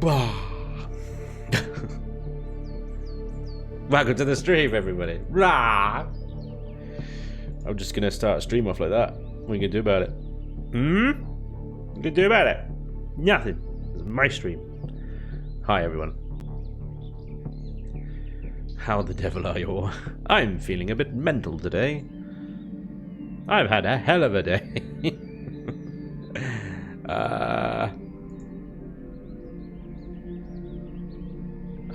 Welcome to the stream, everybody. Rah! I'm just gonna start a stream off like that. What are you gonna do about it? What are you gonna do about it? Nothing. It's my stream. Hi, everyone. How the devil are you all? I'm feeling a bit mental today. I've had a hell of a day.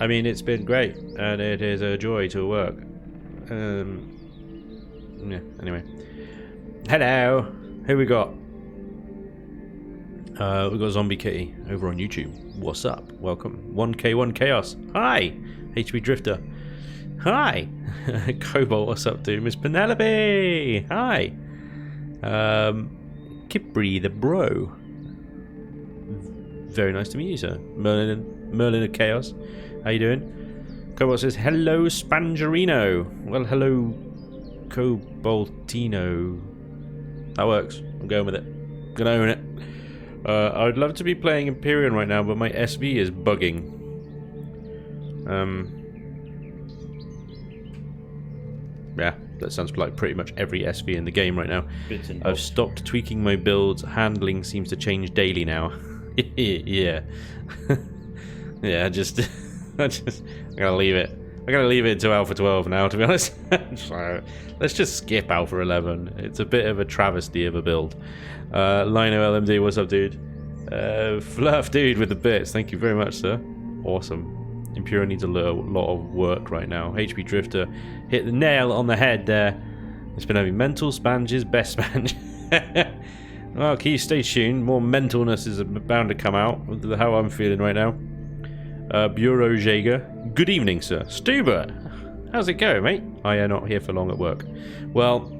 I mean, it's been great, and it is a joy to work. Yeah, anyway. Hello! Who we got? We got Zombie Kitty over on YouTube. What's up? Welcome. 1K1 Chaos. Hi! HB Drifter. Hi! Cobalt, what's up, dude? Miss Penelope! Hi! Kipri the Bro. Very nice to meet you, sir. Merlin of Chaos. How you doing? Cobalt says, hello, Spangerino. Well, hello, Cobaltino. That works. I'm going with it. Gonna own it. I would love to be playing Empyrean right now, but my SV is bugging. Yeah, that sounds like pretty much every SV in the game right now. I've stopped tweaking my builds. Handling seems to change daily now. Yeah. Yeah, I gotta leave it. I gotta leave it to Alpha 12 now, to be honest. So, let's just skip Alpha 11. It's a bit of a travesty of a build. Lino LMD, what's up, dude? Fluff, dude, with the bits. Thank you very much, sir. Awesome. Imperial needs a lot of work right now. HP Drifter hit the nail on the head there. It's been having mental Spanj's best Spanj. Well, can you stay tuned? More mentalness is bound to come out with how I'm feeling right now. Bureau Jaeger. Good evening, sir. Stuber, how's it going, mate? Oh, yeah, not here for long at work. Well,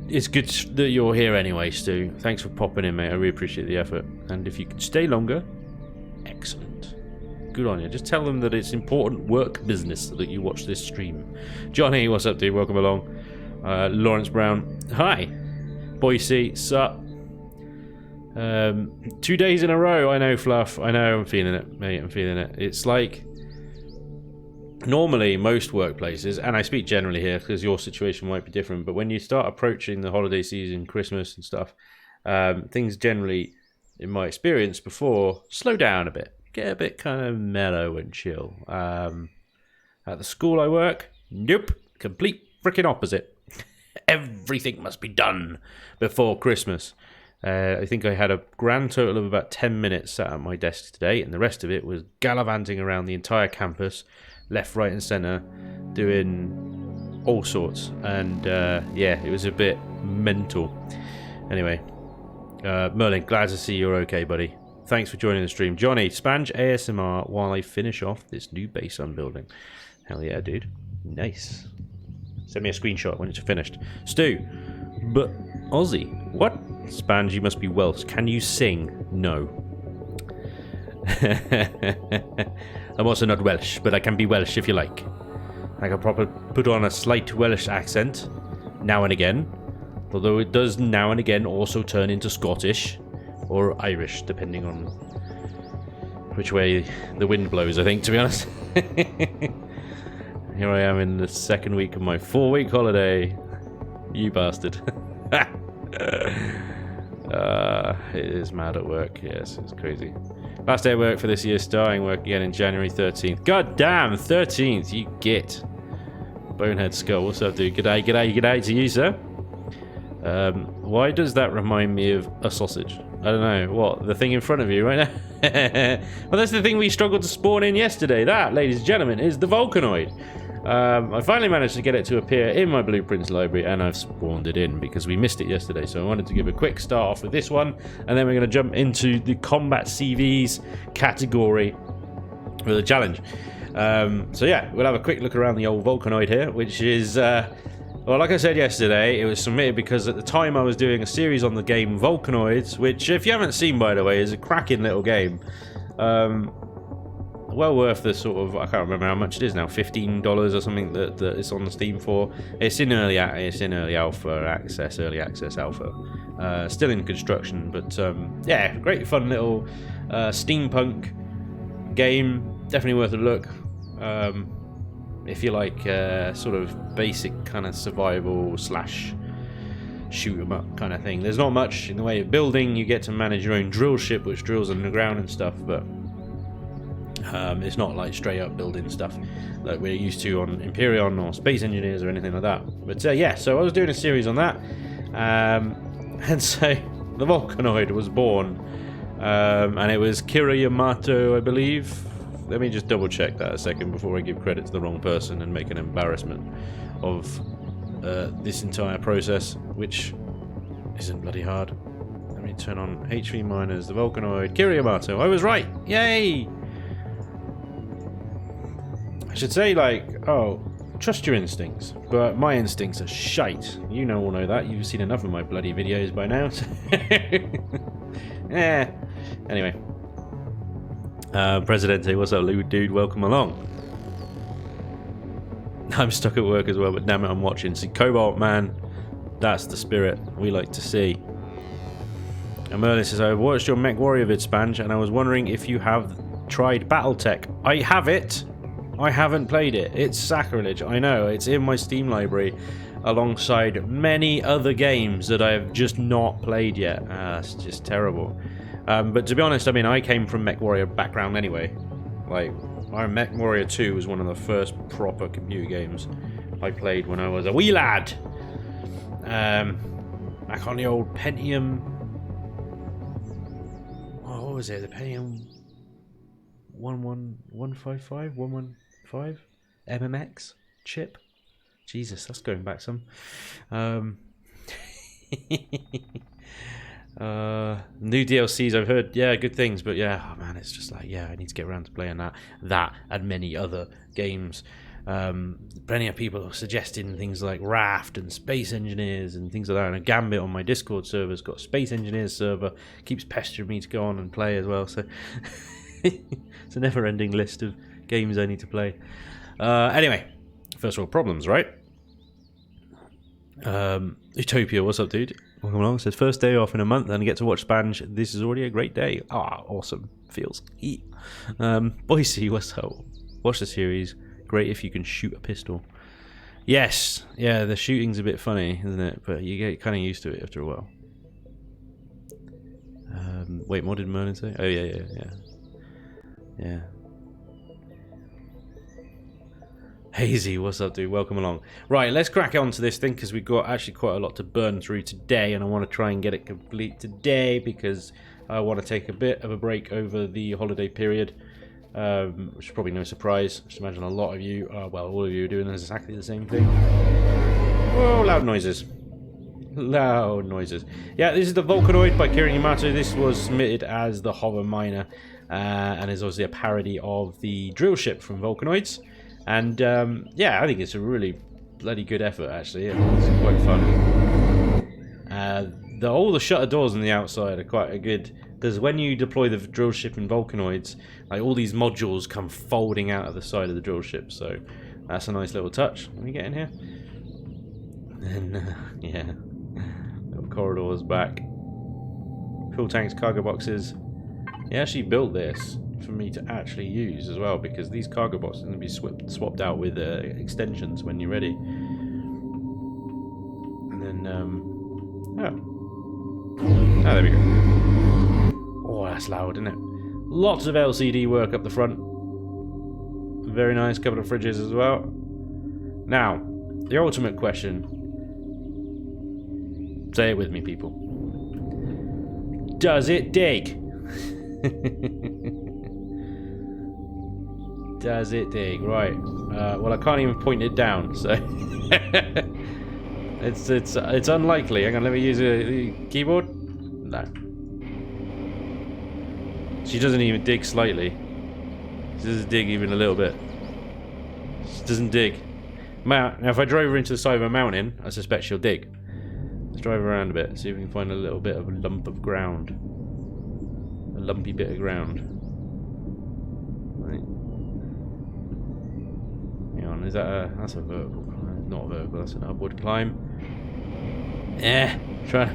it's good that you're here anyway, Stu. Thanks for popping in, mate. I really appreciate the effort. And if you could stay longer, excellent. Good on you. Just tell them that it's important work business that you watch this stream. Johnny, what's up, dude? Welcome along. Lawrence Brown. Hi. Boise, sup? 2 days in a row. I know, Fluff. I know. I'm feeling it, mate. I'm feeling it. It's like normally most workplaces, and I speak generally here because your situation might be different, but when you start approaching the holiday season, Christmas and stuff, things generally, in my experience before, slow down a bit. Get a bit kind of mellow and chill. At the school I work, nope. Complete freaking opposite. Everything must be done before Christmas. I think I had a grand total of about 10 minutes sat at my desk today, and the rest of it was gallivanting around the entire campus, left, right and centre, doing all sorts. And yeah, it was a bit mental. Anyway, Merlin, glad to see you're okay, buddy. Thanks for joining the stream. Johnny, Spanj ASMR while I finish off this new base I'm building. Hell yeah, dude. Nice. Send me a screenshot when it's finished. Stu, but Aussie, what? Spanj, you must be Welsh. Can you sing? No. I'm also not Welsh, but I can be Welsh if you like. I can probably put on a slight Welsh accent now and again, although it does now and again also turn into Scottish or Irish, depending on which way the wind blows, I think, to be honest. Here I am in the second week of my 4-week holiday. You bastard. It is mad at work. Yes, it's crazy. Last day of work for this year, starting work again in January 13th. God damn, 13th, you git. Bonehead Skull, what's up, dude? G'day, g'day, g'day to you, sir. Why does that remind me of a sausage? I don't know. What? The thing in front of you right now? Well, that's the thing we struggled to spawn in yesterday. That, ladies and gentlemen, is the Vulcanoid. I finally managed to get it to appear in my blueprints library, and I've spawned it in because we missed it yesterday. So I wanted to give a quick start off with this one, and then we're going to jump into the combat CVs category with a challenge. So yeah, we'll have a quick look around the old Vulcanoid here, which is well, like I said yesterday, it was submitted because at the time I was doing a series on the game Vulcanoids, which, if you haven't seen, by the way, is a cracking little game. Well worth the sort of, I can't remember how much it is now, $15 or something that it's on the Steam for. It's in early alpha access, early access alpha. Still in construction, but yeah, great fun little Steampunk game, definitely worth a look. If you like sort of basic kind of survival slash shoot 'em up kind of thing. There's not much in the way of building. You get to manage your own drill ship, which drills underground and stuff, but it's not like straight up building stuff like we're used to on Empyrean or Space Engineers or anything like that. But yeah, so I was doing a series on that, and so the Volcanoid was born, and it was Kira Yamato, I believe. Let me just double check that a second before I give credit to the wrong person and make an embarrassment of this entire process, which isn't bloody hard. Let me turn on HV miners, the Volcanoid, Kira Yamato. I was right! Yay! I should say, like, oh, trust your instincts, but my instincts are shite. You all know that. You've seen enough of my bloody videos by now. So yeah. Anyway. Presidente, what's up, dude? Welcome along. I'm stuck at work as well, but damn it, I'm watching. See, Cobalt, man, that's the spirit we like to see. And Merlin says, I watched your Mech Warrior vid, Spanj, and I was wondering if you have tried Battletech. I have it. I haven't played it. It's sacrilege. I know. It's in my Steam library alongside many other games that I've just not played yet. It's just terrible. But to be honest, I mean, I came from Mech Warrior background anyway. Like, Mech Warrior 2 was one of the first proper computer games I played when I was a wee lad. Back on the old Pentium. Oh, what was it? The Pentium 115? MMX chip? Jesus, that's going back some. New DLCs, I've heard, yeah, good things, but yeah, oh man, it's just like, yeah, I need to get around to playing that and many other games. Plenty of people are suggesting things like Raft and Space Engineers and things like that, and a Gambit on my Discord server's got a Space Engineers server, keeps pestering me to go on and play as well, so it's a never-ending list of games I need to play. Anyway, first world problems, right? Utopia, what's up, dude? Welcome along. Says first day off in a month and I get to watch Spanj. This is already a great day. Ah, awesome. Feels. Boise, what's up? Watch the series. Great if you can shoot a pistol. Yes, yeah, the shooting's a bit funny, isn't it? But you get kind of used to it after a while. Wait, what did Merlin say? Oh yeah. Hazy, what's up, dude? Welcome along. Right, let's crack on to this thing because we've got actually quite a lot to burn through today, and I want to try and get it complete today because I want to take a bit of a break over the holiday period, which is probably no surprise. Just imagine a lot of you, well, all of you are doing exactly the same thing. Whoa, loud noises. Loud noises. Yeah, this is the Volcanoid by Kira Yamato. This was submitted as the Hover Miner, and is obviously a parody of the drill ship from Volcanoids. And yeah, I think it's a really bloody good effort, actually. It's quite fun. All the shutter doors on the outside are quite good, because when you deploy the drill ship in Volcanoids, like all these modules come folding out of the side of the drill ship, so that's a nice little touch. Let me get in here. And yeah, little corridors back. Fuel tanks, cargo boxes. He actually built this for me to actually use as well, because these cargo boxes are going to be swapped out with extensions when you're ready. And then there we go. Oh, that's loud, isn't it? Lots of LCD work up the front. Very nice. Couple of fridges as well. Now, the ultimate question. Say it with me, people. Does it dig? Does it dig? Right. Well, I can't even point it down, so it's unlikely. Hang on, let me use a keyboard. No. She doesn't even dig slightly. She doesn't dig even a little bit. She doesn't dig. Now, if I drove her into the side of a mountain, I suspect she'll dig. Let's drive around a bit, see if we can find a little bit of a lump of ground. A lumpy bit of ground. Right. Hang on, is that that's a vertical climb? Not a vertical, that's an upward climb. Try.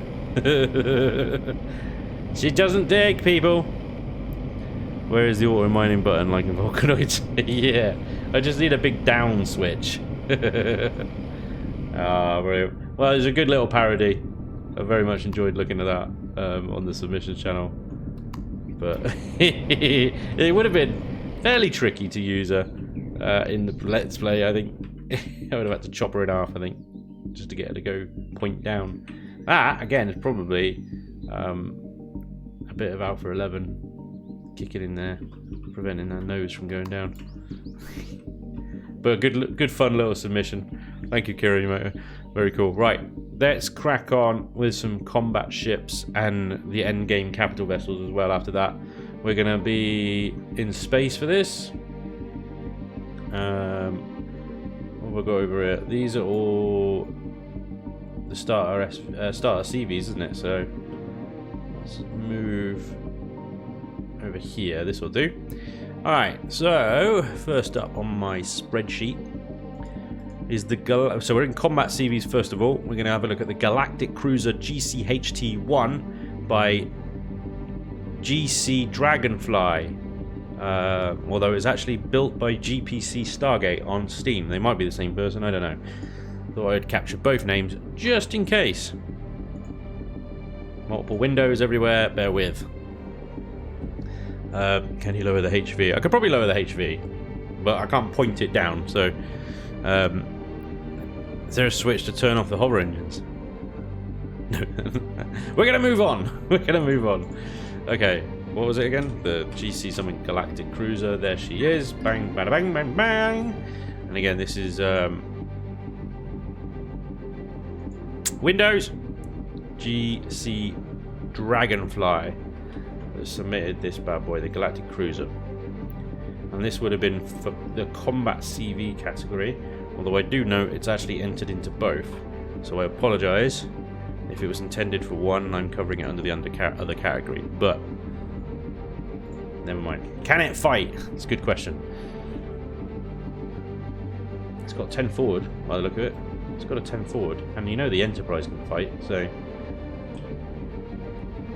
She doesn't dig, people. Where is the auto mining button like in Volcanoids? Yeah, I just need a big down switch. Ah, brilliant. Well, it's a good little parody. I very much enjoyed looking at that on the submissions channel. But it would have been fairly tricky to use her in the Let's Play, I think. I would have had to chop her in half, I think, just to get her to go point down. That, again, is probably a bit of Alpha 11 kicking in there, preventing that nose from going down. But good fun little submission. Thank you, Kirimoto. Very cool. Right, let's crack on with some combat ships and the end game capital vessels as well. After that, we're going to be in space for this. What we'll go over here. These are all the starter CVs, isn't it? So let's move over here. This will do. Alright, so first up on my spreadsheet is the so we're in combat CVs first of all. We're going to have a look at the Galactic Cruiser GCHT-1 by GC Dragonfly. Although it's actually built by GPC Stargate on Steam. They might be the same person, I don't know. Thought I'd capture both names just in case. Multiple windows everywhere, bear with. Can you lower the HV? I could probably lower the HV, but I can't point it down, so is there a switch to turn off the hover engines? No. We're gonna move on. We're gonna move on. Okay, what was it again? The GC something Galactic Cruiser. There she is. Bang, bada, bang, bang, bang. And again, this is Windows GC Dragonfly that submitted this bad boy, the Galactic Cruiser. And this would have been for the combat CV category, although I do note it's actually entered into both, so I apologise if it was intended for one and I'm covering it under the other category, but never mind. Can it fight? It's a good question. It's got 10 forward by the look of it. It's got a 10 forward, and you know the Enterprise can fight, so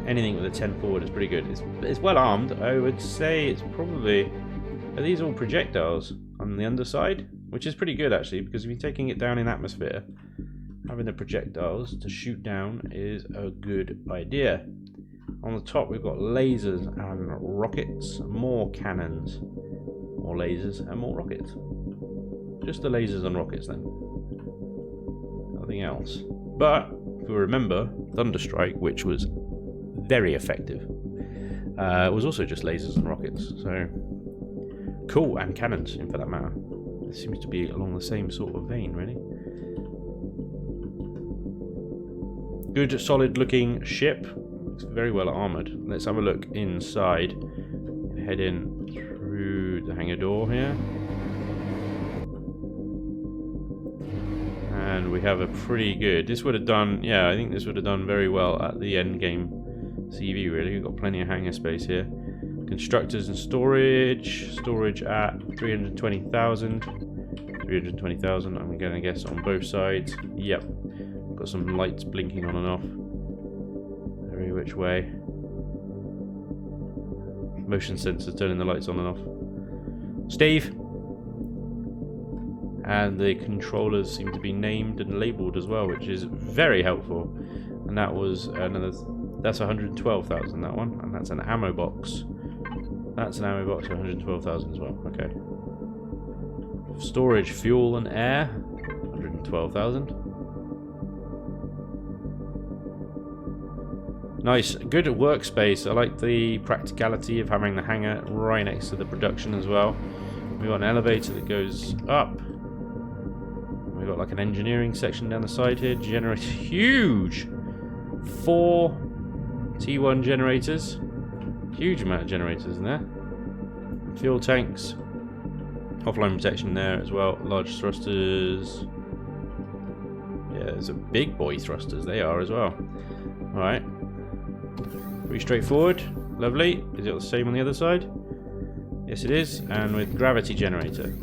anything with a 10 forward is pretty good. It's well armed. I would say it's probably... Are these all projectiles on the underside? Which is pretty good actually, because if you're taking it down in atmosphere, having the projectiles to shoot down is a good idea. On the top we've got lasers and rockets, more cannons, more lasers and more rockets. Just the lasers and rockets then. Nothing else. But if we remember, Thunderstrike, which was very effective, was also just lasers and rockets. So cool, and cannons, for that matter. It seems to be along the same sort of vein, really. Good, solid-looking ship. It's very well armoured. Let's have a look inside. Head in through the hangar door here. And we have a pretty good... This would have done... Yeah, I think this would have done very well at the end game CV, really. We've got plenty of hangar space here. Constructors and storage. Storage at 320,000. 320,000, I'm going to guess, on both sides. Yep. Got some lights blinking on and off. Every which way. Motion sensor turning the lights on and off. Steve! And the controllers seem to be named and labelled as well, which is very helpful. And that was another... That's 112,000, that one. And that's an ammo box. That's an ammo box for 112,000 as well. Okay. Storage, fuel and air. 112,000. Nice. Good workspace. I like the practicality of having the hangar right next to the production as well. We've got an elevator that goes up. We've got like an engineering section down the side here. Generator. Huge! 4 T1 generators. Huge amount of generators in there. Fuel tanks. Offline protection there as well. Large thrusters. Yeah, there's a big boy thrusters. They are as well. Alright. Pretty straightforward. Lovely. Is it the same on the other side? Yes, it is. And with gravity generator.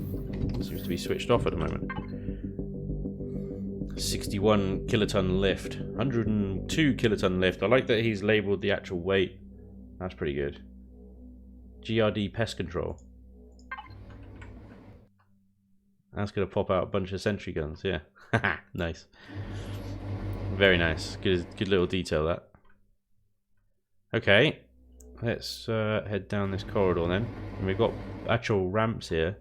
Seems to be switched off at the moment. 61 kiloton lift. 102 kiloton lift. I like that he's labelled the actual weight. That's pretty good. GRD pest control. That's going to pop out a bunch of sentry guns, yeah. Nice. Very nice. Good little detail, that. Okay. Let's head down this corridor then. And we've got actual ramps here.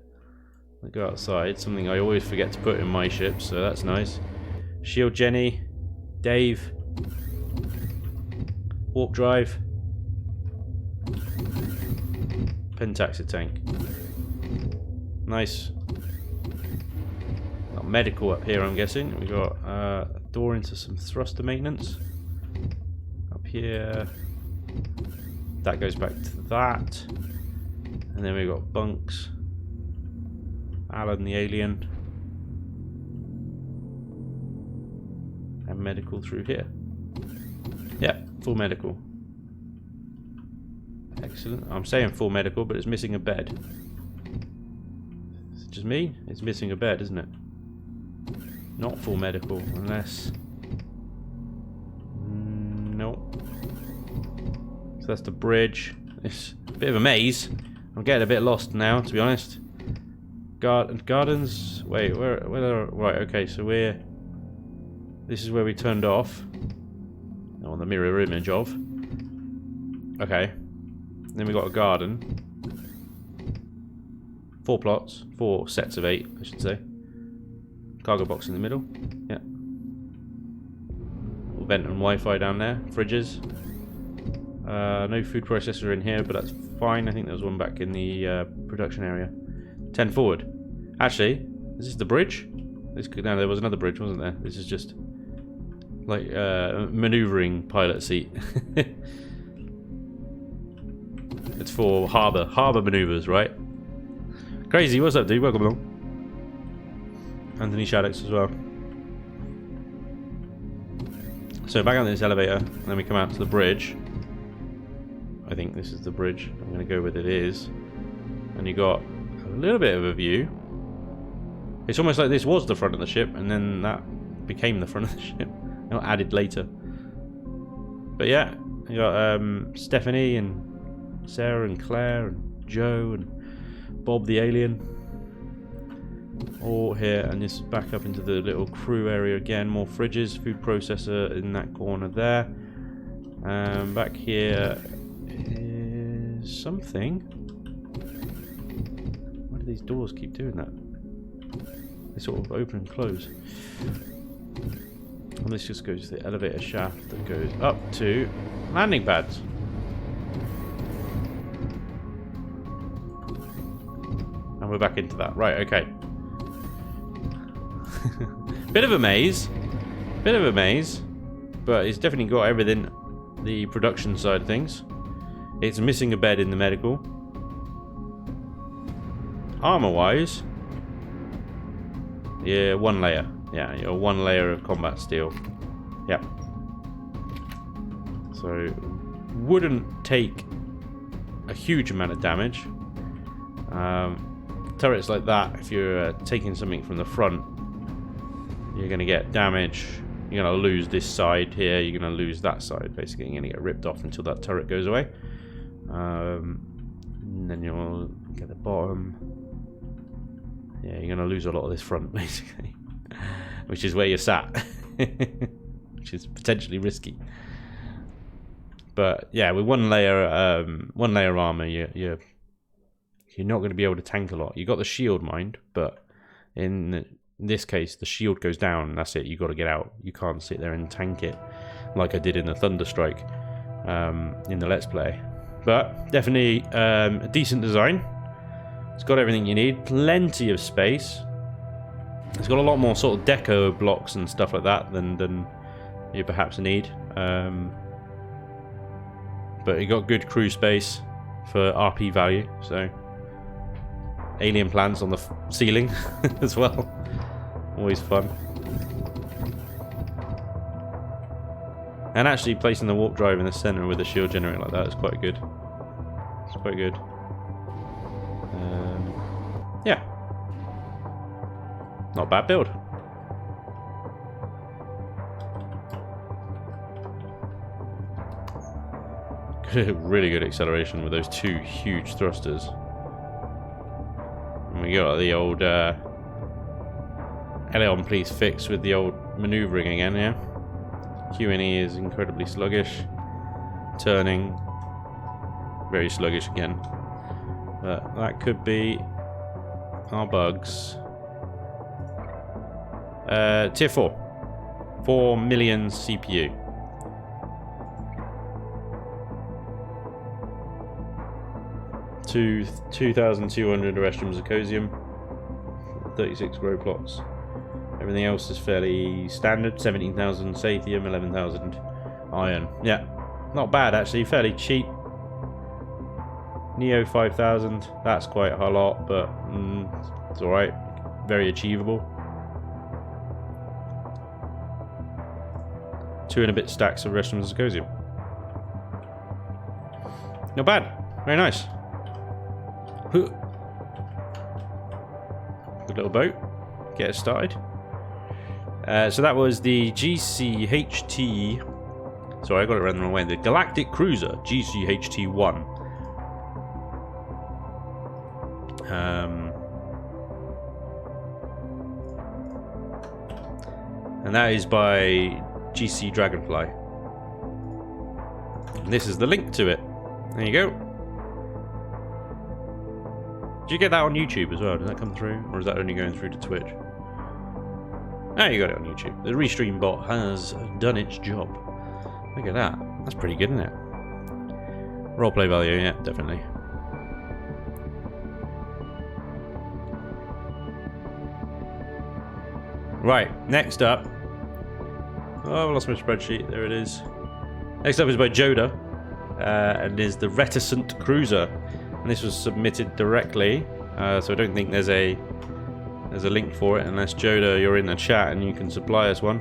We go outside, something I always forget to put in my ship, so that's nice. Shield Jenny. Dave. Warp drive. Pentaxid tank. Nice. Got medical up here, I'm guessing. We got a door into some thruster maintenance. Up here. That goes back to that. And then we got bunks. Alan the alien. And medical through here. Yeah, full medical. Excellent. I'm saying full medical, but it's missing a bed. Is it just me? It's missing a bed, isn't it? Not full medical, unless... no. So that's the bridge. It's a bit of a maze. I'm getting a bit lost now, to be honest. Gardens... wait, where right, okay, so we're... this is where we turned off. On the mirror image of. Okay. Then we got a garden. 4 plots. 4 sets of 8, I should say. Cargo box in the middle. Yeah. Little vent and Wi-Fi down there. Fridges. No food processor in here, but that's fine. I think there was one back in the production area. 10 forward. Actually, is this the bridge? No, there was another bridge, wasn't there? This is just like maneuvering pilot seat. It's for harbour maneuvers, right? Crazy, what's up, dude? Welcome along. Anthony Shaddix as well. So back on this elevator, and then we come out to the bridge. I think this is the bridge. I'm going to go with it is. And you got a little bit of a view. It's almost like this was the front of the ship, and then that became the front of the ship. Not added later. But yeah, you got Stephanie and Sarah and Claire and Joe and Bob the alien. All here, and this back up into the little crew area again. More fridges, food processor in that corner there. Back here is something. Why do these doors keep doing that? They sort of open and close. And this just goes to the elevator shaft that goes up to landing pads. And we're back into that. Right, okay. Bit of a maze. Bit of a maze. But it's definitely got everything, the production side of things. It's missing a bed in the medical. Armor-wise, yeah, 1 layer. Yeah, you're 1 layer of combat steel. Yep. So, wouldn't take a huge amount of damage. Turrets like that, if you're taking something from the front, you're going to get damage. You're going to lose this side here. You're going to lose that side. Basically, you're going to get ripped off until that turret goes away. And then you'll get the bottom. Yeah, you're going to lose a lot of this front, basically. Which is where you're sat. Which is potentially risky. But yeah, with 1 layer armor, you're not going to be able to tank a lot. You got the shield, mind, but in this case, the shield goes down, and that's it. You got to get out. You can't sit there and tank it like I did in the Thunderstrike in the Let's Play. But definitely a decent design. It's got everything you need. Plenty of space. It's got a lot more sort of deco blocks and stuff like that than you perhaps need. But you got good crew space for RP value. So alien plants on the ceiling as well. Always fun. And actually placing the warp drive in the center with the shield generator like that is quite good. It's quite good. Yeah. Not a bad build. Really good acceleration with those two huge thrusters. And we got the old Eleon please fix with the old maneuvering again, yeah? Q&E is incredibly sluggish. Turning, very sluggish again. But that could be our bugs. Tier 4. 4 million CPU. To 2,200 Terrestrium Zirconium. 36 grow plots. Everything else is fairly standard. 17,000 Sathium, 11,000 iron. Yeah, not bad actually. Fairly cheap. Neo 5,000. That's quite a lot, but it's alright. Very achievable. 2 and a bit stacks of Terrestrium Zirconium. Not bad. Very nice. Good little boat. Get us started. So that was the GCHT. Sorry, I got it around the wrong way. The Galactic Cruiser GCHT-1. And that is by GC Dragonfly. And this is the link to it. There you go. Did you get that on YouTube as well? Did that come through? Or is that only going through to Twitch? Ah, you got it on YouTube. The Restream bot has done its job. Look at that. That's pretty good, isn't it? Roleplay value, yeah, definitely. Right, next up. Oh, I lost my spreadsheet. There it is. Next up is by Joda. And is the Reticent Cruiser. And this was submitted directly. So I don't think there's a link for it, unless Joda, you're in the chat and you can supply us one.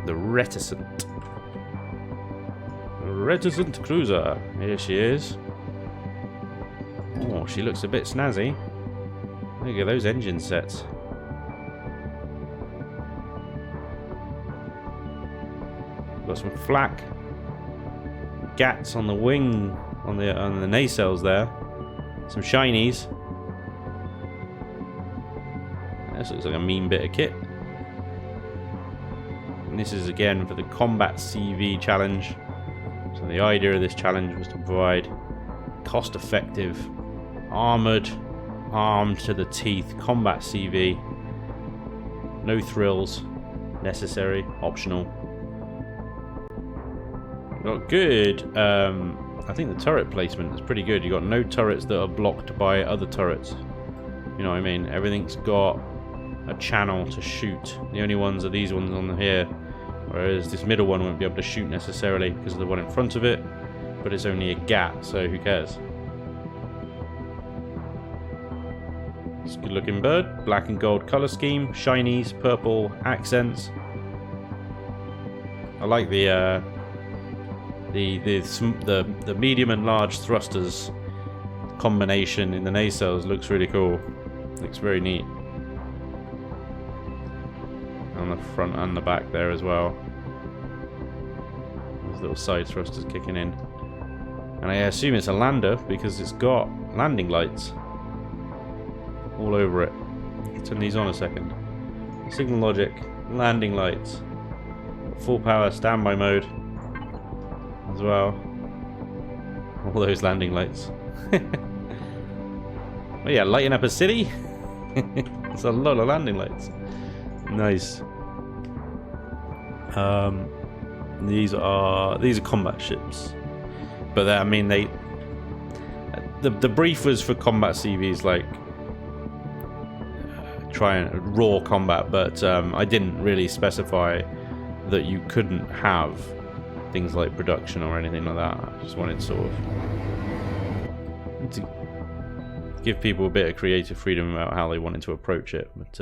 The Reticent Cruiser. Here she is. Oh, she looks a bit snazzy. Look at those engine sets. Got some flak. Gats on the wing, on the nacelles there. Some shinies. This looks like a mean bit of kit. And this is again for the Combat CV challenge. So the idea of this challenge was to provide cost-effective, armed to the teeth combat CV. No thrills necessary, optional. Got good. I think the turret placement is pretty good. You got no turrets that are blocked by other turrets. You know what I mean? Everything's got a channel to shoot. The only ones are these ones on here, whereas this middle one won't be able to shoot necessarily because of the one in front of it, but it's only a gat, so who cares? It's a good looking bird. Black and gold color scheme, shinies, purple accents. I like the medium and large thrusters combination in the nacelles. Looks really cool. Looks very neat. On the front and the back there as well. Those little side thrusters kicking in. And I assume it's a lander because it's got landing lights all over it. Turn these on a second. Signal logic, landing lights, full power standby mode as well. All those landing lights. Oh yeah, lighting up a city. It's a lot of landing lights. Nice. These are combat ships, but I mean the brief was for combat CVs, like try and raw combat, but I didn't really specify that you couldn't have things like production or anything like that. I just wanted sort of to give people a bit of creative freedom about how they wanted to approach it, but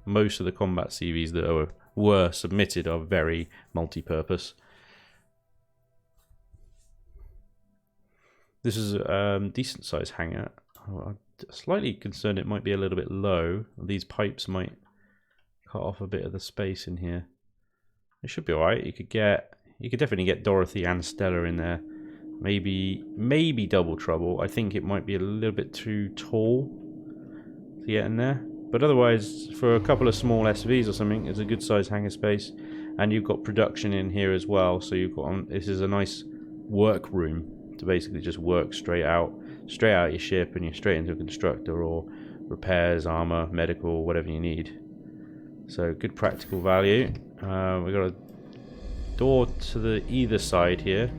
most of the combat CVs that were submitted are very multi-purpose. This is a decent sized hangar. I'm slightly concerned it might be a little bit low. These pipes might cut off a bit of the space in here. It should be alright. You could get You could definitely get Dorothy and Stella in there. Maybe Double Trouble. I think it might be a little bit too tall to get in there. But otherwise, for a couple of small SVs or something, it's a good size hangar space. And you've got production in here as well. So you've got this is a nice work room to basically just work straight out your ship, and you're straight into a constructor or repairs, armor, medical, whatever you need. So good practical value. We've got a door to the either side here,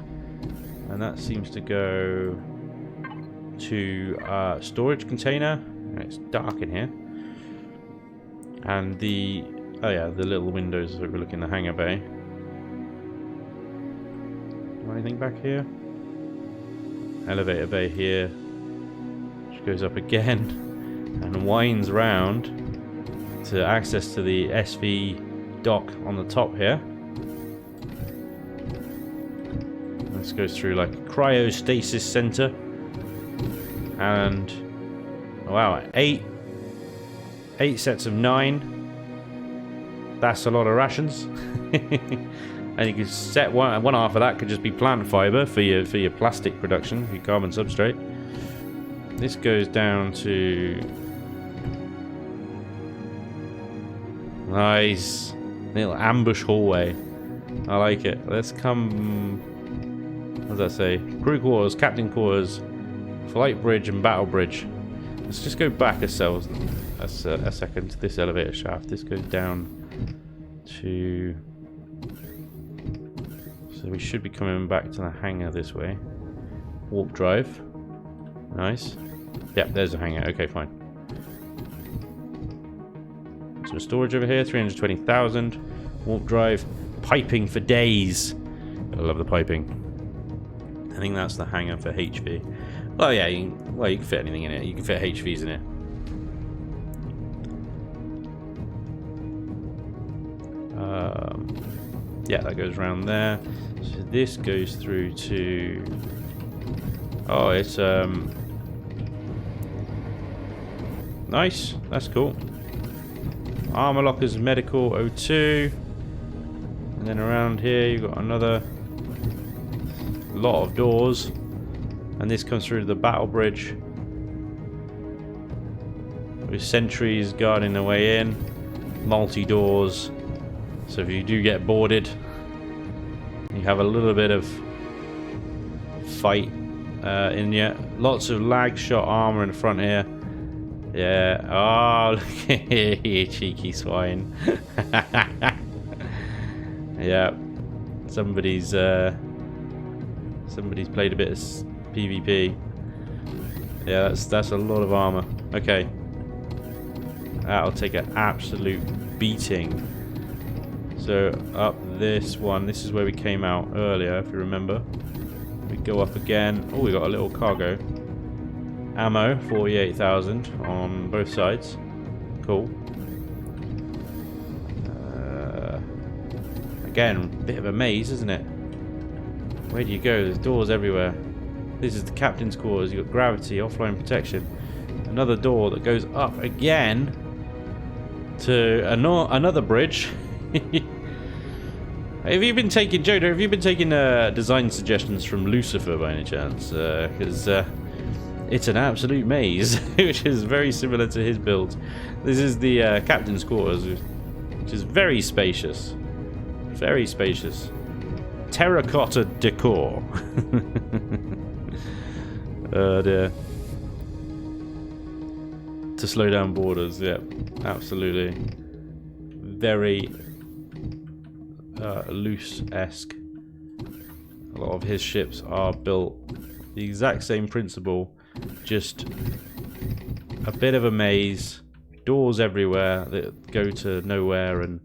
and that seems to go to storage container. And it's dark in here, and the little windows as we look in the hangar bay. Anything back here? Elevator bay here, which goes up again and winds round to access to the SV dock on the top here. This goes through like a cryostasis center, and wow, eight sets of 9. That's a lot of rations. And you can set one half of that could just be plant fiber for your plastic production, your carbon substrate. This goes down to nice little ambush hallway. I like it. Let's come. What does that say? Crew quarters, captain quarters, flight bridge, and battle bridge. Let's just go back a second to this elevator shaft. This goes down to. So we should be coming back to the hangar this way. Warp drive. Nice. Yep, there's a hangar. Okay, fine. Some storage over here, 320,000. Warp drive. Piping for days. I love the piping. I think that's the hangar for HV. Well, yeah, you can fit anything in it. You can fit HVs in it. Yeah, that goes around there. So this goes through to. Oh, it's nice. That's cool. Armor lockers, medical, O2, and then around here you've got another lot of doors, and this comes through to the battle bridge with sentries guarding the way in, multi doors. So if you do get boarded, you have a little bit of fight in you. Lots of lag shot armor in the front here. Yeah. Oh, look at you, cheeky swine. Yeah. Somebody's played a bit of PvP. Yeah, that's a lot of armor. Okay. That'll take an absolute beating. So up this one, this is where we came out earlier, if you remember. We go up again. Oh, we got a little cargo. Ammo, 48,000 on both sides. Cool. Again, bit of a maze, isn't it? Where do you go? There's doors everywhere. This is the captain's quarters. You've got gravity, offline protection. Another door that goes up again to another bridge. Have you been taking, Jodo, have you been taking design suggestions from Lucifer by any chance? Because it's an absolute maze, which is very similar to his build. This is the captain's quarters, which is very spacious. Very spacious. Terracotta decor. Oh dear. To slow down borders, yeah, absolutely. Very loose-esque. A lot of his ships are built the exact same principle, just a bit of a maze, doors everywhere that go to nowhere, and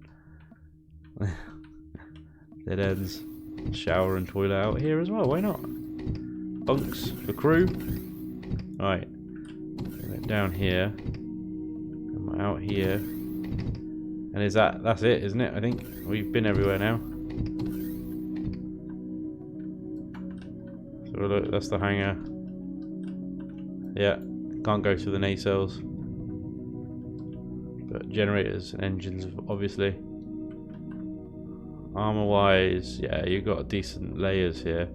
dead ends. Shower and toilet out here as well, why not? Bunks for crew. Right. Down here. I'm out here. And is that's it, isn't it? I think we've been everywhere now. So look, that's the hangar. Yeah, can't go through the nacelles. But generators and engines, obviously. Armor-wise, yeah, you've got decent layers here.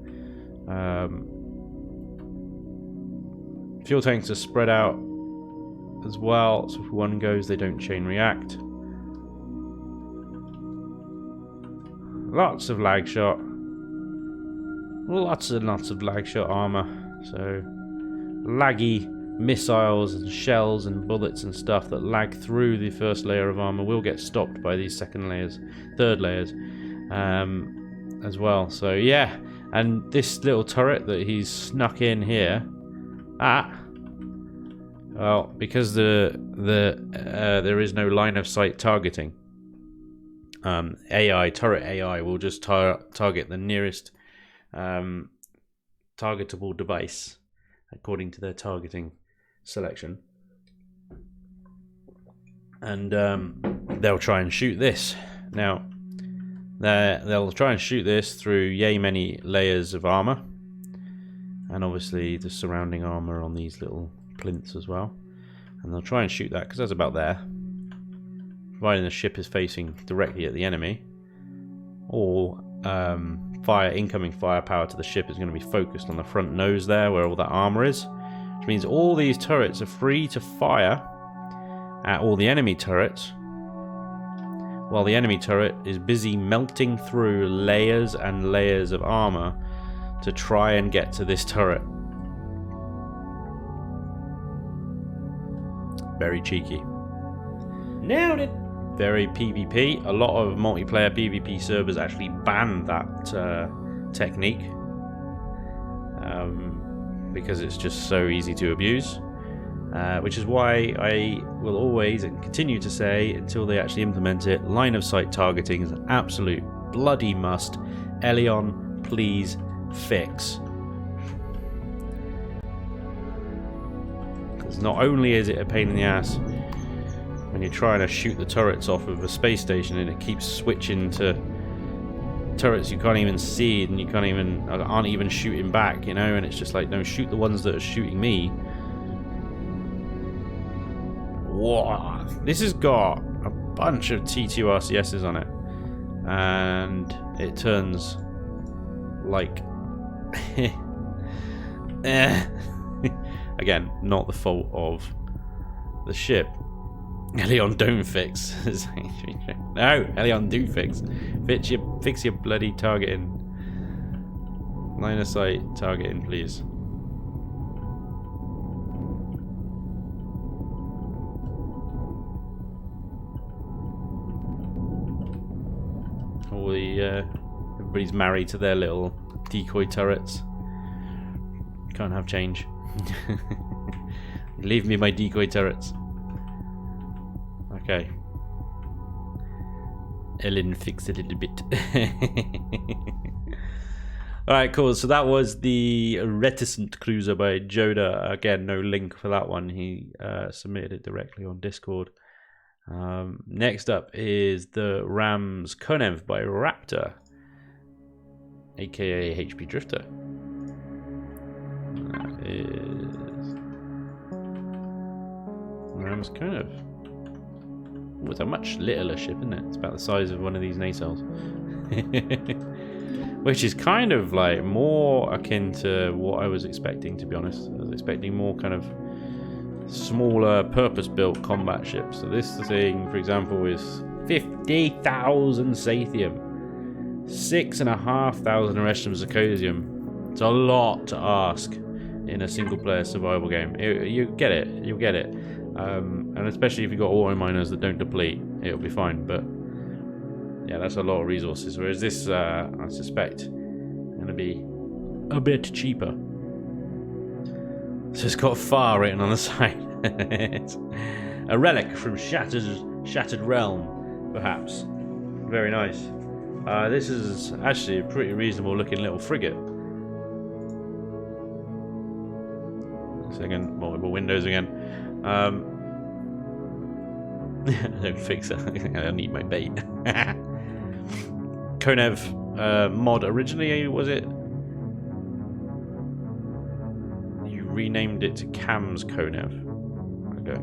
Fuel tanks are spread out as well, so if one goes, they don't chain react. Lots of lag shot. Lots and lots of lag shot armor. So, laggy missiles and shells and bullets and stuff that lag through the first layer of armor will get stopped by these second layers, third layers, as well. So yeah, and this little turret that he's snuck in here, well, because there is no line of sight targeting. Turret AI will just target the nearest targetable device according to their targeting selection, and they'll try and shoot this. Now, they'll try and shoot this through yay many layers of armor, and obviously the surrounding armor on these little plinths as well. And they'll try and shoot that because that's about there, providing the ship is facing directly at the enemy, or incoming firepower to the ship is going to be focused on the front nose there, where all that armor is. Which means all these turrets are free to fire at all the enemy turrets, while the enemy turret is busy melting through layers and layers of armor to try and get to this turret. Very cheeky. Nailed it! Very PvP. A lot of multiplayer PvP servers actually ban that technique. Because it's just so easy to abuse, which is why I will always and continue to say, until they actually implement it, line of sight targeting is an absolute bloody must. Elion, please fix. Because not only is it a pain in the ass when you're trying to shoot the turrets off of a space station and it keeps switching to turrets you can't even see and you aren't even shooting back, you know, and it's just like, no, shoot the ones that are shooting me. Whoa, this has got a bunch of T2 RCSs on it, and it turns like again, not the fault of the ship. Elion, don't fix. No, Elion, do fix. Fix your bloody targeting. Line of sight targeting, please. All the everybody's married to their little decoy turrets. Can't have change. Leave me my decoy turrets. Okay. Ellen fixed it a little bit. Alright, cool. So that was the Reticent Cruiser by Joda. Again, no link for that one. He submitted it directly on Discord. Next up is the Rams Konev by Raptor, aka HP Drifter. That is Rams Konev. It's a much littler ship, isn't it? It's about the size of one of these nacelles. Which is kind of like more akin to what I was expecting, to be honest. I was expecting more kind of smaller, purpose-built combat ships. So this thing, for example, is 50,000 Sathium, 6,500 Erestrum Zircosium. It's a lot to ask in a single-player survival game. You get it. You'll get it. And especially if you've got auto miners that don't deplete, it'll be fine. But yeah, that's a lot of resources. Whereas this, I suspect, going to be a bit cheaper. So it's got far written on the side. It's a relic from Shattered Realm, perhaps. Very nice. This is actually a pretty reasonable looking little frigate. Second, multiple windows again. Don't fix it. I need my bait. Konev mod originally, was it? You renamed it to Cam's Konev. Okay.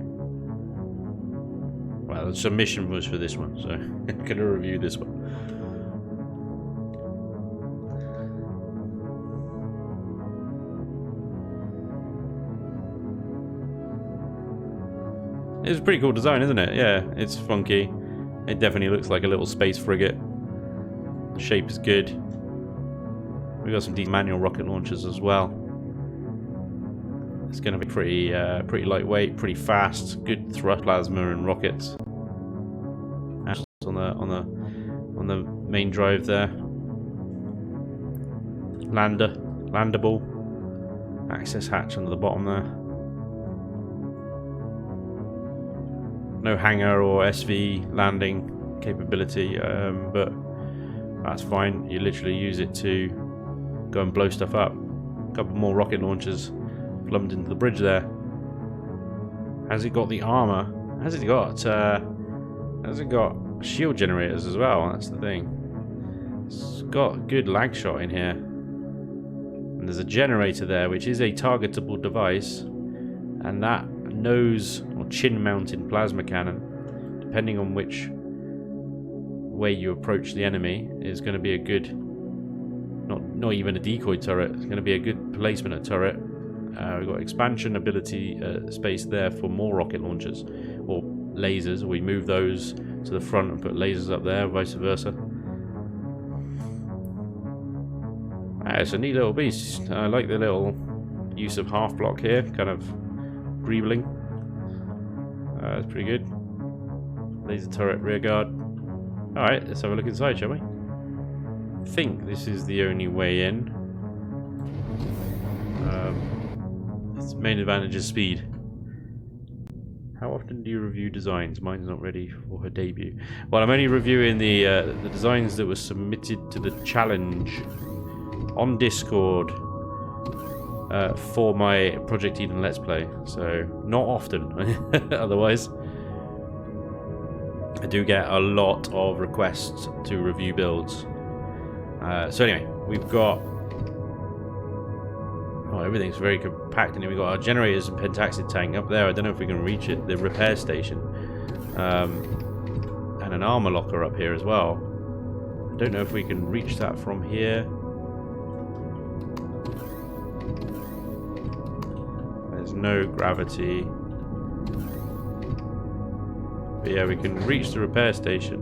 Well, the submission was for this one, so I'm gonna review this one. It's a pretty cool design, isn't it? Yeah, it's funky. It definitely looks like a little space frigate. The shape is good. We've got some manual rocket launchers as well. It's going to be pretty lightweight, pretty fast, good thrust plasma and rockets. And on the main drive there. Landable. Access hatch under the bottom there. No hangar or SV landing capability, but that's fine. You literally use it to go and blow stuff up. A couple more rocket launchers plumbed into the bridge there. Has it got the armor? Has it got shield generators as well? That's the thing. It's got a good lag shot in here. And there's a generator there, which is a targetable device. And that nose or chin mounted plasma cannon, depending on which way you approach the enemy, is going to be a good, not even a decoy turret, it's going to be a good placement of turret. We've got expansion ability space there for more rocket launchers or lasers. We move those to the front and put lasers up there, vice versa. It's a neat little beast. I like the little use of half block here, kind of greebling. That's pretty good. Laser turret, rear guard. Alright, let's have a look inside, shall we? I think this is the only way in. Its main advantage is speed. How often do you review designs? Mine's not ready for her debut. Well, I'm only reviewing the designs that were submitted to the challenge on Discord for my Project Eden Let's Play. So, not often. Otherwise, I do get a lot of requests to review builds. So anyway, we've got... Oh, everything's very compact, and we've got our generators and pentaxid tank up there. I don't know if we can reach it. The repair station. And an armor locker up here as well. I don't know if we can reach that from here. There's no gravity. But yeah, we can reach the repair station.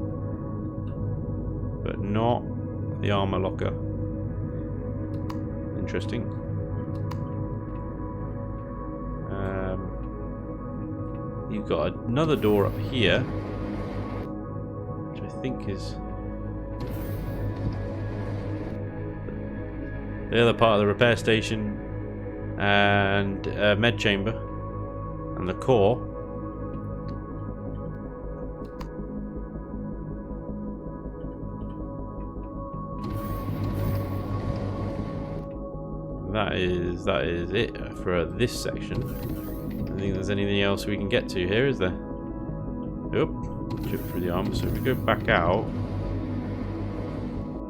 But not the armor locker. Interesting. You've got another door up here, which I think is the other part of the repair station and med chamber and the core. That is it for this section. I don't think there's anything else we can get to here, is there? Oop, chip through the armor. So if we go back out,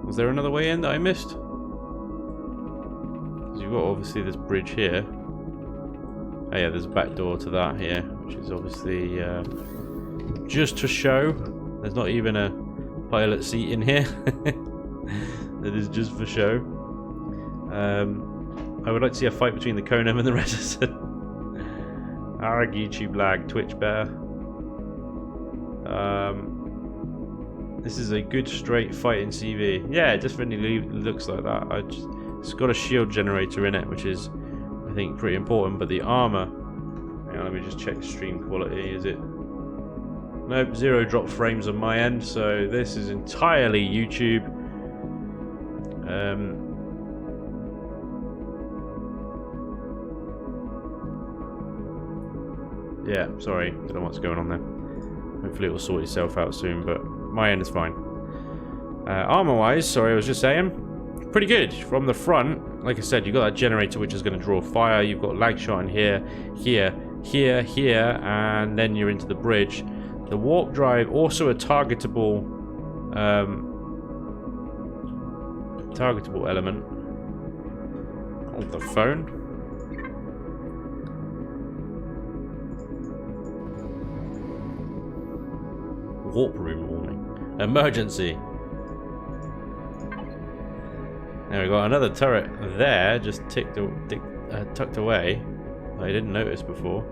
was there another way in that I missed? Because you've got obviously this bridge here. Oh yeah, there's a back door to that here, which is obviously just to show. There's not even a pilot seat in here. That is just for show. I would like to see a fight between the Conum and the Reticent. Arg, YouTube lag, Twitch bear. This is a good straight fight in CV. Yeah, it definitely looks like that. It's got a shield generator in it, which is, I think, pretty important. But the armor, hang on, let me just check stream quality. Is it? Nope, 0 drop frames on my end. So this is entirely YouTube. Yeah, sorry, don't know what's going on there. Hopefully it will sort itself out soon, but my end is fine. Armor-wise, sorry, I was just saying, pretty good. From the front, like I said, you've got that generator which is going to draw fire. You've got lag shot in here, here, and then you're into the bridge. The warp drive, also a targetable element. Hold the phone. Warp room warning. Emergency. Now we got another turret there, just tucked away. I didn't notice before.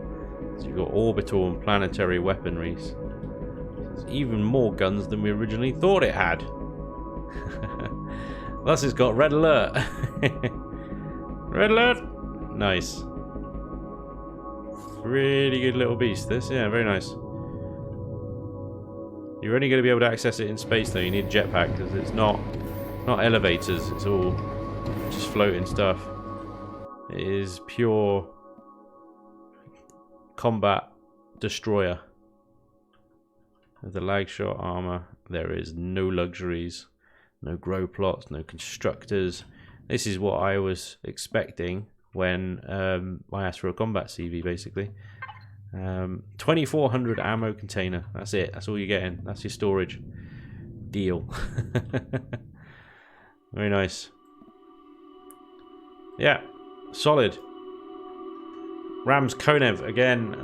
So you've got orbital and planetary weaponry. It's even more guns than we originally thought it had. Plus it's got red alert. Red alert! Nice. Really good little beast this. Yeah, very nice. You're only going to be able to access it in space though. You need a jetpack because it's not elevators. It's all just floating stuff. It is pure combat destroyer. With the lag shot armor, there is no luxuries, no grow plots, no constructors. This is what I was expecting when I asked for a combat CV, basically. 2400 ammo container. That's it. That's all you're getting. That's your storage. Deal. Very nice. Yeah. Solid. Rams Konev again.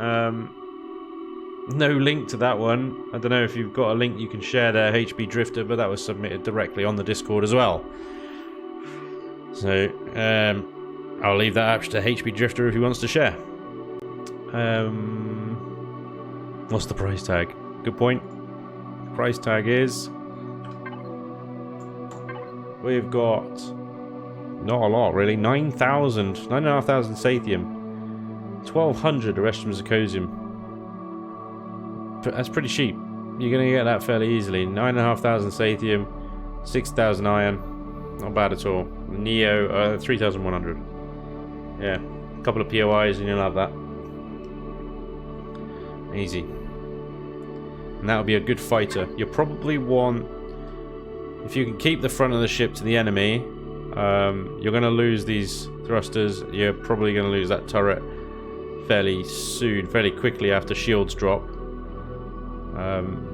No link to that one. I don't know if you've got a link you can share there, HB Drifter, but that was submitted directly on the Discord as well. So I'll leave that up to HB Drifter if he wants to share. What's the price tag? Good point. The price tag is... We've got... Not a lot, really. 9,000. 9,500 Sathium. 1,200 Erestrum Zircosium. That's pretty cheap. You're going to get that fairly easily. 9,500 Sathium. 6,000 Iron. Not bad at all. Neo, 3,100. Yeah. A couple of POIs and you'll have that. Easy. And that'll be a good fighter. You'll probably want... If you can keep the front of the ship to the enemy, you're going to lose these thrusters. You're probably going to lose that turret fairly soon, fairly quickly after shields drop.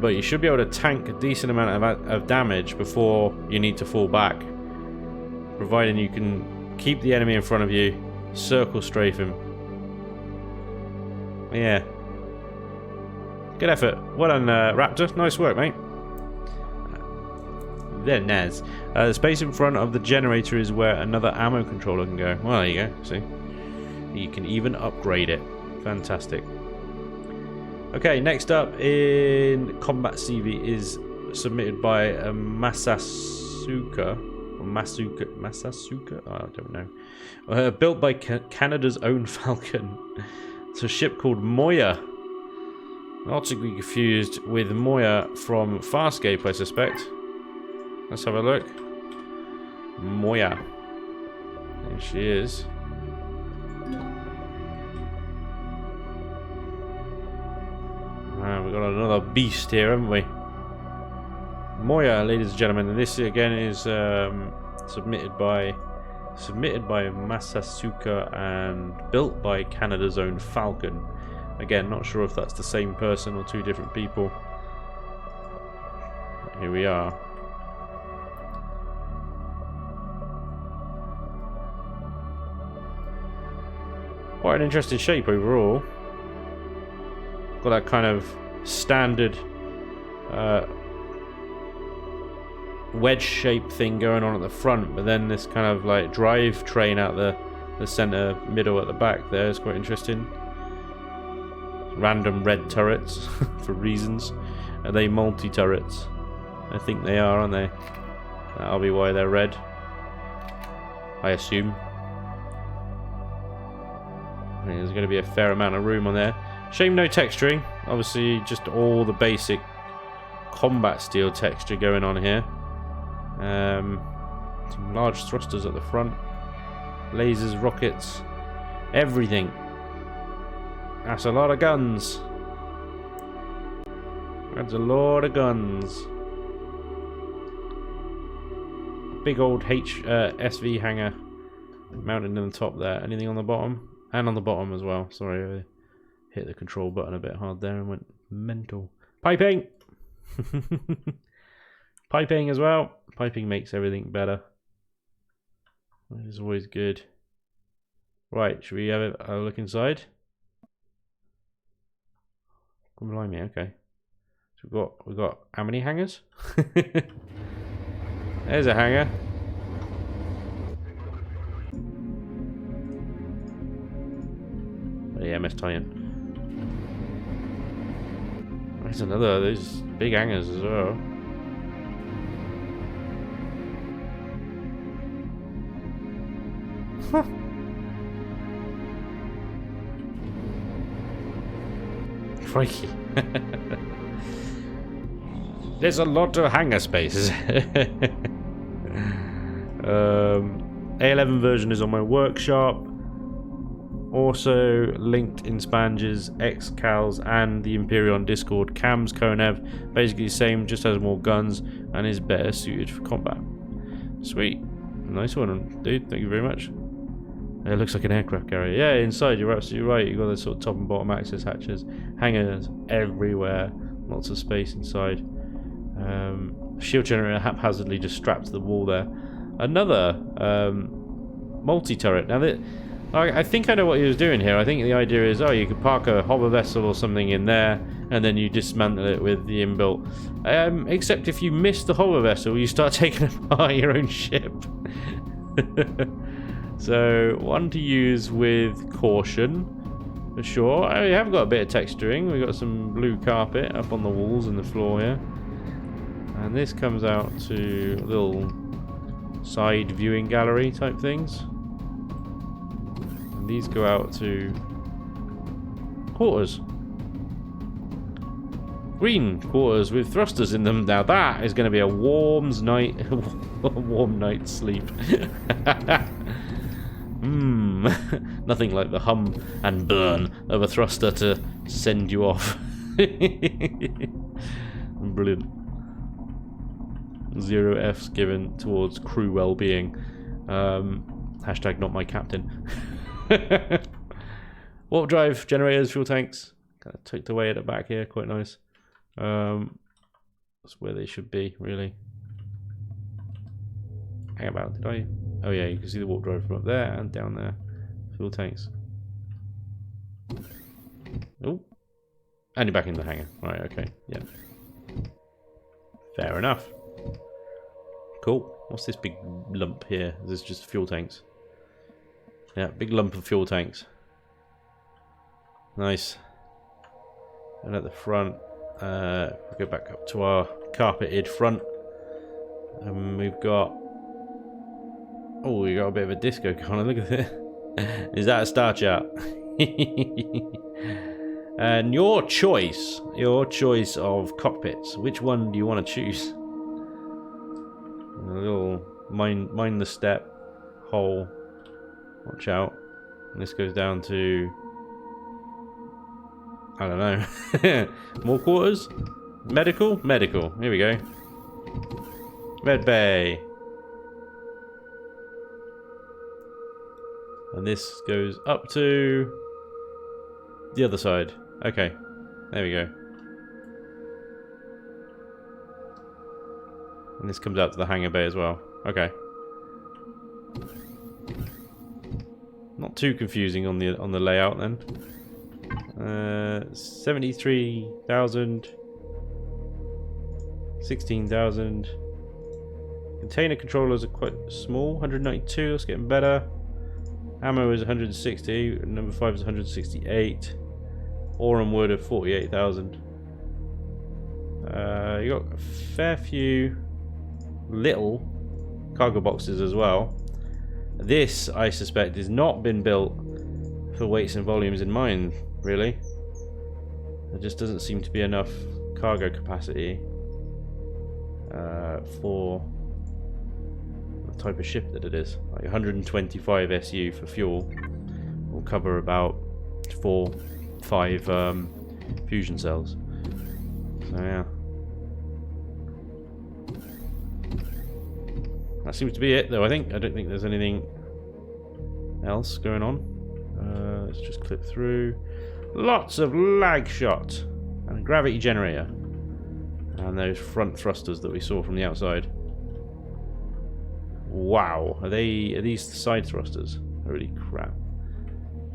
But you should be able to tank a decent amount of damage before you need to fall back. Providing you can keep the enemy in front of you, circle strafe him. Yeah. Good effort. Well done, Raptor. Nice work, mate. There, Naz. The space in front of the generator is where another ammo controller can go. Well, there you go. See? You can even upgrade it. Fantastic. Okay, next up in Combat CV is submitted by Masasuka. Or Masasuka? Oh, I don't know. Built by Canada's own Falcon. It's a ship called Moya. Not to be confused with Moya from Farscape, I suspect. Let's have a look. Moya. There she is. We've got another beast here, haven't we? Moya, ladies and gentlemen. And this again is submitted by Masasuka and built by Canada's own Falcon. Again, not sure if that's the same person or two different people. Here we are. Quite an interesting shape overall. Got that kind of standard wedge shape thing going on at the front, but then this kind of like drive train out the center middle at the back there is quite interesting. Random red turrets for reasons. Are they multi-turrets? I think they are, aren't they? That'll be why they're red, I assume. I think there's going to be a fair amount of room on there. Shame no texturing. Obviously, just all the basic combat steel texture going on here. Some large thrusters at the front. Lasers, rockets, everything. That's a lot of guns. That's a lot of guns. Big old SV hangar mounted in the top there. Anything on the bottom? And on the bottom as well. Sorry, I hit the control button a bit hard there and went mental. Piping! Piping as well. Piping makes everything better. That is always good. Right, should we have a look inside? Come behind me, okay. So we've got how many hangars? There's a hangar. The MS tie-in. There's another, those big hangars as well. Huh. Crikey. There's a lot of hangar spaces. A11 version is on my workshop. Also linked in Spanj's X-Cals and the Imperion Discord. Cam's Konev, basically the same, just has more guns and is better suited for combat. Sweet. Nice one, dude. Thank you very much. It looks like an aircraft carrier. Yeah, inside you're absolutely right. You've got the sort of top and bottom access hatches. Hangars everywhere. Lots of space inside. Shield generator haphazardly just strapped to the wall there. Another multi-turret. Now that I think I know what he was doing here. I think the idea is, oh, you could park a hover vessel or something in there, and then you dismantle it with the inbuilt. Except if you miss the hover vessel, you start taking apart your own ship. So, one to use with caution, for sure. Oh, we have got a bit of texturing. We've got some blue carpet up on the walls and the floor here. And this comes out to little side viewing gallery type things. And these go out to quarters. Green quarters with thrusters in them. Now that is going to be a warm night's sleep. Nothing like the hum and burn of a thruster to send you off. Brilliant. 0 F's given towards crew well-being. Hashtag not my captain. Warp drive, generators, fuel tanks. Kind of tucked away at the back here, quite nice. That's where they should be, really. Hang about, did I? Oh yeah, you can see the warp drive from up there and down there. Fuel tanks. Oh. And you're back in the hangar. Right, okay, yeah. Fair enough. Cool. What's this big lump here? Is this just fuel tanks? Yeah, big lump of fuel tanks. Nice. And at the front, we'll go back up to our carpeted front. And we've got... Oh, we got a bit of a disco going on. Look at it. Is that a star chart? And your choice of cockpits. Which one do you want to choose? A little mind the step hole. Watch out. And this goes down to... I don't know. More quarters? Medical? Medical. Here we go. Red Bay. And this goes up to the other side. Okay. There we go. And this comes out to the hangar bay as well. Okay. Not too confusing on the layout then. 73,000, 16,000. Container controllers are quite small. 192. That's getting better. Ammo is 160. Number 5 is 168. Ore and wood of 48,000. You got a fair few little cargo boxes as well. This, I suspect, has not been built for weights and volumes in mind, really. There just doesn't seem to be enough cargo capacity for the type of ship that it is. Like 125 SU for fuel will cover about 4-5 fusion cells. So yeah. That seems to be it, though, I think. I don't think there's anything else going on. Let's just clip through. Lots of lag shot. And a gravity generator. And those front thrusters that we saw from the outside. Wow. Are these side thrusters? Holy crap.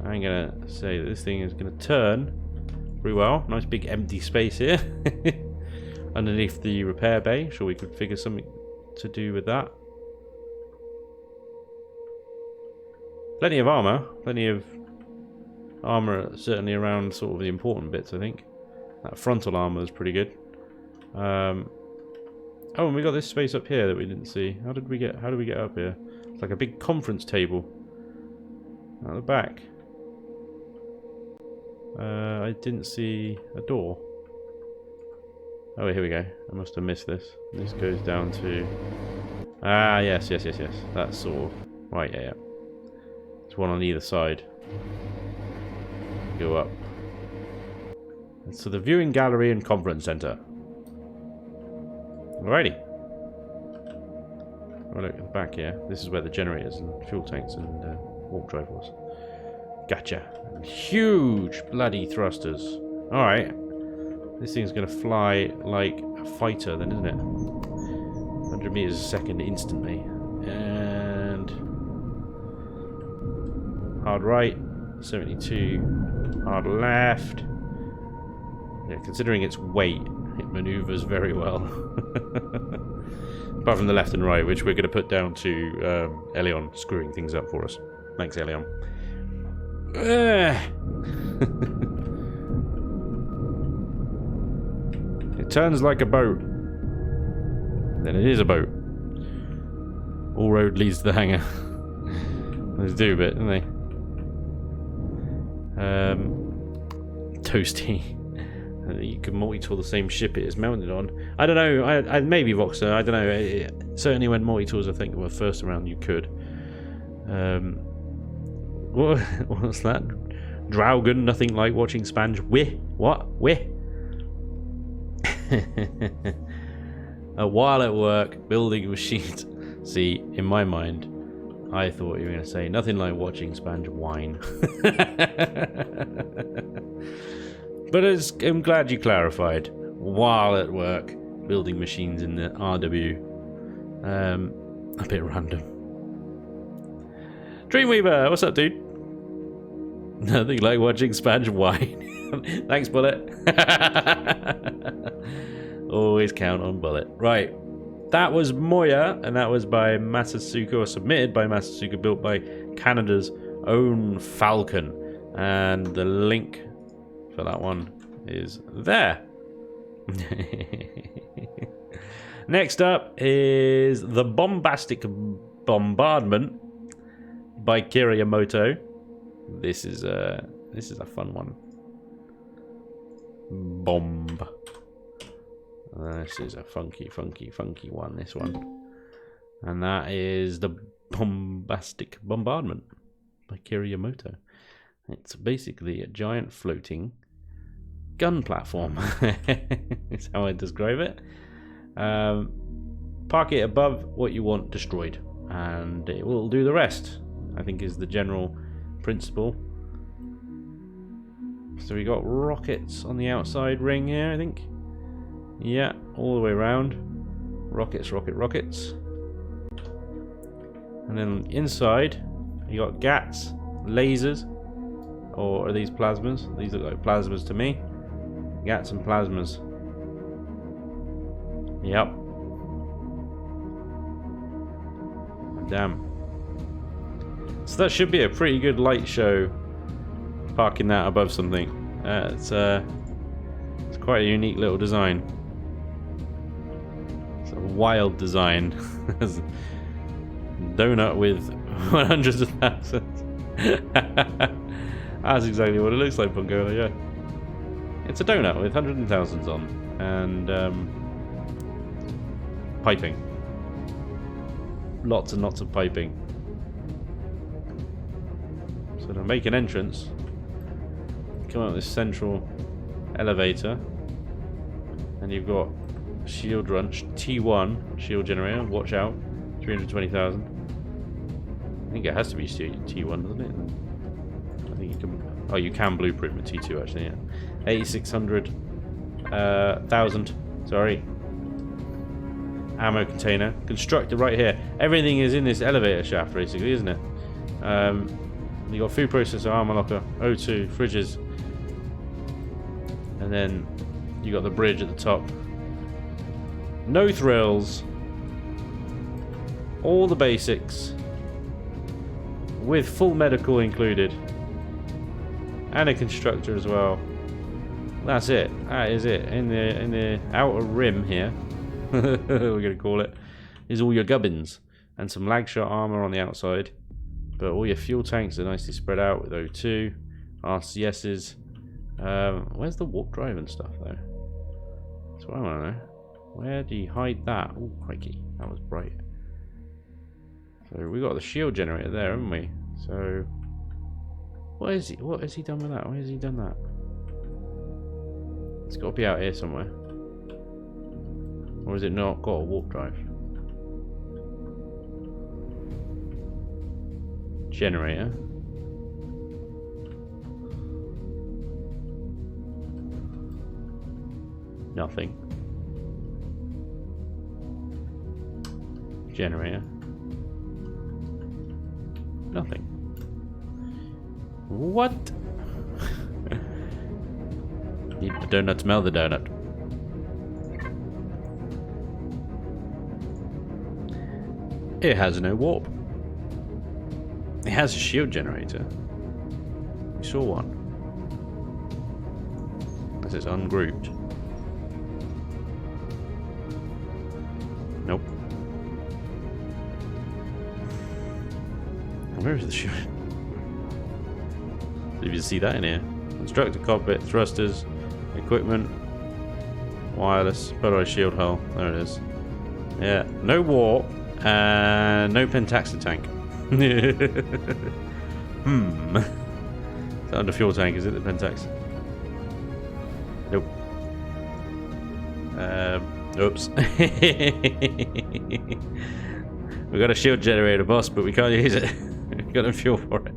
I'm going to say that this thing is going to turn pretty well. Nice big empty space here. Underneath the repair bay. Sure we could figure something to do with that. Plenty of armour. Plenty of armour certainly around sort of the important bits, I think. That frontal armor is pretty good. Oh, and we got this space up here that we didn't see. How did we get up here? It's like a big conference table. At the back. I didn't see a door. Oh, here we go. I must have missed this. This goes down to... Ah, yes. That's sort of... Right, yeah. There's one on either side. Go up. So the viewing gallery and conference center. Alrighty. Oh, look at the back here. This is where the generators and fuel tanks and warp drive was. Gotcha. Huge bloody thrusters. Alright. This thing's going to fly like a fighter then, isn't it? 100 meters a second instantly. And... hard right. 72. Hard left. Yeah, considering its weight, it maneuvers very well. Apart from the left and right, which we're going to put down to Elion screwing things up for us. Thanks, Elion. It turns like a boat. Then it is a boat. All road leads to the hangar. Those do a bit, don't they? Toasty. You can multi-tool the same ship it is mounted on. I don't know. I maybe Voxer. I don't know. Certainly when multi-tools, I think, were first around, you could. What's that? Draugen, nothing like watching Spanj. What? While at work, building machines. See, in my mind, I thought you were going to say nothing like watching Spanj whine. But I'm glad you clarified. While at work, building machines in the RW. A bit random. Dreamweaver, what's up, dude? Nothing like watching Spanj whine. Thanks, Bullet. Always count on Bullet. Right. That was Moya, and that was by Masasuka, or submitted by Masasuka, built by Canada's own Falcon. And the link for that one is there. Next up is The Bombastic Bombardment by Kiriyamoto. This is a fun one. Bomb. This is a funky one, this one. And that is The Bombastic Bombardment by Kiriyamoto. It's basically a giant floating gun platform. That's how I describe it. Park it above what you want destroyed, and it will do the rest, I think, is the general principle. So we got rockets on the outside ring here, I think. Yeah, all the way around. Rockets. And then inside, you got GATs, lasers, or are these plasmas? These look like plasmas to me. GATs and plasmas. Yep. Damn. So that should be a pretty good light show. Parking that above something. It's quite a unique little design. It's a wild design. Donut with hundreds of thousands. That's exactly what it looks like, Bungo. Yeah. It's a donut with hundreds of thousands on, and piping. Lots and lots of piping. So to make an entrance, come out this central elevator, and you've got shield runch T1 shield generator. Watch out, 320,000. I think it has to be T1, doesn't it? I think you can. Oh, you can blueprint with T2 actually. Yeah, 8,600,000. Sorry. Ammo container constructed right here. Everything is in this elevator shaft, basically, isn't it? You got food processor, armor locker, O2, fridges, and then you got the bridge at the top. No thrills. All the basics, with full medical included, and a constructor as well. That's it. That is it. In the outer rim here, we're gonna call it, is all your gubbins and some lag shot armor on the outside. But all your fuel tanks are nicely spread out with O2, RCSs. Where's the warp drive and stuff though? That's what I want to know. Where do you hide that? Oh, crikey, that was bright. So we got the shield generator there, haven't we? So what has he done with that? Why has he done that? It's got to be out here somewhere. Or is it not got a warp drive? Generator. Nothing. Generator. Nothing. What? Need the donut, smell the donut. It has no warp. It has a shield generator. We saw one. As it's ungrouped. Nope. Where is the shield? Did you see that in here? Constructor cockpit, thrusters, equipment, wireless, polarized shield hull. There it is. Yeah, no warp, and no pentaxid tank. It's under fuel tank, is it? The pentax? Nope. Oops. We got a shield generator, boss, but we can't use it. We've got no fuel for it.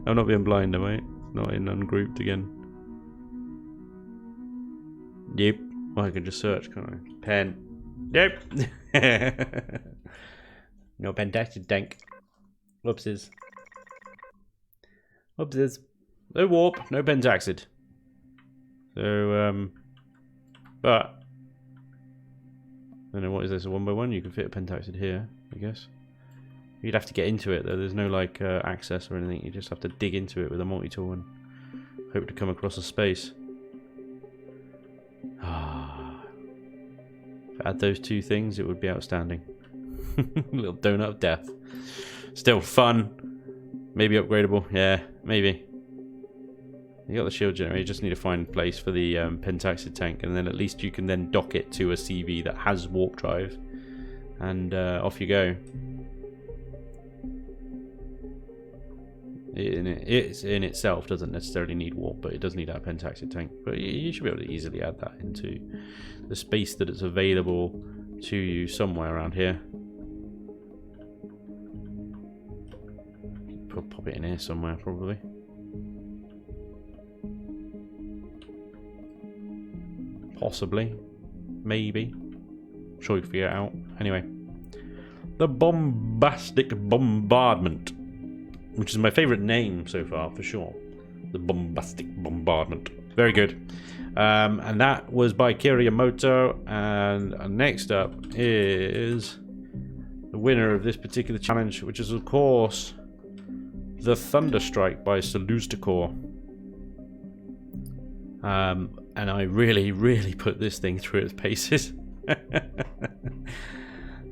I'm not being blind, am I? Not in ungrouped again. Yep. Well, I can just search, can't I? Pen. Yep. No pentaxid tank. Whoopsies. Whoopsies. No warp, no pentaxid. So, but I don't know, what is this, a 1x1? You can fit a pentaxid here, I guess. You'd have to get into it though, there's no like access or anything, you just have to dig into it with a multi-tool and hope to come across a space. If I had those two things, it would be outstanding. Little donut of death. Still fun. Maybe upgradable, yeah, maybe. You got the shield generator, you just need to find a place for the pentaxid tank, and then at least you can then dock it to a CV that has warp drive, and off you go. It in itself doesn't necessarily need warp, but it does need that pentaxid tank. But you should be able to easily add that into the space that it's available to you somewhere around here. Pop it in here somewhere, probably. Possibly. Maybe. I'm sure you can figure it out. Anyway. The Bombastic Bombardment. Which is my favourite name so far, for sure. The Bombastic Bombardment. Very good. And that was by Kiriyamoto. And next up is the winner of this particular challenge, which is, of course, the Thunderstrike by Saluztakor. And I really, really put this thing through its paces.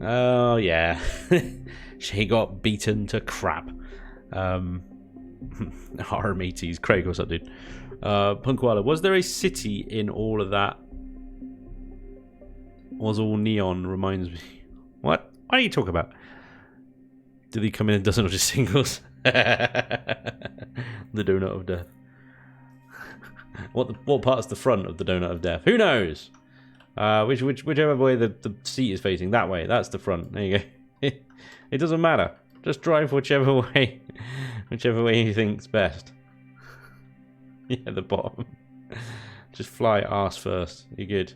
Oh, yeah. She got beaten to crap. Mateys, Craig, what's up, dude? Punkwala, was there a city in all of that? Was all neon, reminds me. What? What are you talking about? Did he come in a dozen or just singles? The donut of death. What part's the front of the donut of death? Who knows? Whichever way the seat is facing, that way. That's the front. There you go. It doesn't matter. Just drive whichever way you think's best. Yeah, the bottom. Just fly arse first. You're good.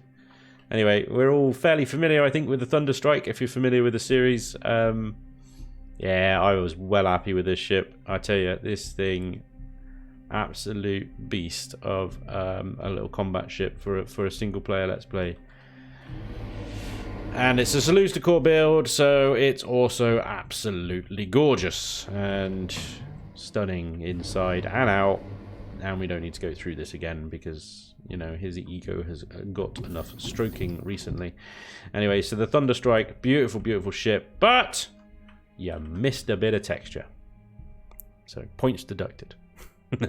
Anyway, we're all fairly familiar, I think, with the Thunderstrike. If you're familiar with the series, yeah, I was well happy with this ship. I tell you, this thing, absolute beast of a little combat ship for a single player Let's Play. And it's a Saluztakor build, so it's also absolutely gorgeous and stunning inside and out. And we don't need to go through this again because you know, his ego has got enough stroking recently. Anyway, so the Thunderstrike, beautiful, beautiful ship, but you missed a bit of texture. So points deducted. For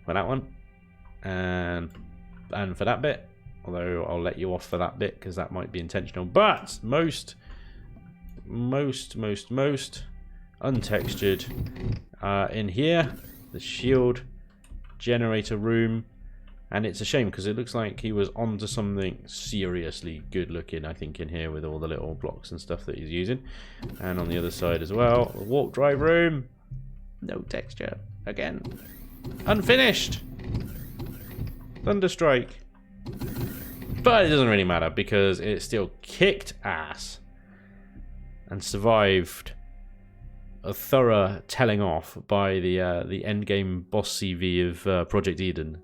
that one. And for that bit. Although I'll let you off for that bit because that might be intentional. But most untextured in here, the shield generator room, and it's a shame because it looks like he was onto something seriously good looking, I think, in here with all the little blocks and stuff that he's using. And on the other side as well, the warp drive room, no texture again, unfinished Thunderstrike. But it doesn't really matter because it still kicked ass and survived a thorough telling off by the endgame boss CV of Project Eden.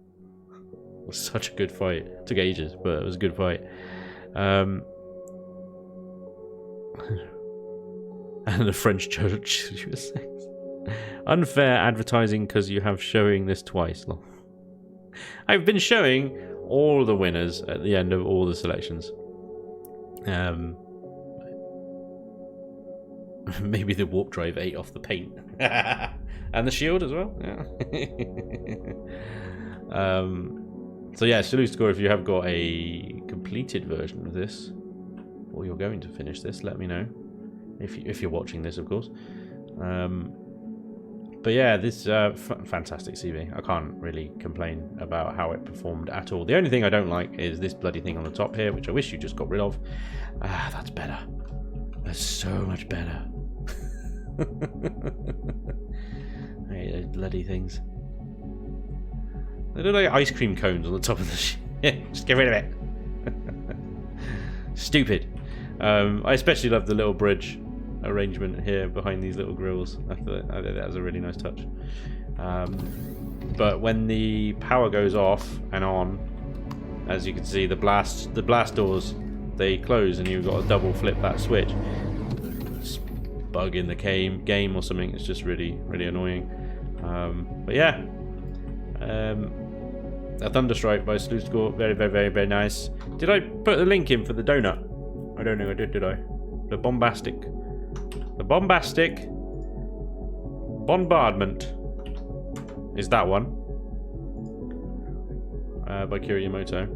It was such a good fight. It took ages, but it was a good fight. And the French judge, she was saying, unfair advertising because you have showing this twice. I've been showing all the winners at the end of all the selections. Maybe the warp drive ate off the paint. And the shield as well. Yeah. So yeah, salute score if you have got a completed version of this, or you're going to finish this, let me know. If you're watching this, of course. But yeah, this fantastic CV. I can't really complain about how it performed at all. The only thing I don't like is this bloody thing on the top here, which I wish you just got rid of. Ah, that's better. That's so much better. I hate those bloody things. They look like ice cream cones on the top of the shit. Just get rid of it. Stupid. I especially love the little bridge arrangement here behind these little grills. I thought that was a really nice touch. But when the power goes off and on, as you can see, the blast doors, they close and you've got to double flip that switch. It's bug in the game or something. It's just really, really annoying. But yeah, a Thunderstrike by Salute Score. Very, very, very, very nice. Did I put the link in for the donut? I don't know I did I? The bombastic bombardment is that one, by Kiryamoto.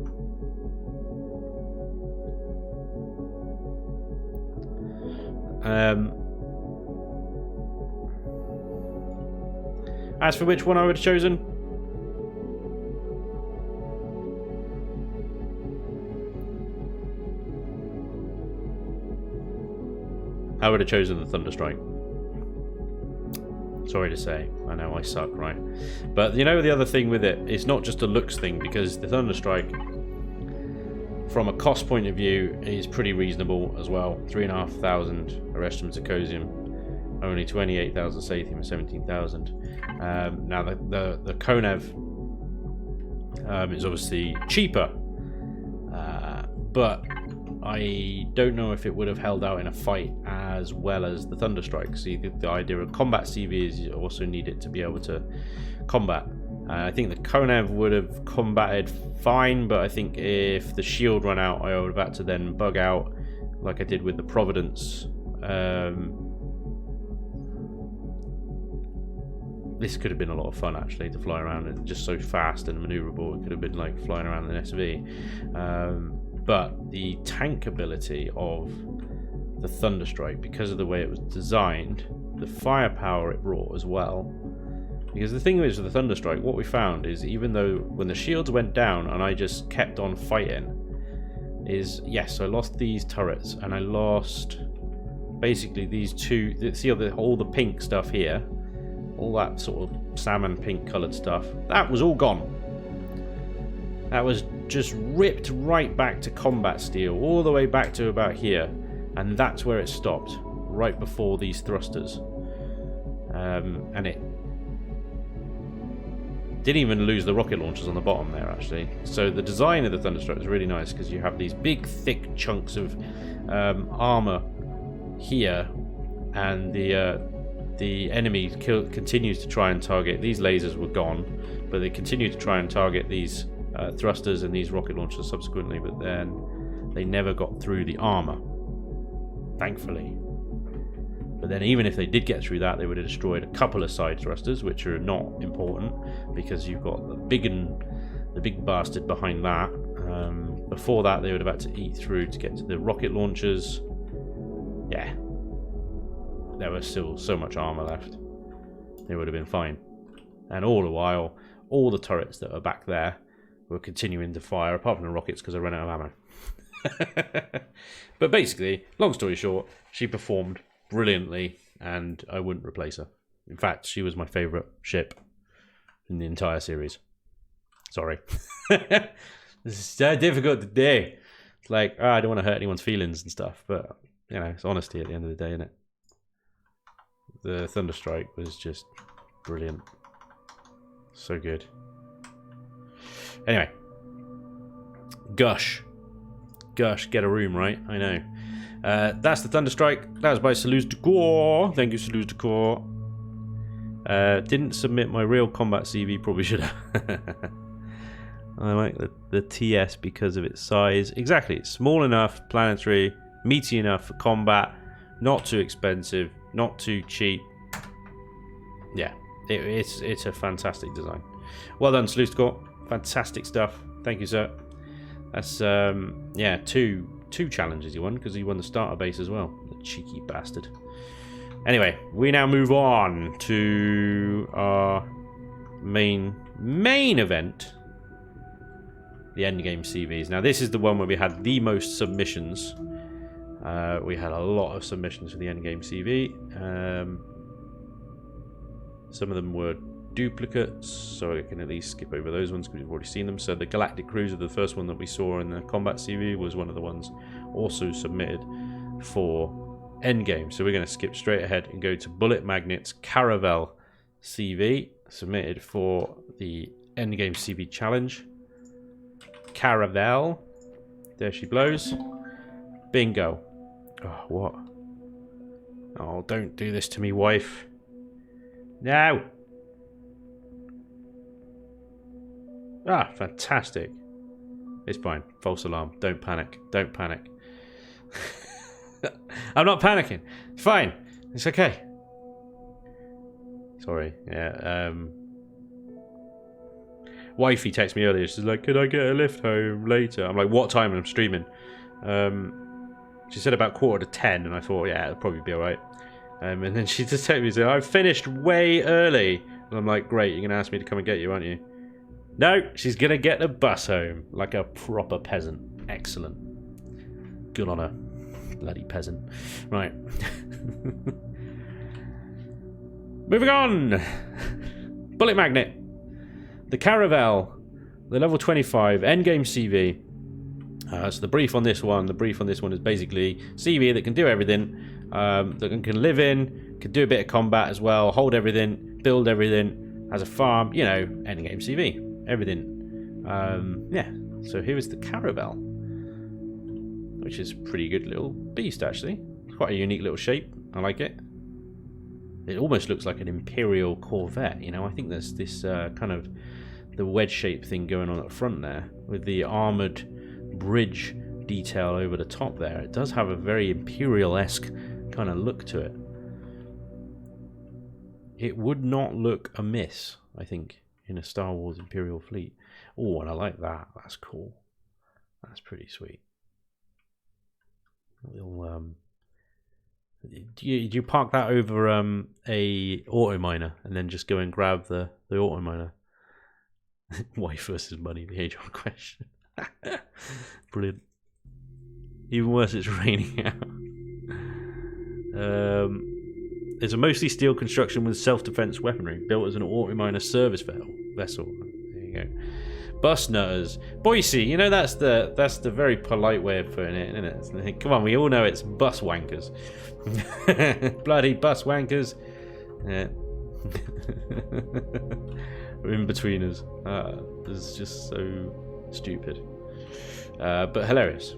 As for which one I would have chosen, I would have chosen the Thunderstrike. Sorry to say, I know I suck, right? But you know the other thing with it, it's not just a looks thing, because the Thunderstrike, from a cost point of view, is pretty reasonable as well. 3,500 Arrestum Zirconium, only 28,000 Sathium, 17,000. Now the Konev is obviously cheaper, but I don't know if it would have held out in a fight as well as the Thunderstrike. See, the idea of combat CV is you also need it to be able to combat. I think the Konev would have combated fine, but I think if the shield ran out, I would have had to then bug out like I did with the Providence. This could have been a lot of fun actually, to fly around, and just so fast and maneuverable. It could have been like flying around an SV. But the tank ability of the Thunderstrike, because of the way it was designed, the firepower it brought as well. Because the thing is with the Thunderstrike, what we found is even though when the shields went down and I just kept on fighting, is yes, I lost these turrets and I lost basically these two. See all the pink stuff here, all that sort of salmon pink coloured stuff, that was all gone. That was just ripped right back to combat steel, all the way back to about here, and that's where it stopped, right before these thrusters. And it didn't even lose the rocket launchers on the bottom there, actually. So the design of the Thunderstrike is really nice, because you have these big, thick chunks of armor here, and the The enemy continues to try and target. These lasers were gone, but they continue to try and target these thrusters and these rocket launchers subsequently, but then they never got through the armor, thankfully. But then even if they did get through that, they would have destroyed a couple of side thrusters, which are not important because you've got the big bastard behind that. Before that, they would have had to eat through to get to the rocket launchers. Yeah, there was still so much armor left. They would have been fine. And all the while, all the turrets that are back there were continuing to fire, apart from the rockets because I ran out of ammo. But basically, long story short, she performed brilliantly, and I wouldn't replace her. In fact, she was my favourite ship in the entire series. Sorry. This is so difficult to do. It's like, I don't want to hurt anyone's feelings and stuff, but, you know, it's honesty at the end of the day, isn't it? The Thunderstrike was just brilliant. So good. Anyway. Gush, get a room, right? I know. That's the Thunderstrike. That was by Saluz Decor. Thank you, Saluz Decor. Didn't submit my real combat CV. Probably should have. I like the TS because of its size. Exactly. It's small enough, planetary, meaty enough for combat. Not too expensive. Not too cheap. Yeah. It's a fantastic design. Well done, Saluz Decor. Fantastic stuff. Thank you, sir. That's, yeah, two challenges he won, because he won the starter base as well. The cheeky bastard. Anyway, we now move on to our main event. The endgame CVs. Now, this is the one where we had the most submissions. We had a lot of submissions for the endgame CV. Some of them were duplicates, so I can at least skip over those ones because we've already seen them. So the Galactic Cruiser, the first one that we saw in the combat CV, was one of the ones also submitted for endgame. So we're going to skip straight ahead and go to Bullet Magnet's Caravel CV, submitted for the endgame CV challenge. Caravel, there she blows. Bingo. Oh, what? Oh, don't do this to me, wife. No. Ah, fantastic. It's fine. False alarm. Don't panic. Don't panic. I'm not panicking. It's fine. It's okay. Sorry. Yeah. Wifey texted me earlier. She's like, "Can I get a lift home later?" I'm like, "What time?" And I'm streaming. She said about 9:45, and I thought, yeah, it'll probably be alright. And then she just texted me and said, "I've finished way early." And I'm like, "Great, you're going to ask me to come and get you, aren't you?" No, she's going to get the bus home like a proper peasant. Excellent. Good on her. Bloody peasant. Right. Moving on. Bullet Magnet. The Caravel. The level 25 endgame CV. So the brief on this one is basically CV that can do everything. That can live in, can do a bit of combat as well, hold everything, build everything, has a farm, you know, endgame CV. Everything. Yeah. So here is the Caravel, which is a pretty good little beast, actually. Quite a unique little shape. I like it. It almost looks like an Imperial Corvette, you know. I think there's this kind of the wedge-shaped thing going on at the front there with the armoured bridge detail over the top there. It does have a very Imperial-esque kind of look to it. It would not look amiss, I think, in a Star Wars Imperial fleet. Oh, and I like that. That's cool. That's pretty sweet. Little, do you park that over a auto miner and then just go and grab the auto miner? Wife versus money, the age-old question. Brilliant. Even worse, it's raining out. It's a mostly steel construction with self-defense weaponry, built as an auto miner service vessel. There you go. Bus nutters. Boise, you know, that's the very polite way of putting it, isn't it? Come on, we all know it's bus wankers. Bloody bus wankers. Yeah. In-betweeners. It's just so stupid. But hilarious.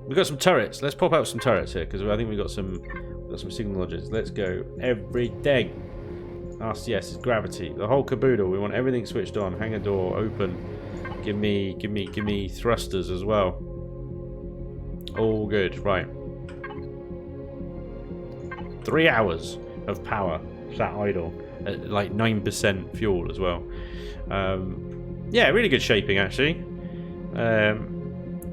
We've got some turrets. Let's pop out some turrets here, because I think we've got some Got some signal lodges. Let's go. Everything. RCS is gravity. The whole caboodle. We want everything switched on. Hangar door open. Give me thrusters as well. All good. Right. 3 hours of power sat idle at like 9% fuel as well. Yeah, really good shaping actually.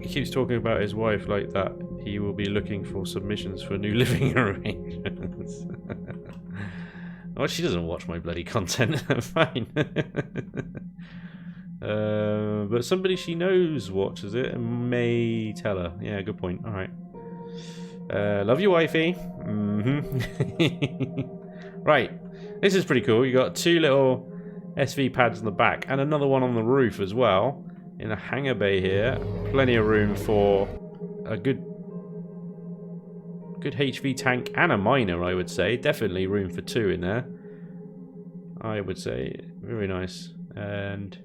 He keeps talking about his wife like that. He will be looking for submissions for new living arrangements. Well, she doesn't watch my bloody content. Fine. But somebody she knows watches it and may tell her. Yeah, good point. All right. Love you, wifey. Right. This is pretty cool. You got 2 little SV pads on the back and another one on the roof as well. In a hangar bay here. Plenty of room for a good HV tank and a miner, I would say. Definitely room for 2 in there. I would say. Very nice. And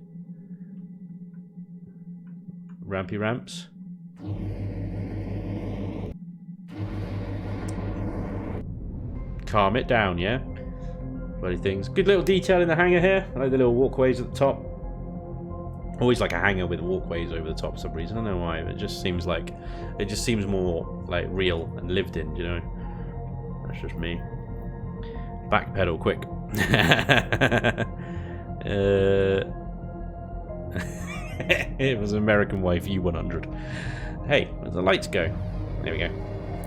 rampy ramps. Calm it down, yeah? Bloody things. Good little detail in the hangar here. I like the little walkways at the top. Always like a hangar with walkways over the top for some reason. I don't know why. It just seems more like real and lived in, you know? That's just me. Backpedal quick. It was American Wife U100. Hey, where's the lights go? There we go.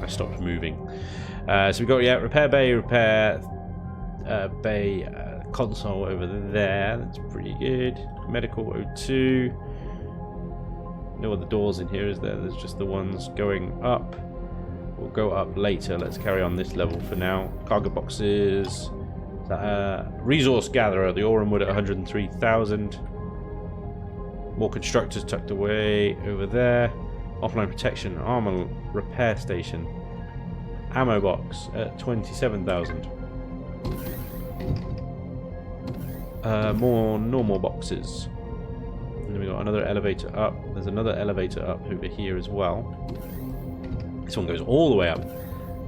I stopped moving. So we've got, yeah, repair bay, console over there. That's pretty good. Medical O2. No other doors in here, is there? There's just the ones going up. We'll go up later. Let's carry on this level for now. Cargo boxes. Resource gatherer. The ore and wood at 103,000. More constructors tucked away over there. Offline protection. Armor repair station. Ammo box at 27,000. More normal boxes. And then we got another elevator up. There's another elevator up over here as well. This one goes all the way up.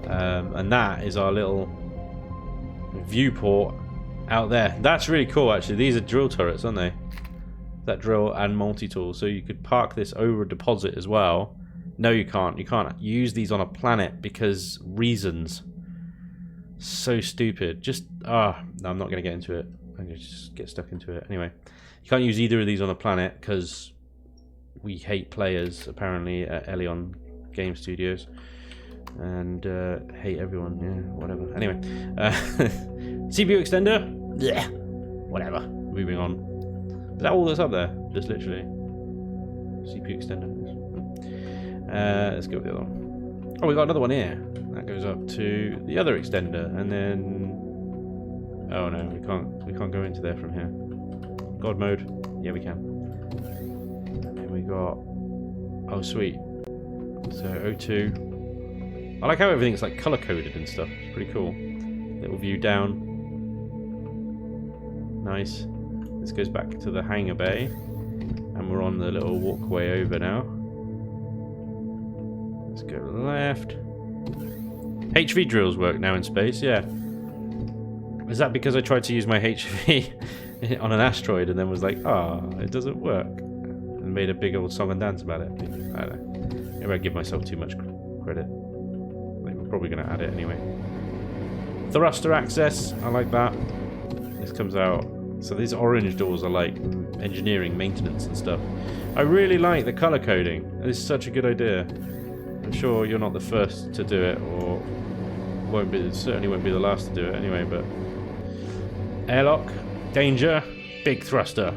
And that is our little viewport out there. That's really cool actually. These are drill turrets, aren't they? That drill and multi-tool. So you could park this over a deposit as well. No, you can't. You can't use these on a planet because reasons. So stupid. Just, no, I'm not going to get into it. I'm going to just get stuck into it. Anyway, you can't use either of these on a planet because we hate players, apparently, at Elion Game Studios. And hate everyone. Yeah, whatever. Anyway. CPU extender? Yeah. Whatever. Moving on. Is that all that's up there? Just literally. CPU extender. Let's go with the other one. Oh, we got another one here. That goes up to the other extender, and then. Oh no, we can't go into there from here. God mode. Yeah, we can. And then we got. Oh, sweet. So O2. I like how everything's like color coded and stuff. It's pretty cool. Little view down. Nice. This goes back to the hangar bay, and we're on the little walkway over now. Let's go left. HV drills work now in space, yeah. Is that because I tried to use my HV on an asteroid and then was like, it doesn't work? And made a big old song and dance about it? I don't know. Maybe I give myself too much credit. Like, we're probably going to add it anyway. Thruster access, I like that. This comes out. So these orange doors are like engineering, maintenance and stuff. I really like the color coding. It's such a good idea. I'm sure you're not the first to do it, or certainly won't be the last to do it anyway, but airlock, danger, big thruster.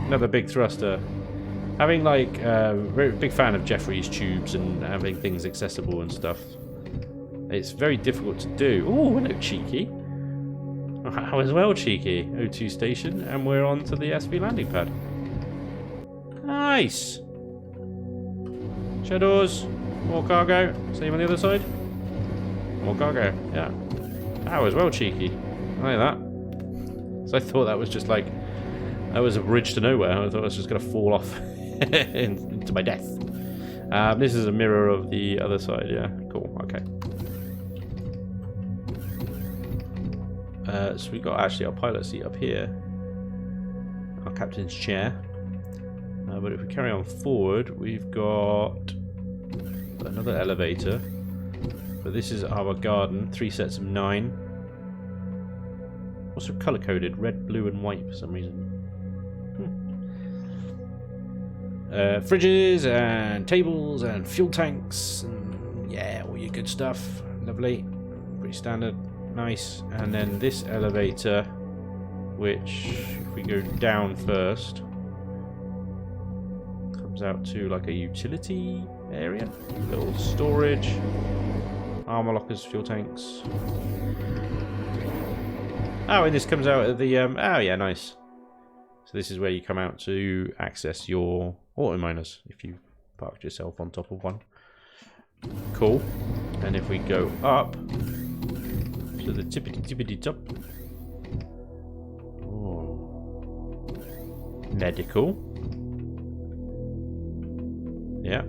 Another big thruster. Having like very big fan of Jeffrey's tubes and having things accessible and stuff. It's very difficult to do. Oh, hello, cheeky. How as well, cheeky. O2 station, and we're on to the SV landing pad. Nice. Shadows, more cargo. Same on the other side. More cargo, yeah. How as well, cheeky. I like that. So I thought that was just like, that was a bridge to nowhere. I thought I was just going to fall off into my death. This is a mirror of the other side, yeah. Cool, okay. So we got actually our pilot seat up here. Our captain's chair. But if we carry on forward, we've got another elevator. But this is our garden. 3 sets of 9. Also color coded, red, blue, and white for some reason. Fridges and tables and fuel tanks and yeah, all your good stuff. Lovely, pretty standard, nice. And then this elevator, which if we go down first, comes out to like a utility area, little storage, armor lockers, fuel tanks. Oh, and this comes out of the oh yeah, nice. So this is where you come out to access your auto miners if you parked yourself on top of one. Cool. And if we go up to the tippity top. Oh. Medical. Yeah.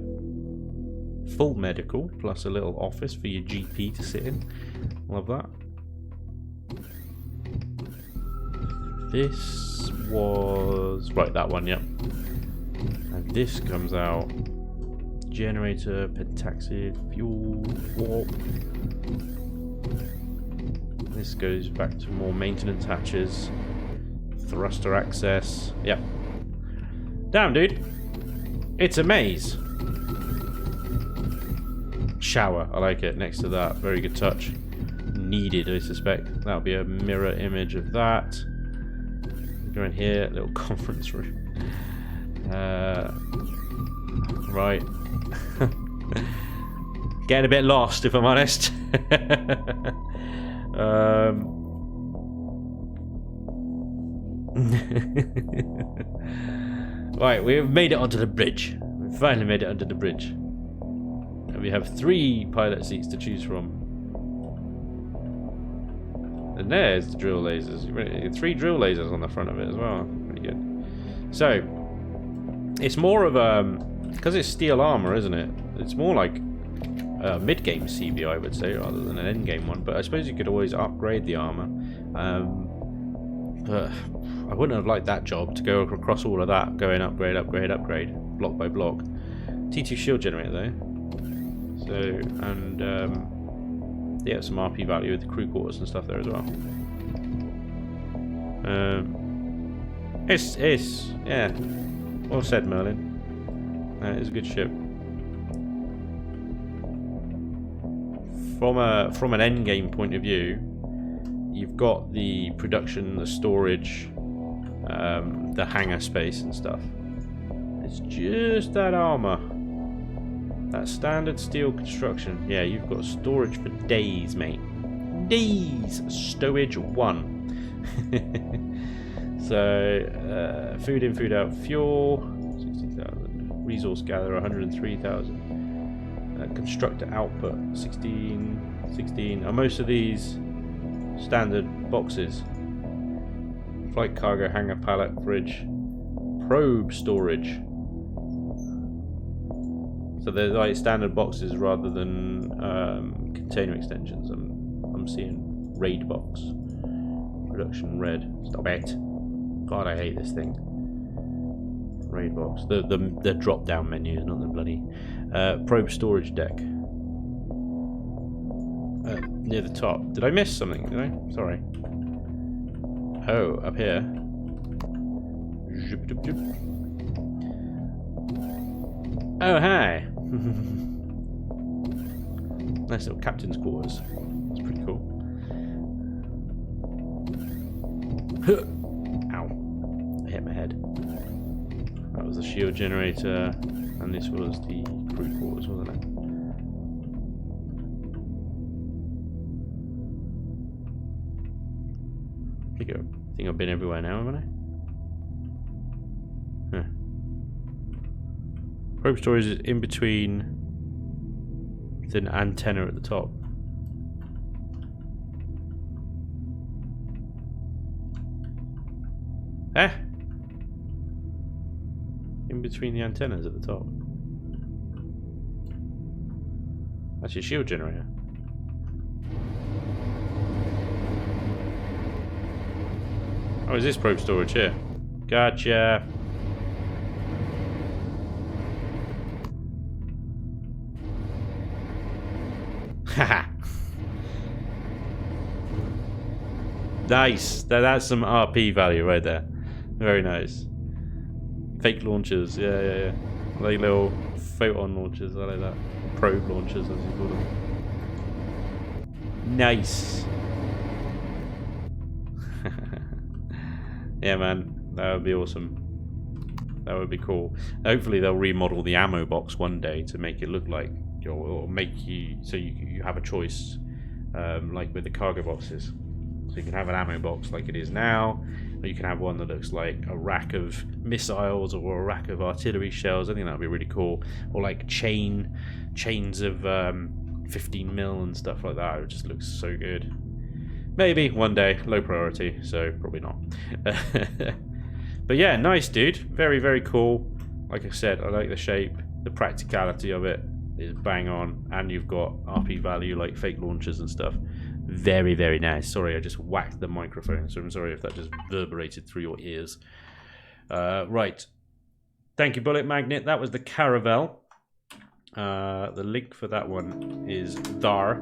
Full medical plus a little office for your GP to sit in. Love that. This was... right, that one, yep. And this comes out... generator, pentaxid, fuel, warp. This goes back to more maintenance hatches. Thruster access. Yep. Damn, dude. It's a maze. Shower, I like it. Next to that, very good touch. Needed, I suspect. That'll be a mirror image of that. Go in here, little conference room. Right. Getting a bit lost, if I'm honest. Right, we've made it onto the bridge. We finally made it onto the bridge. And we have 3 pilot seats to choose from. And there's the drill lasers. 3 drill lasers on the front of it as well. Pretty good. So, it's more of a... because it's steel armor, isn't it? It's more like a mid-game CV, I would say, rather than an end-game one. But I suppose you could always upgrade the armor. But I wouldn't have liked that job, to go across all of that, going upgrade, upgrade, upgrade, block by block. T2 shield generator, though. So, and... yeah, some RP value with the crew quarters and stuff there as well. It's yeah, well said, Merlin. It's a good ship. From an end game point of view, you've got the production, the storage, the hangar space and stuff. It's just that armor. That standard steel construction. Yeah, you've got storage for days, mate. Days! Stowage 1. So, food in, food out, fuel, 60,000. Resource gatherer, 103,000. Constructor output, 16. Are most of these standard boxes? Flight cargo, hangar, pallet, fridge, probe storage. So they're like standard boxes rather than container extensions. I'm seeing raid box. Production red. Stop it. God, I hate this thing. Raid box. The drop down menus, not the bloody probe storage deck. Near the top. Did I miss something? Did I? Sorry. Oh, up here. Zoop, zoop, zoop. Oh, hi. Nice little captain's quarters. That's pretty cool. Ow. I hit my head. That was the shield generator, and this was the crew quarters, wasn't it? I think I've been everywhere now, haven't I? Huh. Probe storage is in between with an antenna at the top. Eh? In between the antennas at the top. That's your shield generator. Oh, is this probe storage here? Gotcha. Haha. Nice. That's some RP value right there. Very nice. Fake launchers. Yeah. Like little photon launchers. I like that. Probe launchers, as you call them. Nice. Yeah, man. That would be awesome. That would be cool. Hopefully they'll remodel the ammo box one day to make it look like, or make you so you have a choice, like with the cargo boxes. So you can have an ammo box like it is now, or you can have one that looks like a rack of missiles or a rack of artillery shells. I think that would be really cool. Or like chains of 15 mil and stuff like that. It just looks so good. Maybe one day. Low priority, so probably not. But yeah, nice, dude. Very, very cool. Like I said, I like the shape. The practicality of it is bang on. And you've got RP value like fake launchers and stuff. Very, very nice. Sorry, I just whacked the microphone, so I'm sorry if that just reverberated through your ears. Right. Thank you, Bullet Magnet. That was the Caravel. The link for that one is there.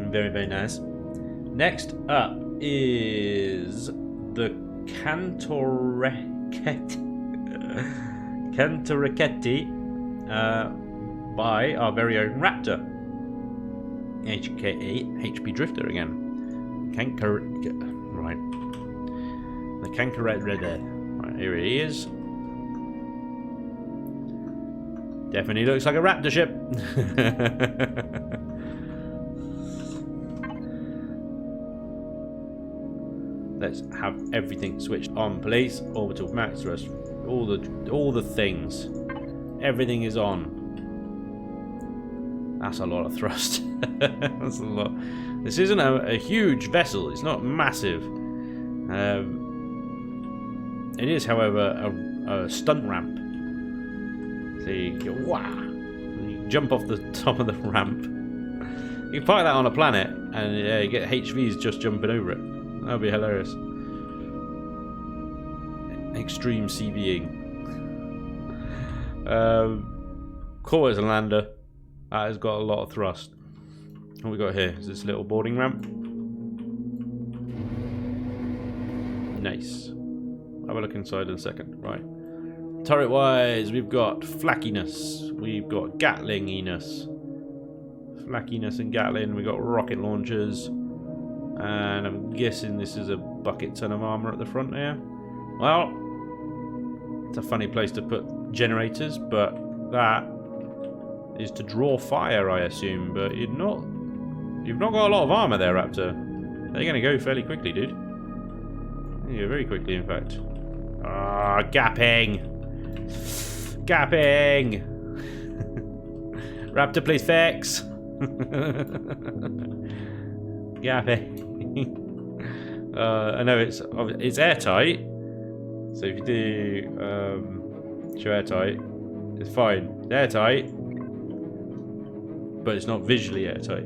Very, very nice. Next up is the Cantorechetti by our very own Raptor. HKA HP Drifter again. Right. The Cantorechetti. Right, here he is. Definitely looks like a Raptor ship. Let's have everything switched on, please. Orbital max thrust. All the things. Everything is on. That's a lot of thrust. That's a lot. This isn't a huge vessel. It's not massive. It is, however, a stunt ramp. So you go, wow. You jump off the top of the ramp. You can park that on a planet, and you get HVs just jumping over it. That'd be hilarious. Extreme CVing. Cool as a lander. That has got a lot of thrust. What we got here? Is this little boarding ramp? Nice. Have a look inside in a second. Right. Turret wise, we've got flackiness. We've got Gatlinginess. Flackiness and Gatlin. We've got rocket launchers. And I'm guessing this is a bucket ton of armor at the front there. Well, it's a funny place to put generators, but that is to draw fire, I assume. But you've not got a lot of armor there, Raptor. They're going to go fairly quickly, dude. Yeah, very quickly, in fact. Ah, gapping. Gapping. Raptor, please fix. Gapping. I know it's airtight. So if you do show airtight, it's fine. It's airtight, but it's not visually airtight.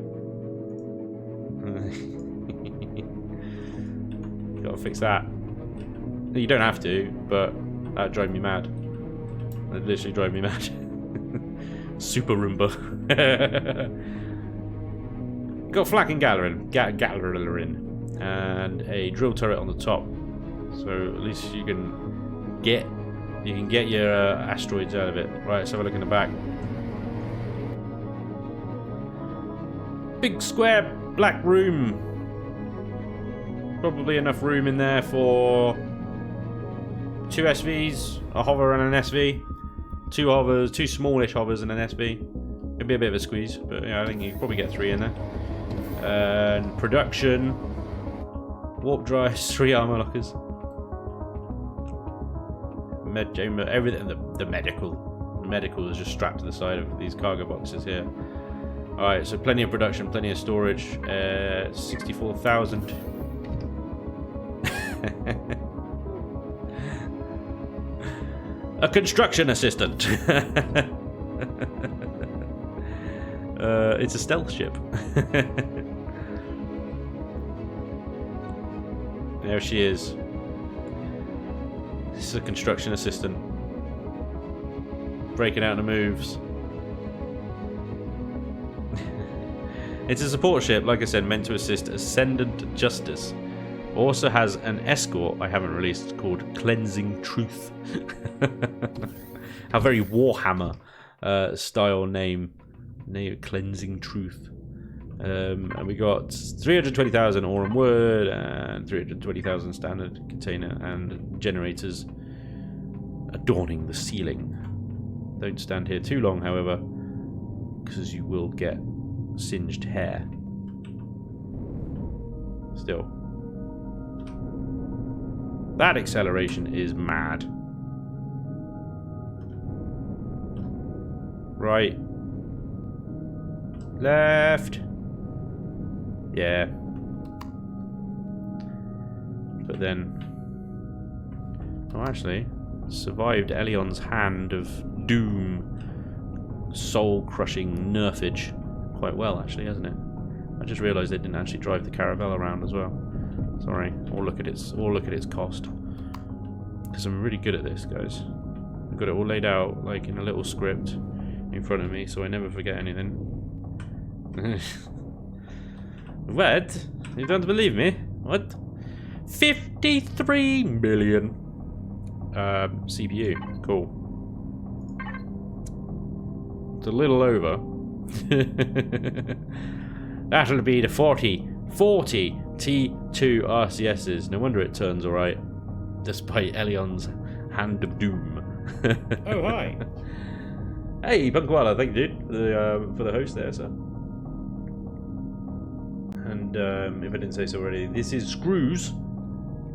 Gotta fix that. You don't have to, but that'd drive me mad. That'd literally drive me mad. Super Roomba. Got flak and Galerin, and a drill turret on the top. So at least you can get your asteroids out of it. Right, let's have a look in the back. Big square black room. Probably enough room in there for 2 SVs, a hover and an SV. 2 hovers, 2 smallish hovers and an SV. It'd be a bit of a squeeze, but yeah, I think you could probably get 3 in there. And production, warp drives, 3 armor lockers, med chamber, everything. The medical is just strapped to the side of these cargo boxes here. All right, so plenty of production, plenty of storage. 64,000. A construction assistant. It's a stealth ship. There she is. This is a construction assistant. Breaking out the moves. It's a support ship, like I said, meant to assist Ascendant Justice. Also has an escort I haven't released called Cleansing Truth. A very Warhammer style name. Cleansing Truth. And we got 320,000 ore and wood and 320,000 standard container and generators adorning the ceiling. Don't stand here too long, however, because you will get singed hair. Still. That acceleration is mad. Right. Left. Yeah. But then... Oh, actually, survived Elion's hand of doom, soul-crushing nerfage quite well, actually, hasn't it? I just realised they didn't actually drive the Caravelle around as well. Sorry, or look at its cost. Because I'm really good at this, guys. I've got it all laid out like in a little script in front of me, so I never forget anything. What? You don't believe me? What? 53 million. CPU. Cool. It's a little over. That'll be the 40 T2 RCSs. No wonder it turns alright, despite Elion's hand of doom. Oh, hi. Hey, Punkwala, thank you, dude, for the host there, sir. And if I didn't say so already, this is Screws.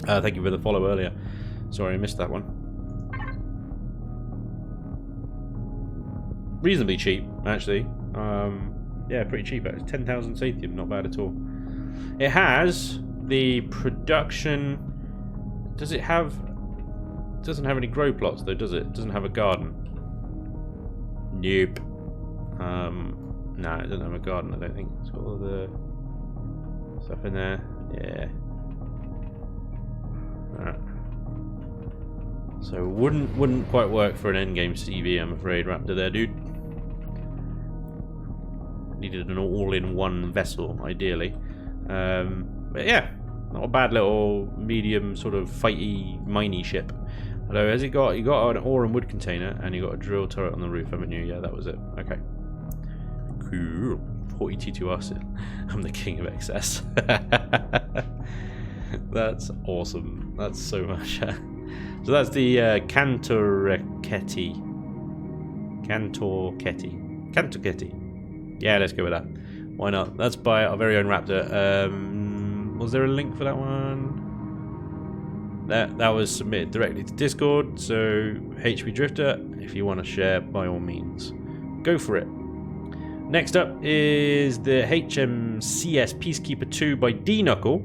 Thank you for the follow earlier. Sorry, I missed that one. Reasonably cheap, actually. Yeah, pretty cheap. It's 10,000 Sathium, not bad at all. It has the production. Does it have? It doesn't have any grow plots though, does it? It doesn't have a garden. Nope. No, it doesn't have a garden. I don't think it's got all the stuff in there. Yeah. Right. So wouldn't quite work for an endgame CV, I'm afraid, Raptor. There, dude. Needed an all-in-one vessel, ideally. But yeah, not a bad little medium sort of fighty, miney ship. Although, has it got? You got an ore and wood container, and you got a drill turret on the roof, haven't you? Yeah, that was it. Okay. Cool. 40 T2 I'm the king of excess. That's awesome. That's so much. So that's the Cantorchetti. Yeah, let's go with that. Why not? That's by our very own Raptor. Was there a link for that one? That was submitted directly to Discord, so HB Drifter, if you want to share, by all means, go for it. Next up is the HMCS Peacekeeper 2 by D-Knuckle.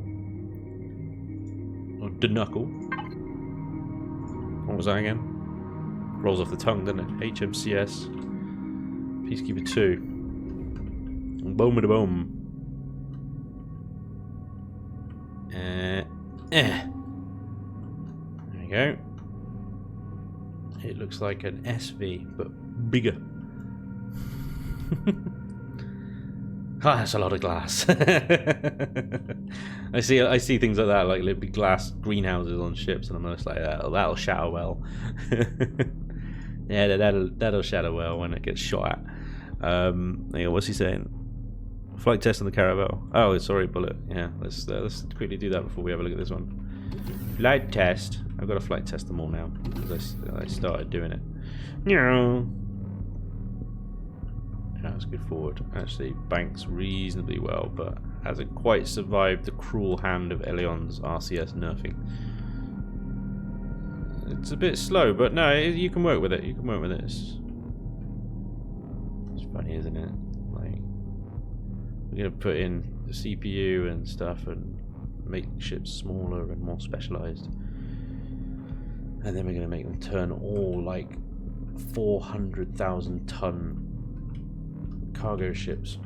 Or D-Knuckle. What was that again? Rolls off the tongue, doesn't it? HMCS Peacekeeper 2. Boom da boom. There we go. It looks like an SV, but bigger. Ah, that's a lot of glass. I see things like that, like little big glass greenhouses on ships, and I'm just like, that'll shatter well. Yeah, that'll shatter well when it gets shot at. Hang on, what's he saying? Flight test on the Caravelle. Oh, sorry, Bullet. Yeah, let's quickly do that before we have a look at this one. Flight test. I've got to flight test them all now because I started doing it. Yeah, that's good forward. Actually, banks reasonably well, but hasn't quite survived the cruel hand of Elion's RCS nerfing. It's a bit slow, but no, you can work with it. You can work with it. It's funny, isn't it? Like, we're gonna put in the CPU and stuff and make ships smaller and more specialized, and then we're gonna make them turn all like 400,000 ton cargo ships.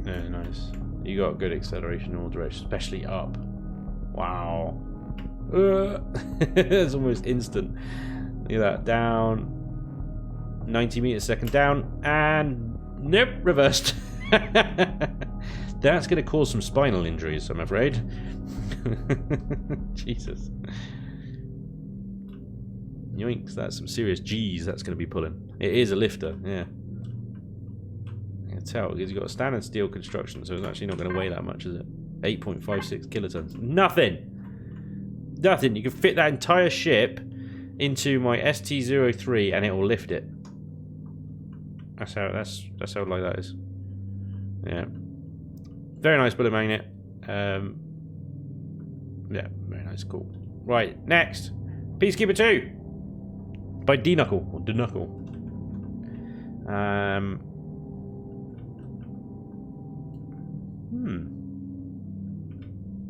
Yeah, nice. You got good acceleration in all directions, especially up. Wow. It's almost instant. Look at that. Down. 90 meters a second down. And nope, reversed. That's going to cause some spinal injuries, I'm afraid. Jesus. Yoinks, that's some serious G's that's going to be pulling. It is a lifter, yeah. I can tell, because you've got a standard steel construction, so it's actually not going to weigh that much, is it? 8.56 kilotons. Nothing! Nothing. You can fit that entire ship into my ST-03 and it will lift it. That's how light that is. Yeah. Very nice bullet magnet. Yeah, very nice, cool. Right, next. Peacekeeper 2 by D-Knuckle or D-Knuckle.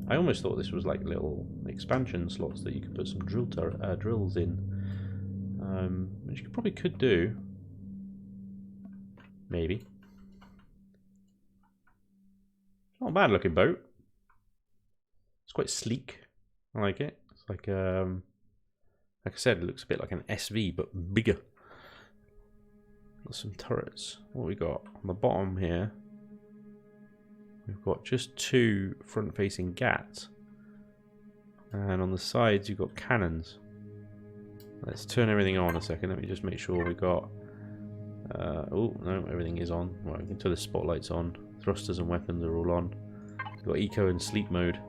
I almost thought this was like little expansion slots that you could put some drills in, which you probably could do. Maybe. Not a bad looking boat. It's quite sleek. I like it. It's like I said, it looks a bit like an SV but bigger. Got some turrets. What we got on the bottom here? We've got just 2 front-facing gats, and on the sides you've got cannons. Let's turn everything on a second. Let me just make sure we got. Oh no, everything is on. Right, we can turn the spotlights on. Thrusters and weapons are all on. We've got eco and sleep mode.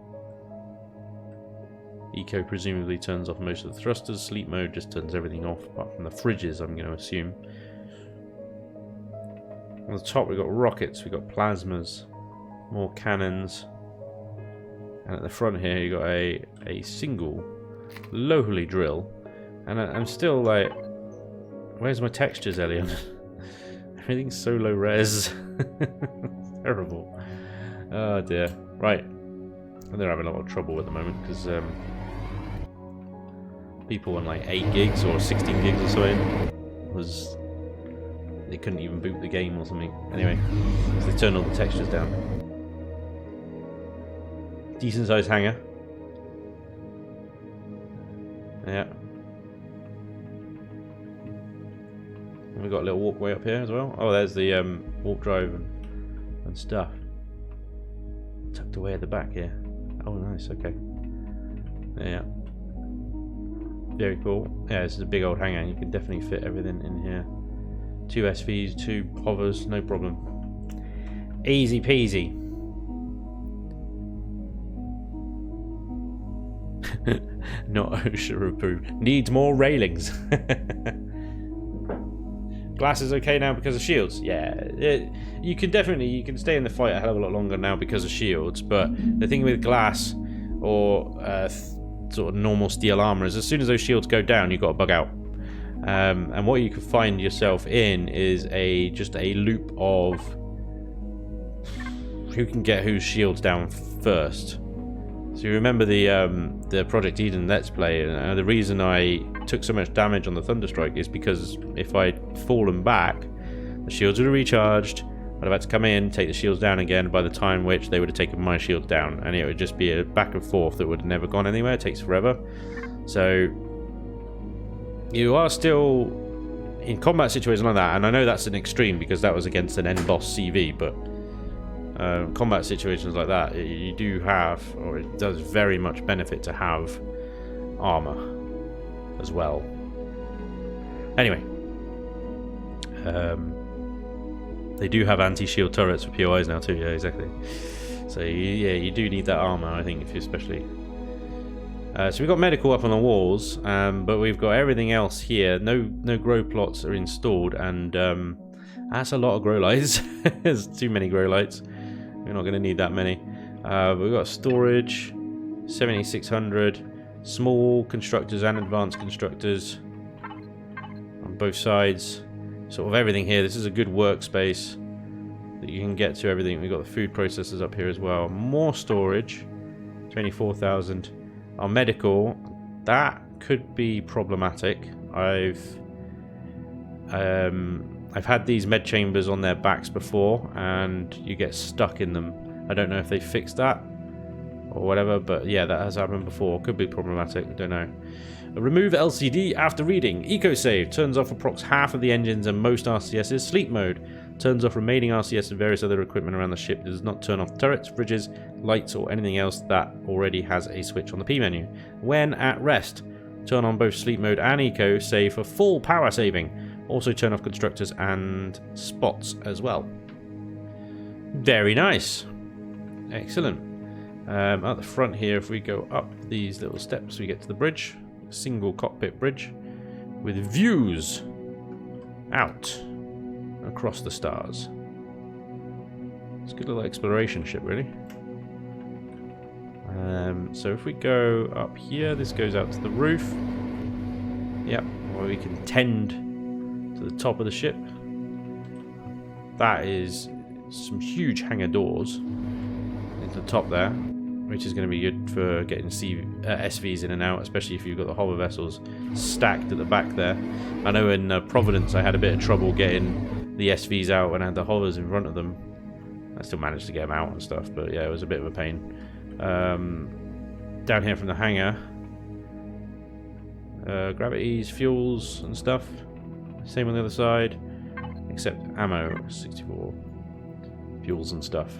Eco presumably turns off most of the thrusters. Sleep mode just turns everything off, apart from the fridges, I'm going to assume. On the top we've got rockets, we've got plasmas, more cannons, and at the front here you've got a single lowly drill. And I'm still like, where's my textures, Elion? Everything's so low res. It's terrible. Oh dear. Right. They're having a lot of trouble at the moment because people on like 8 gigs or 16 gigs or something they couldn't even boot the game or something. Anyway, so they turned all the textures down. Decent sized hangar. Yeah. And we've got a little walkway up here as well. Oh, there's the warp drive and stuff. Tucked away at the back here. Oh, nice, okay. Yeah. Very cool. Yeah, this is a big old hangar. You can definitely fit everything in here. 2 SVs, 2 hovers, no problem. Easy peasy. Not OSHA approved. Needs more railings. Glass is okay now because of shields. Yeah, you can stay in the fight a hell of a lot longer now because of shields. But the thing with glass or sort of normal steel armor is as soon as those shields go down, you've got to bug out. And what you can find yourself in is just a loop of who can get whose shields down first. So you remember the Project Eden Let's Play, and the reason I took so much damage on the Thunderstrike is because if I'd fallen back, the shields would have recharged, I'd have had to come in, take the shields down again, by the time which they would have taken my shields down, and it would just be a back and forth that would have never gone anywhere. It takes forever. So you are still in combat situations like that, and I know that's an extreme because that was against an end boss CV, but combat situations like that, you do have, or it does very much benefit to have armor as well. Anyway, they do have anti-shield turrets for POIs now too. Yeah, exactly. So yeah, you do need that armor, I think, if you especially. So we've got medical up on the walls, but we've got everything else here. No grow plots are installed, and that's a lot of grow lights. There's too many grow lights. We're not going to need that many. We've got storage, 7600, small constructors and advanced constructors on both sides. Sort of everything here. This is a good workspace that you can get to everything. We've got the food processors up here as well. More storage, 24,000. Our medical, that could be problematic. I've I've had these med chambers on their backs before, and you get stuck in them. I don't know if they fixed that or whatever, but yeah, that has happened before. Could be problematic, I don't know. Remove LCD after reading. Eco save turns off approx half of the engines and most RCSs. Sleep mode turns off remaining RCS and various other equipment around the ship. It does not turn off turrets, fridges, lights, or anything else that already has a switch on the P menu. When at rest, turn on both sleep mode and eco save for full power saving. Also turn off constructors and spots as well. Very nice. Excellent. At the front here, if we go up these little steps, we get to the bridge. Single cockpit bridge with views out across the stars. It's a good little exploration ship, really. So if we go up here, this goes out to the roof. Yep, where we can tend to the top of the ship. That is some huge hangar doors into the top there, which is going to be good for getting SVs in and out, especially if you've got the hover vessels stacked at the back there. I know in Providence I had a bit of trouble getting the SVs out when I had the hovers in front of them. I still managed to get them out and stuff, but yeah, it was a bit of a pain. Down here from the hangar, gravities, fuels and stuff. Same on the other side, except ammo, 64. Fuels and stuff.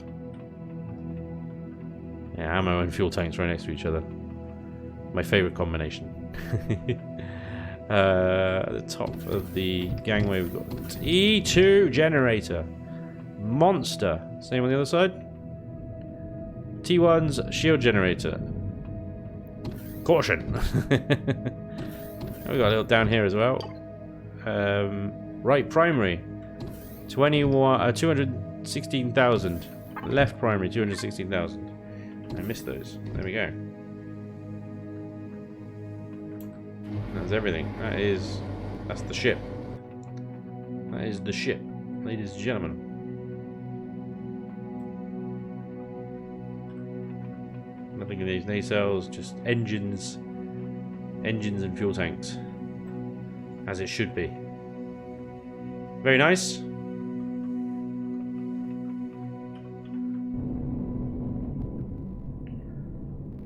Yeah, ammo and fuel tanks right next to each other. My favourite combination. At the top of the gangway we've got E2 generator. Monster. Same on the other side. T1's shield generator. Caution. We got a little down here as well. Right primary. 216,000. Left primary 216,000. I missed those. There we go. That's everything. That's the ship. That is the ship, ladies and gentlemen. Nothing in these nacelles, just engines and fuel tanks, as it should be. Very nice.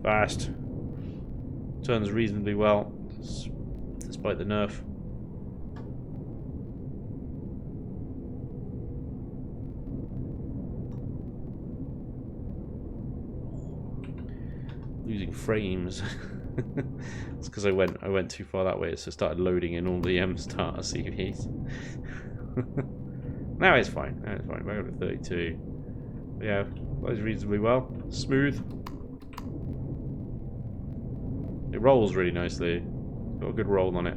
Fast. Turns reasonably well, despite the nerf. Losing frames. It's because I went too far that way, so I started loading in all the starter CVs. Now it's fine. Now it's fine. Back up to 32. But yeah, plays reasonably well. Smooth. It rolls really nicely. Got a good roll on it.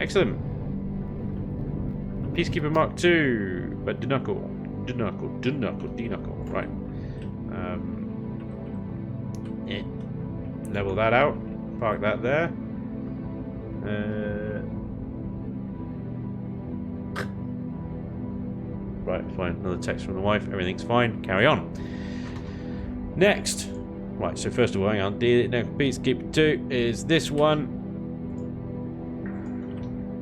Excellent. Peacekeeper Mark II, but Denuckle. Right. Yeah. Level that out. Park that there. Right, fine. Another text from the wife. Everything's fine. Carry on. Next. Right, so first of all, hang on. Next Peacekeeper 2 is this one.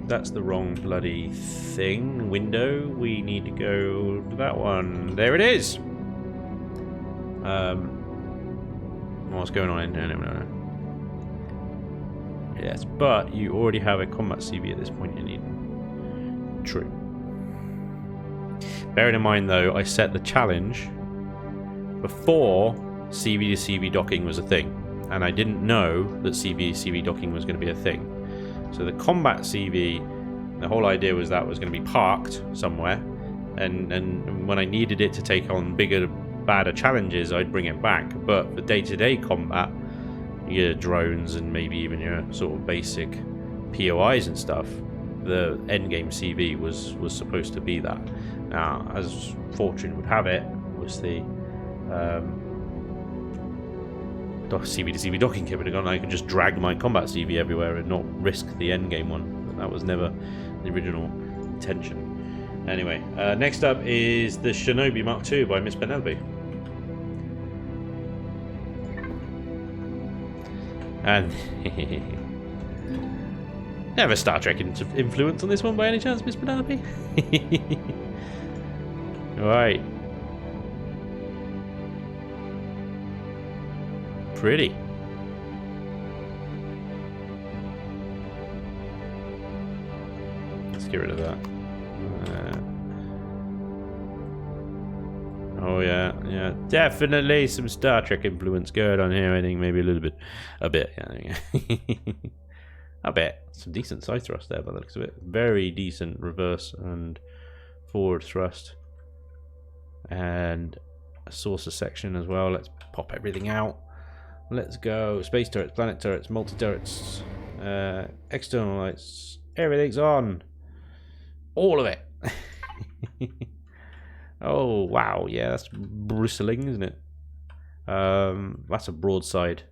That's the wrong bloody thing. Window. We need to go to that one. There it is. What's going on in there? No. Yes, but you already have a combat CV at this point you need. True. Bearing in mind, though, I set the challenge before CV to CV docking was a thing, and I didn't know that CV to CV docking was going to be a thing. So the combat CV, the whole idea was that was going to be parked somewhere, and when I needed it to take on bigger, badder challenges, I'd bring it back. But for day-to-day combat, your drones and maybe even your sort of basic POIs and stuff, the endgame CV was supposed to be that. Now, as fortune would have it, was the CV to CV docking kit would have gone. I could just drag my combat CV everywhere and not risk the endgame one. But that was never the original intention. Anyway, next up is the Shinobi Mark II by Miss Penelope. And have a Star Trek influence on this one by any chance, Miss Penelope? Right. Pretty. Let's get rid of that. Oh yeah, yeah, definitely some Star Trek influence going on here. I think maybe a bit. Yeah. I bet some decent side thrust there by the looks of it. Very decent reverse and forward thrust, and a saucer section as well. Let's pop everything out. Let's go. Space turrets, planet turrets, multi turrets, external lights. Everything's on. All of it. Oh wow, yeah, that's bristling, isn't it? That's a broadside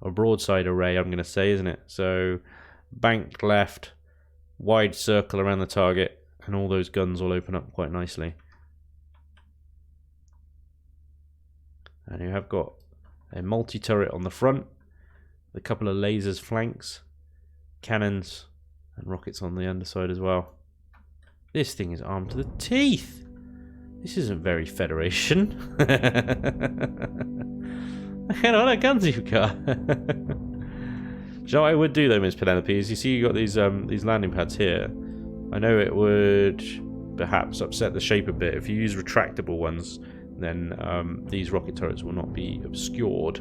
array, I'm gonna say, isn't it? So bank left, wide circle around the target, and all those guns will open up quite nicely. And you have got a multi-turret on the front, with a couple of lasers flanks, cannons, and rockets on the underside as well. This thing is armed to the teeth. This isn't very Federation. What kind of guns you've got? Do you know what I would do though, Miss Penelope? Is you see you got these landing pads here. I know it would perhaps upset the shape a bit. If you use retractable ones, then these rocket turrets will not be obscured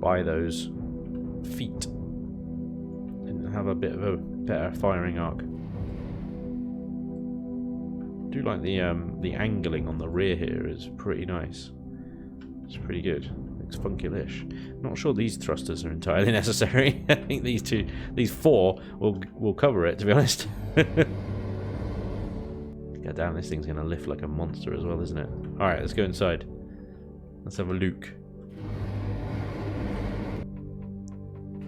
by those feet and have a bit of a better firing arc. I do like the angling on the rear here is pretty nice. It's pretty good. Looks funky-ish. Not sure these thrusters are entirely necessary. I think these four will cover it, to be honest. God damn, this thing's gonna lift like a monster as well, isn't it? All right, let's go inside. Let's have a look.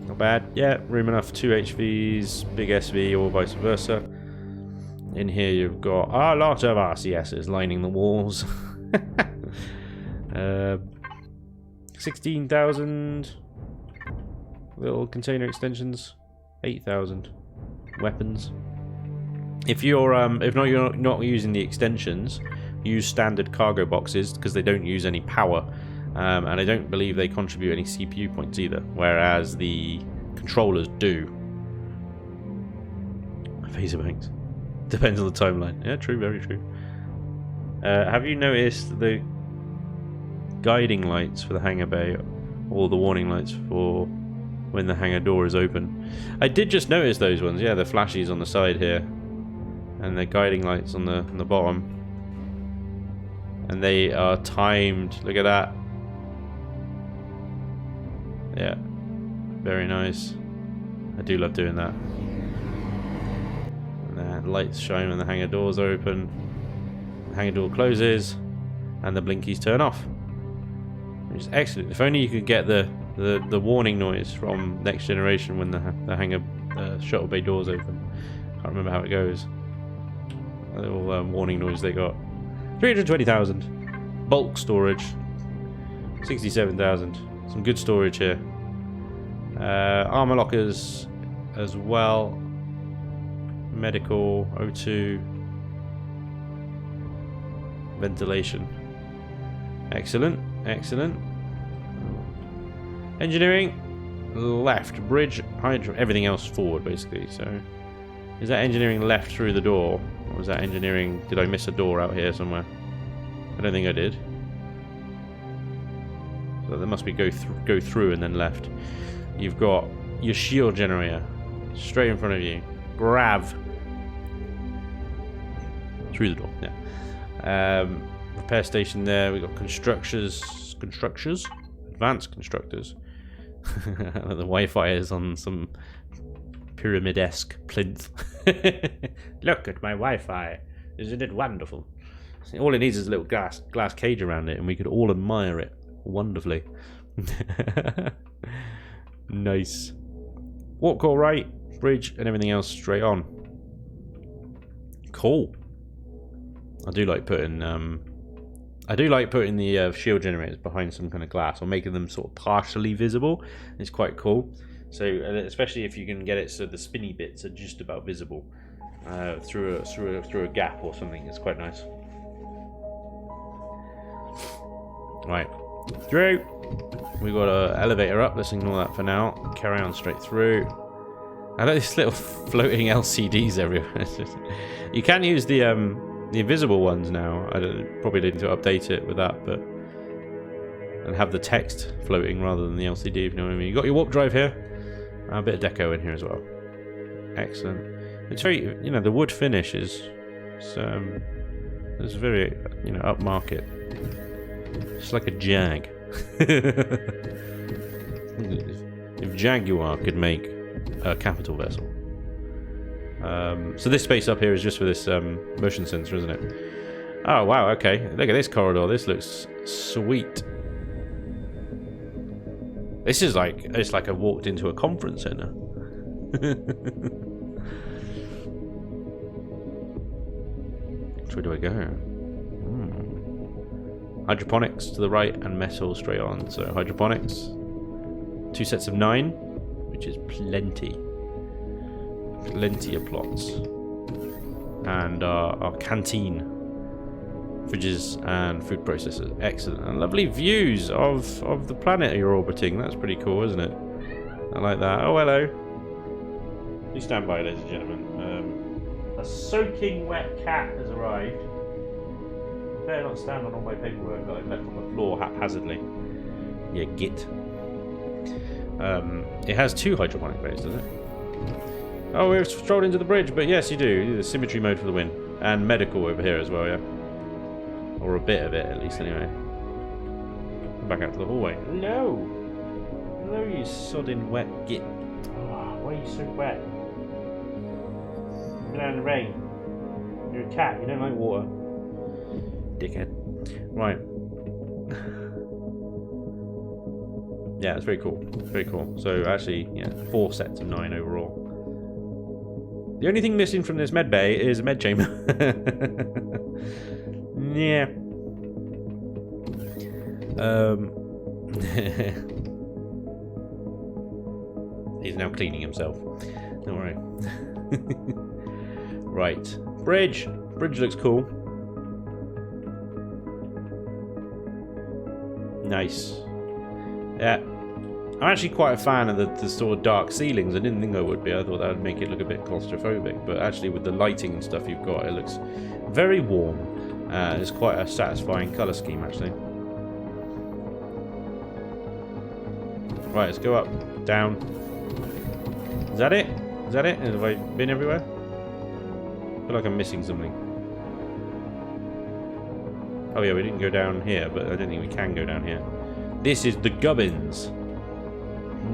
Not bad. Yeah, room enough for 2 HVs, big SV, or vice versa. In here you've got a lot of RCSs lining the walls. 16,000 little container extensions, 8,000 weapons. If you're not using the extensions, use standard cargo boxes because they don't use any power, and I don't believe they contribute any CPU points either, whereas the controllers do. Phaser banks. Depends on the timeline. Yeah, true, very true. Have you noticed the guiding lights for the hangar bay, or the warning lights for when the hangar door is open? I did just notice those ones. Yeah, the flashies on the side here, and the guiding lights on the bottom, and they are timed. Look at that. Yeah, very nice. I do love doing that. And the lights shine when the hangar doors are open. The hangar door closes, and the blinkies turn off. Which is excellent. If only you could get the warning noise from Next Generation when the hangar shuttle bay doors open. Can't remember how it goes. A little warning noise they got. 320,000. Bulk storage. 67,000. Some good storage here. Armor lockers as well. Medical, O2. Ventilation. Excellent. Excellent. Engineering. Left. Bridge. Hydro. Everything else forward, basically. So, is that engineering left through the door? Or was that engineering... Did I miss a door out here somewhere? I don't think I did. So there must be go through and then left. You've got your shield generator. Straight in front of you. Grav. Through the door, yeah. Repair station there. We've got constructors. Advanced constructors. The Wi-Fi is on some pyramid-esque plinth. Look at my Wi-Fi. Isn't it wonderful? All it needs is a little glass cage around it, and we could all admire it wonderfully. Nice. Warp core right, bridge, and everything else straight on. Cool. I do like putting the shield generators behind some kind of glass, or making them sort of partially visible. It's quite cool. So especially if you can get it so the spinny bits are just about visible through a gap or something, it's quite nice. Right, through. We got an elevator up. Let's ignore that for now. Carry on straight through. I like these little floating LCDs everywhere. You can use the invisible ones now. I probably need to update it with that, but and have the text floating rather than the LCD. If you know what I mean. You got your warp drive here. A bit of deco in here as well. Excellent. It's very, you know, the wood finish is it's very, you know, upmarket. It's like a Jag. If Jaguar could make a capital vessel. So this space up here is just for this motion sensor, isn't it? Oh wow, okay. Look at this corridor. This looks sweet. This is like, it's like I walked into a conference center. Which way do I go? Hydroponics to the right and metal straight on. So hydroponics. 2 sets of 9, which is plenty. Plenty of plots. And our canteen. Fridges and food processors. Excellent. And lovely views of the planet you're orbiting. That's pretty cool, isn't it? I like that. Oh, hello. Please stand by, ladies and gentlemen. A soaking wet cat has arrived. Better not stand on all my paperwork that I've left on the floor haphazardly. Yeah, git. It has 2 hydroponic bays, doesn't it? Oh, we've strolled into the bridge, but yes, you do. The symmetry mode for the win. And medical over here as well, yeah. Or a bit of it, at least, anyway. Back out to the hallway. No! No, you sodding wet git. Oh, why are you so wet? You've been out in the rain. You're a cat, you don't like water. Dickhead. Right. Yeah, it's very cool. Very cool. So, actually, yeah, 4 sets of 9 overall. The only thing missing from this med bay is a med chamber. Yeah. He's now cleaning himself. Don't worry. Right. Bridge. Bridge looks cool. Nice. Yeah. I'm actually quite a fan of the sort of dark ceilings. I didn't think I would be. I thought that would make it look a bit claustrophobic. But actually with the lighting and stuff you've got, it looks very warm. It's quite a satisfying colour scheme, actually. Right, let's go up, down. Is that it? Is that it? Have I been everywhere? I feel like I'm missing something. Oh yeah, we didn't go down here, but I don't think we can go down here. This is the gubbins.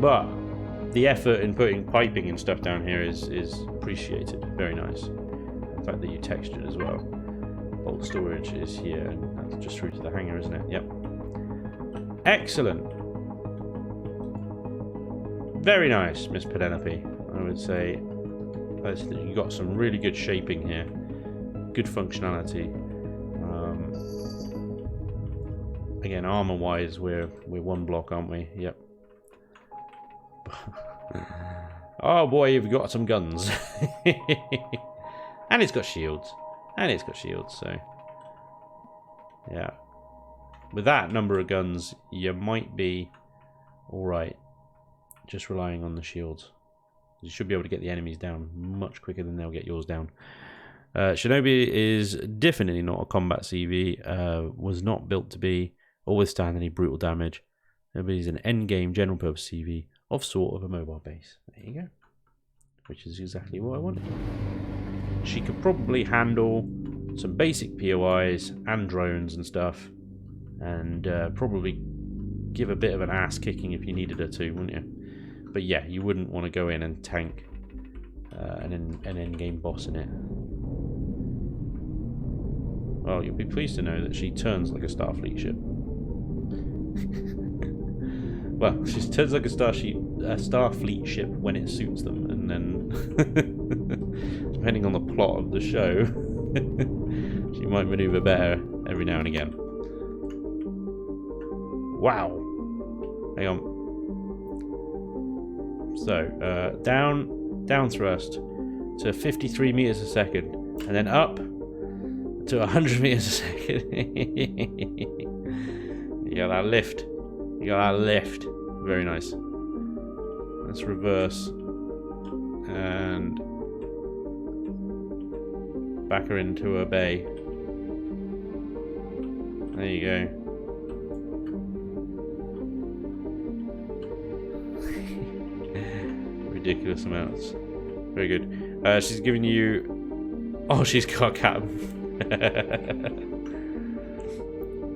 But the effort in putting piping and stuff down here is appreciated. Very nice. The fact that you textured as well. Bolt storage is here, and that's just through to the hangar, isn't it? Yep. Excellent. Very nice, Miss Penelope. I would say you got some really good shaping here, good functionality. Again, armor-wise, we're 1 block, aren't we? Yep. Oh boy, you've got some guns, and it's got shields. And it's got shields, so... Yeah. With that number of guns, you might be alright. Just relying on the shields. You should be able to get the enemies down much quicker than they'll get yours down. Shinobi is definitely not a combat CV. Was not built to be or withstand any brutal damage. Shinobi is an endgame general purpose CV of sort of a mobile base. There you go. Which is exactly what I wanted. She could probably handle some basic POIs and drones and stuff, and probably give a bit of an ass kicking if you needed her to, wouldn't you? But yeah, you wouldn't want to go in and tank an endgame boss in it. Well, you'll be pleased to know that she turns like a Starfleet ship. Well, she turns like a Starfleet ship when it suits them, and then depending on the plot of the show, she might maneuver better every now and again. Wow. Hang on. So, down thrust to 53 meters a second, and then up to 100 meters a second. You got that lift. You got that lift. Very nice. Let's reverse and back her into a bay. There you go. Ridiculous amounts. Very good. She's giving you... Oh, she's got cat.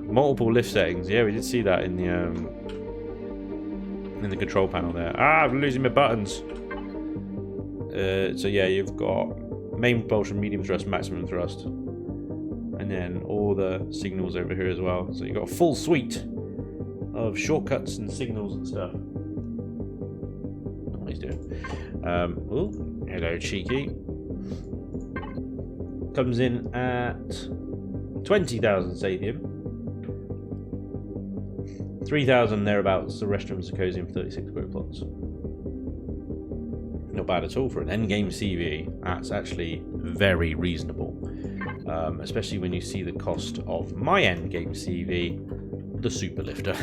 Multiple lift settings. Yeah, we did see that in the control panel there. Ah, I'm losing my buttons. So yeah, you've got main propulsion, medium thrust, maximum thrust, and then all the signals over here as well. So you've got a full suite of shortcuts and signals and stuff. What he's doing. Oh, hello, cheeky. Comes in at 20,000 Sathium. 3,000 thereabouts. The restrooms are cozy for 36 square plots. Not bad at all for an endgame CV. That's actually very reasonable, especially when you see the cost of my endgame CV, the Superlifter.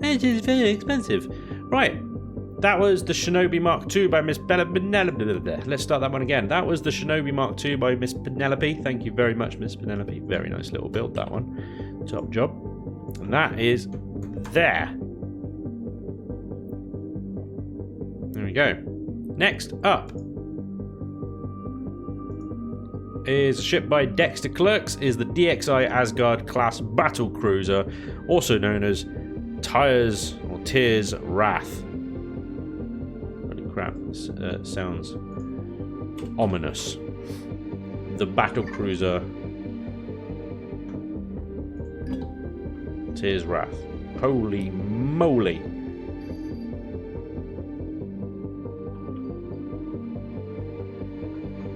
It is very expensive. Right, that was the Shinobi Mark II by Miss Penelope. Let's start that one again. That was the Shinobi Mark II by Miss Penelope. Thank you very much, Miss Penelope. Very nice little build, that one. Top job. And that is there. There we go. Next up is a ship by Dexter Clerks, is the DXI Asgard class battle cruiser, also known as Tyr's Wrath. Holy crap, this sounds ominous. The battle cruiser Tyr's Wrath. Holy moly.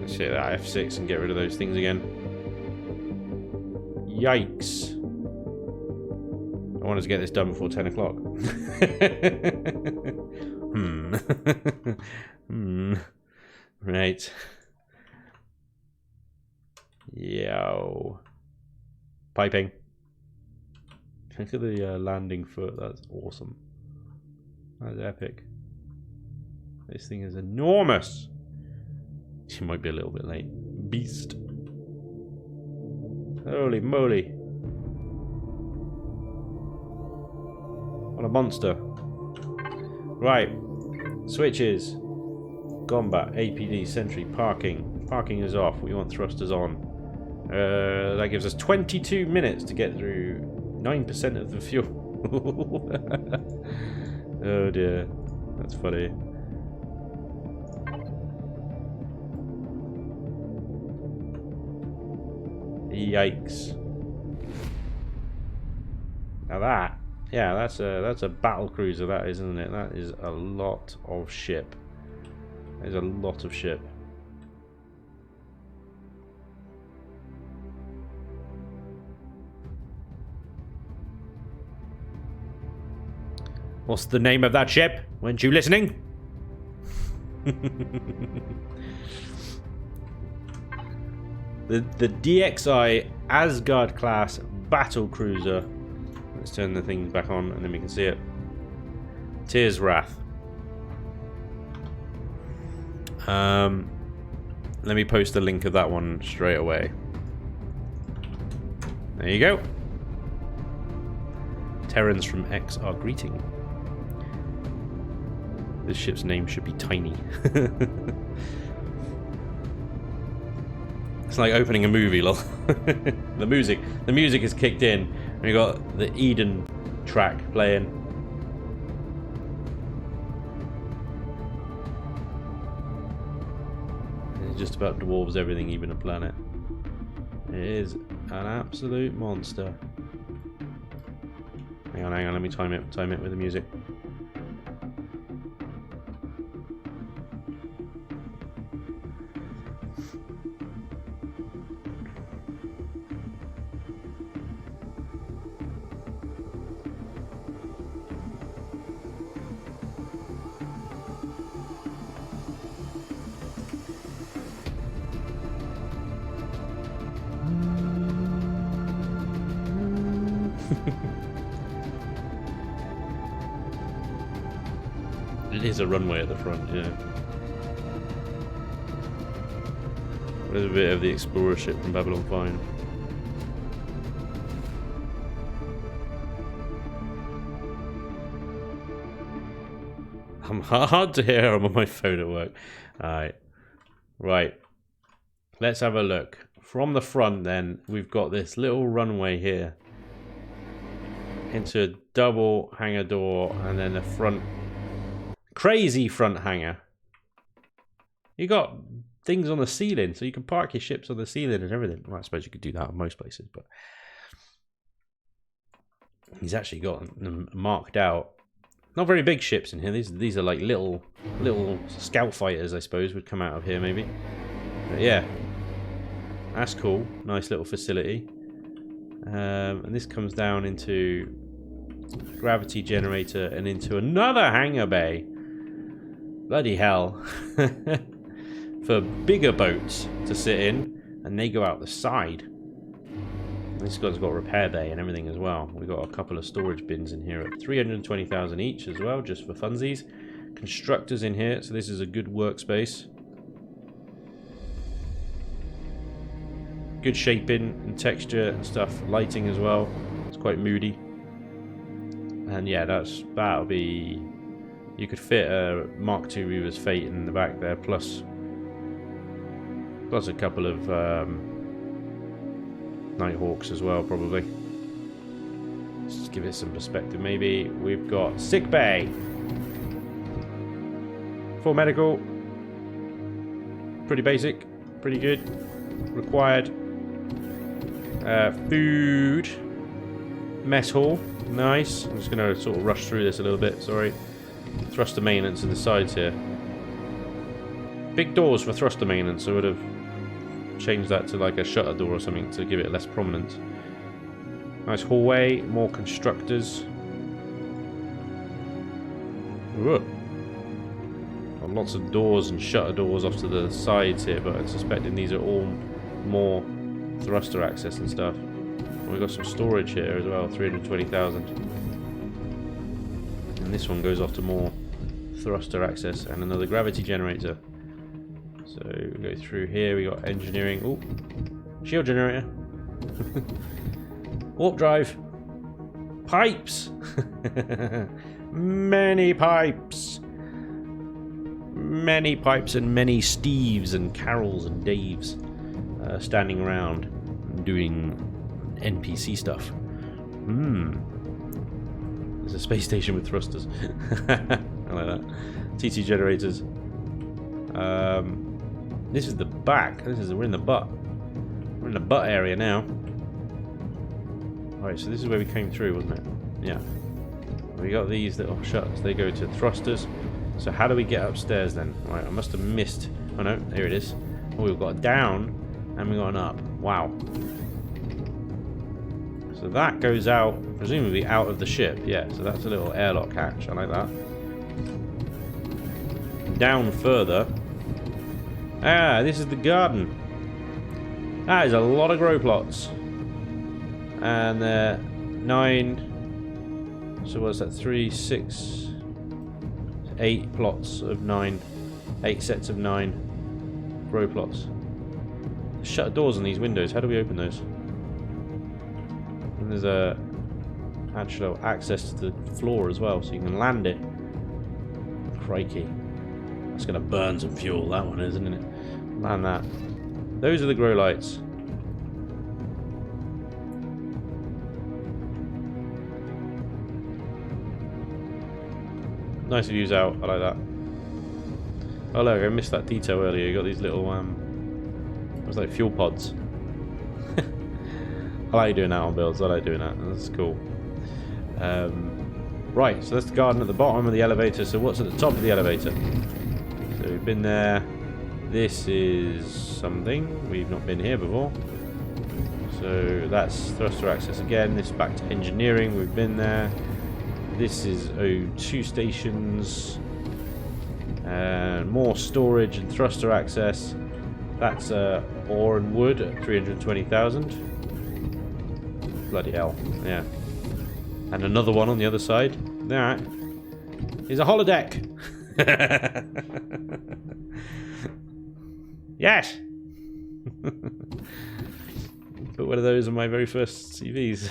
Let's hit that F6 and get rid of those things again. Yikes. I wanted to get this done before 10 o'clock. Right. Yo. Piping. Look at the landing foot. That's awesome. That's epic. This thing is enormous. She might be a little bit late. Beast. Holy moly. What a monster. Right. Switches. Combat, APD, sentry, parking. Parking is off. We want thrusters on. That gives us 22 minutes to get through 9% of the fuel. Oh dear. That's funny. Yikes. Now that, yeah, that's a battle cruiser, that is, isn't it? That is a lot of ship. There's a lot of ship. What's the name of that ship? Weren't you listening? The DXI Asgard class battle cruiser. Let's turn the thing back on and then we can see it. Tyr's Wrath. Let me post the link of that one straight away. There you go. Terrans from X are greeting. This ship's name should be Tiny. It's like opening a movie, lol. The music is kicked in. We got the Eden track playing. It just about dwarves everything, even a planet. It is an absolute monster. Hang on, let me time it with the music. It is a runway at the front, yeah. There's a bit of the explorer ship from Babylon 5. I'm hard to hear. I'm on my phone at work. Alright. Right. Let's have a look. From the front then, we've got this little runway here. Into a double hangar door and then a front... Crazy front hangar. You got things on the ceiling, so you can park your ships on the ceiling and everything. Well, I suppose you could do that in most places, but... He's actually got them marked out. Not very big ships in here. These are like little scout fighters, I suppose, would come out of here maybe. But yeah, that's cool. Nice little facility. And this comes down into gravity generator and into another hangar bay. Bloody hell! For bigger boats to sit in, and they go out the side. This guy's got a repair bay and everything as well. We've got a couple of storage bins in here at 320,000 each as well, just for funsies. Constructors in here, so this is a good workspace. Good shaping and texture and stuff. Lighting as well. It's quite moody. And yeah, that'll be... You could fit a Mark II Reaver's Fate in the back there, plus a couple of... Nighthawks as well, probably. Let's just give it some perspective. Maybe we've got sick bay, full medical, pretty basic, pretty good. Required food, mess hall, nice. I'm just gonna sort of rush through this a little bit. Sorry. Thruster maintenance to the sides here. Big doors for thruster maintenance. I would have change that to like a shutter door or something to give it less prominence. Nice hallway, more constructors. Whoa. Got lots of doors and shutter doors off to the sides here, but I'm suspecting these are all more thruster access and stuff. And we've got some storage here as well, 320,000. And this one goes off to more thruster access and another gravity generator. So we go through here, we got engineering. Oh, shield generator. Warp drive. Pipes. Many pipes. Many pipes and many Steves and Carols and Daves standing around doing NPC stuff. There's a space station with thrusters. I like that. TT generators. This is the back. We're in the butt. We're in the butt area now. Alright, so this is where we came through, wasn't it? Yeah. We got these little shuts. They go to thrusters. So how do we get upstairs then? Right, I must have missed. Oh no, there it is. Oh, we've got a down and we got an up. Wow. So that goes out, presumably out of the ship. Yeah, so that's a little airlock hatch. I like that. Down further. Ah, this is the garden. That is a lot of grow plots. And 9. So what's that? 3, 6, 8 plots of 9. 8 sets of 9 grow plots. Shut doors on these windows. How do we open those? And there's a actual access to the floor as well, so you can land it. Crikey. That's going to burn some fuel, that one, isn't it? Land that. Those are the grow lights. Nice views out. I like that. Oh look, I missed that detail earlier. You got these little it was like fuel pods. I like doing that on builds. I like doing that. That's cool. Right, so that's the garden at the bottom of the elevator. So what's at the top of the elevator? So we've been there. This is something. We've not been here before. So that's thruster access again. This is back to engineering. We've been there. This is O2 stations. And more storage and thruster access. That's ore and wood at 320,000. Bloody hell. Yeah. And another one on the other side. That is a holodeck. Yes! Put one of those on my very first CVs.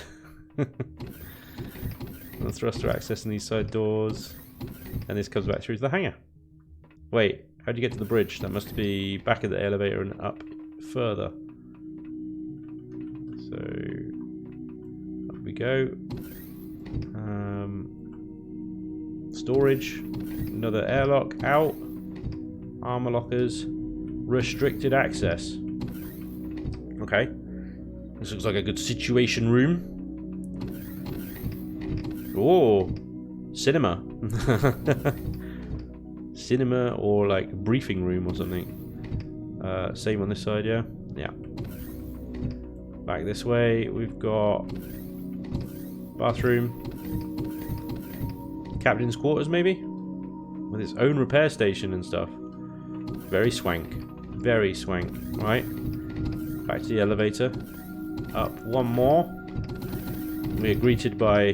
The thruster accessing these side doors. And this comes back through to the hangar. Wait, how'd you get to the bridge? That must be back of the elevator and up further. So, up we go. Storage. Another airlock out. Armor lockers. Restricted access. Okay. This looks like a good situation room. Oh, cinema. Cinema or like briefing room or something. Same on this side, yeah? Yeah. Back this way, we've got bathroom. Captain's quarters, maybe? With its own repair station and stuff. Very swank. Very swank. Right. Back to the elevator. Up one more. We are greeted by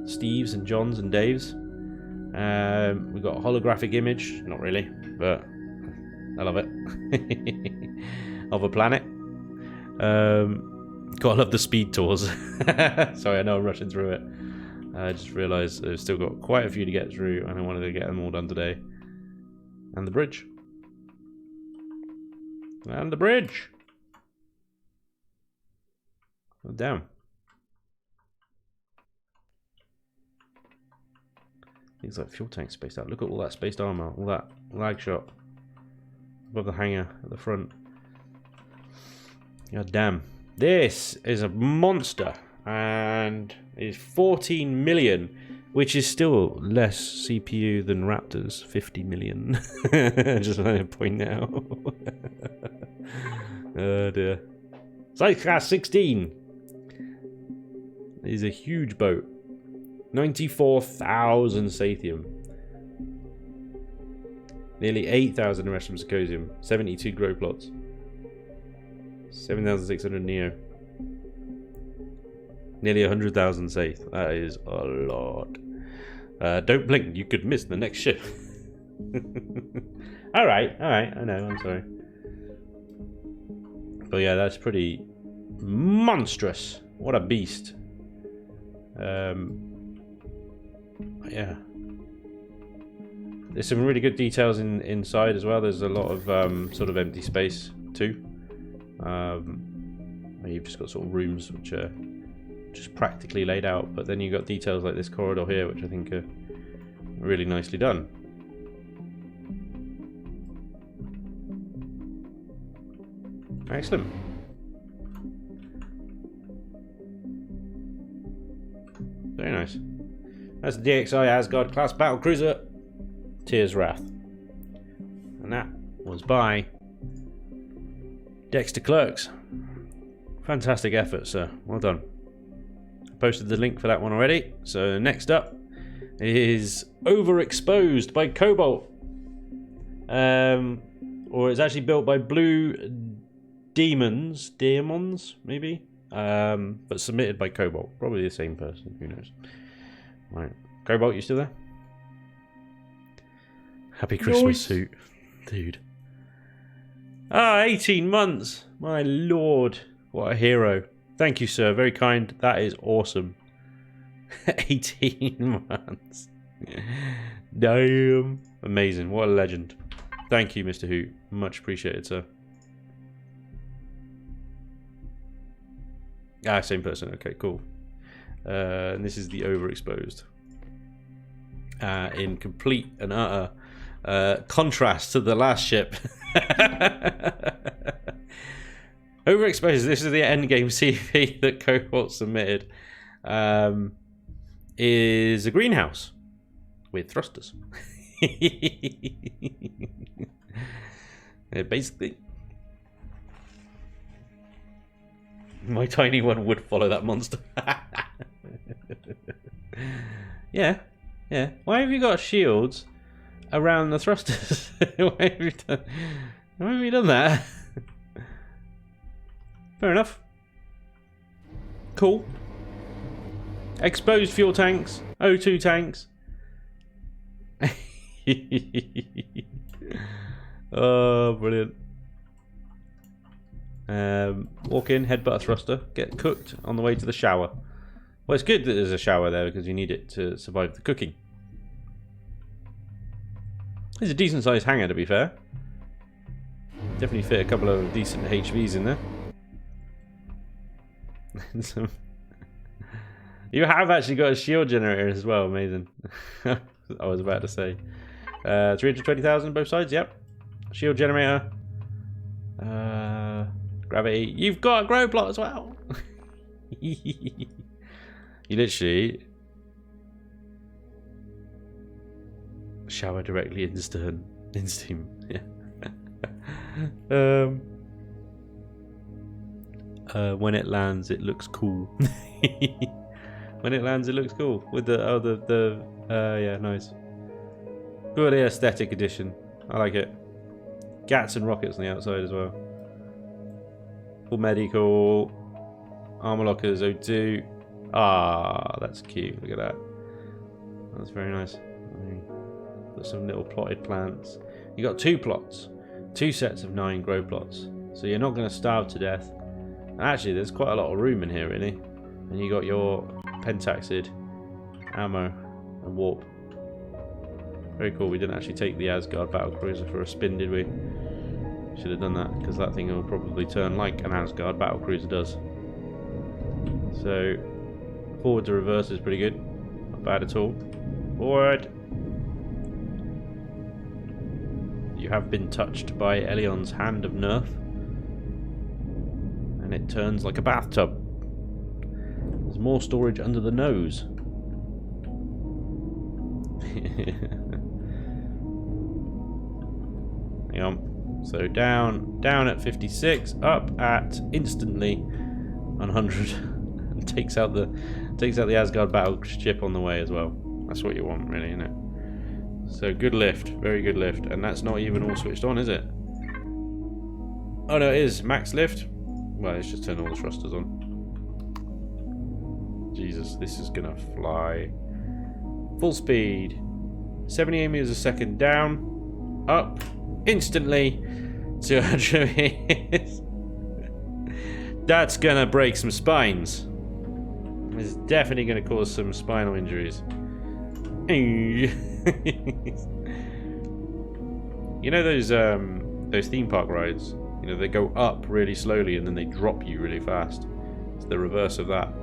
Steves and Johns and Daves. We've got a holographic image. Not really, but I love it. Of a planet. Gotta love the speed tours. Sorry, I know I'm rushing through it. I just realised I've still got quite a few to get through, and I wanted to get them all done today. And the bridge. And the bridge! Oh, damn. Things like fuel tank spaced out. Look at all that spaced armour, all that lag shot above the hangar at the front. God damn. This is a monster and is 14 million, which is still less CPU than Raptor's 50 million. Just want to point out. Oh dear. Size class 16 is a huge boat. 94,000 Sathium. Nearly 8,000 Erestrum Zirconium. 72 grow plots. 7,600 Neo. Nearly 100,000 Saith. That is a lot. Don't blink, you could miss the next ship. Alright, I know, I'm sorry. But yeah, that's pretty monstrous. What a beast. Yeah. There's some really good details inside as well. There's a lot of sort of empty space too. You've just got sort of rooms which are just practically laid out, but then you've got details like this corridor here, which I think are really nicely done. Excellent. Very nice. That's the DXI Asgard class battle cruiser, Tyr's Wrath, and that was by Dexter Clerks. Fantastic effort, sir. Well done. I posted the link for that one already. So next up is Overexposed by Cobalt, or it's actually built by Blue Demons, maybe, but submitted by Cobalt. Probably the same person. Who knows? Right, Cobalt, you still there? Happy Christmas, suit, dude. 18 months. My lord, what a hero. Thank you, sir. Very kind. That is awesome. 18 months. Damn. Amazing. What a legend. Thank you, Mr. Hoot. Much appreciated, sir. Ah, same person. Okay, cool. And this is the Overexposed. In complete and utter contrast to the last ship. Overexposed, this is the endgame CV that Cobalt submitted, is a greenhouse with thrusters. Basically, my tiny one would follow that monster. Yeah. Why have you got shields around the thrusters? Why have you done that? Fair enough. Cool. Exposed fuel tanks. O2 tanks. Oh, brilliant. Walk in, headbutt a thruster. Get cooked on the way to the shower. Well, it's good that there's a shower there because you need it to survive the cooking. It's a decent sized hangar, to be fair. Definitely fit a couple of decent HVs in there. You have actually got a shield generator as well, amazing. I was about to say. 320,000 both sides, yep. Shield generator. Gravity. You've got a grow plot as well. You literally shower directly in Steam. Yeah. When it lands, it looks cool. When it lands, it looks cool with the yeah, nice. Purely aesthetic edition. I like it. Gats and rockets on the outside as well. Full medical. Armor lockers, O2. Ah, that's cute. Look at that. That's very nice. Got some little plotted plants. You got 2 plots. 2 sets of 9 grow plots. So you're not going to starve to death. And actually, there's quite a lot of room in here, really. And you got your pentaxid, ammo, and warp. Very cool. We didn't actually take the Asgard battlecruiser for a spin, did we? Should have done that, because that thing will probably turn like an Asgard battlecruiser does. So, forward to reverse is pretty good. Not bad at all. Forward! You have been touched by Elion's hand of nerf. And it turns like a bathtub. There's more storage under the nose. Hang on. So down at 56, up at instantly 100, and takes out the Asgard battleship on the way as well. That's what you want, really, isn't it? So good lift, very good lift, and that's not even all switched on, is it? Oh no, it is max lift. Well, let's just turn all the thrusters on. Jesus, this is gonna fly. Full speed. 78 meters a second down. Up. Instantly. 200 meters. That's gonna break some spines. It's definitely gonna cause some spinal injuries. You know those theme park rides? You know, they go up really slowly and then they drop you really fast. It's the reverse of that.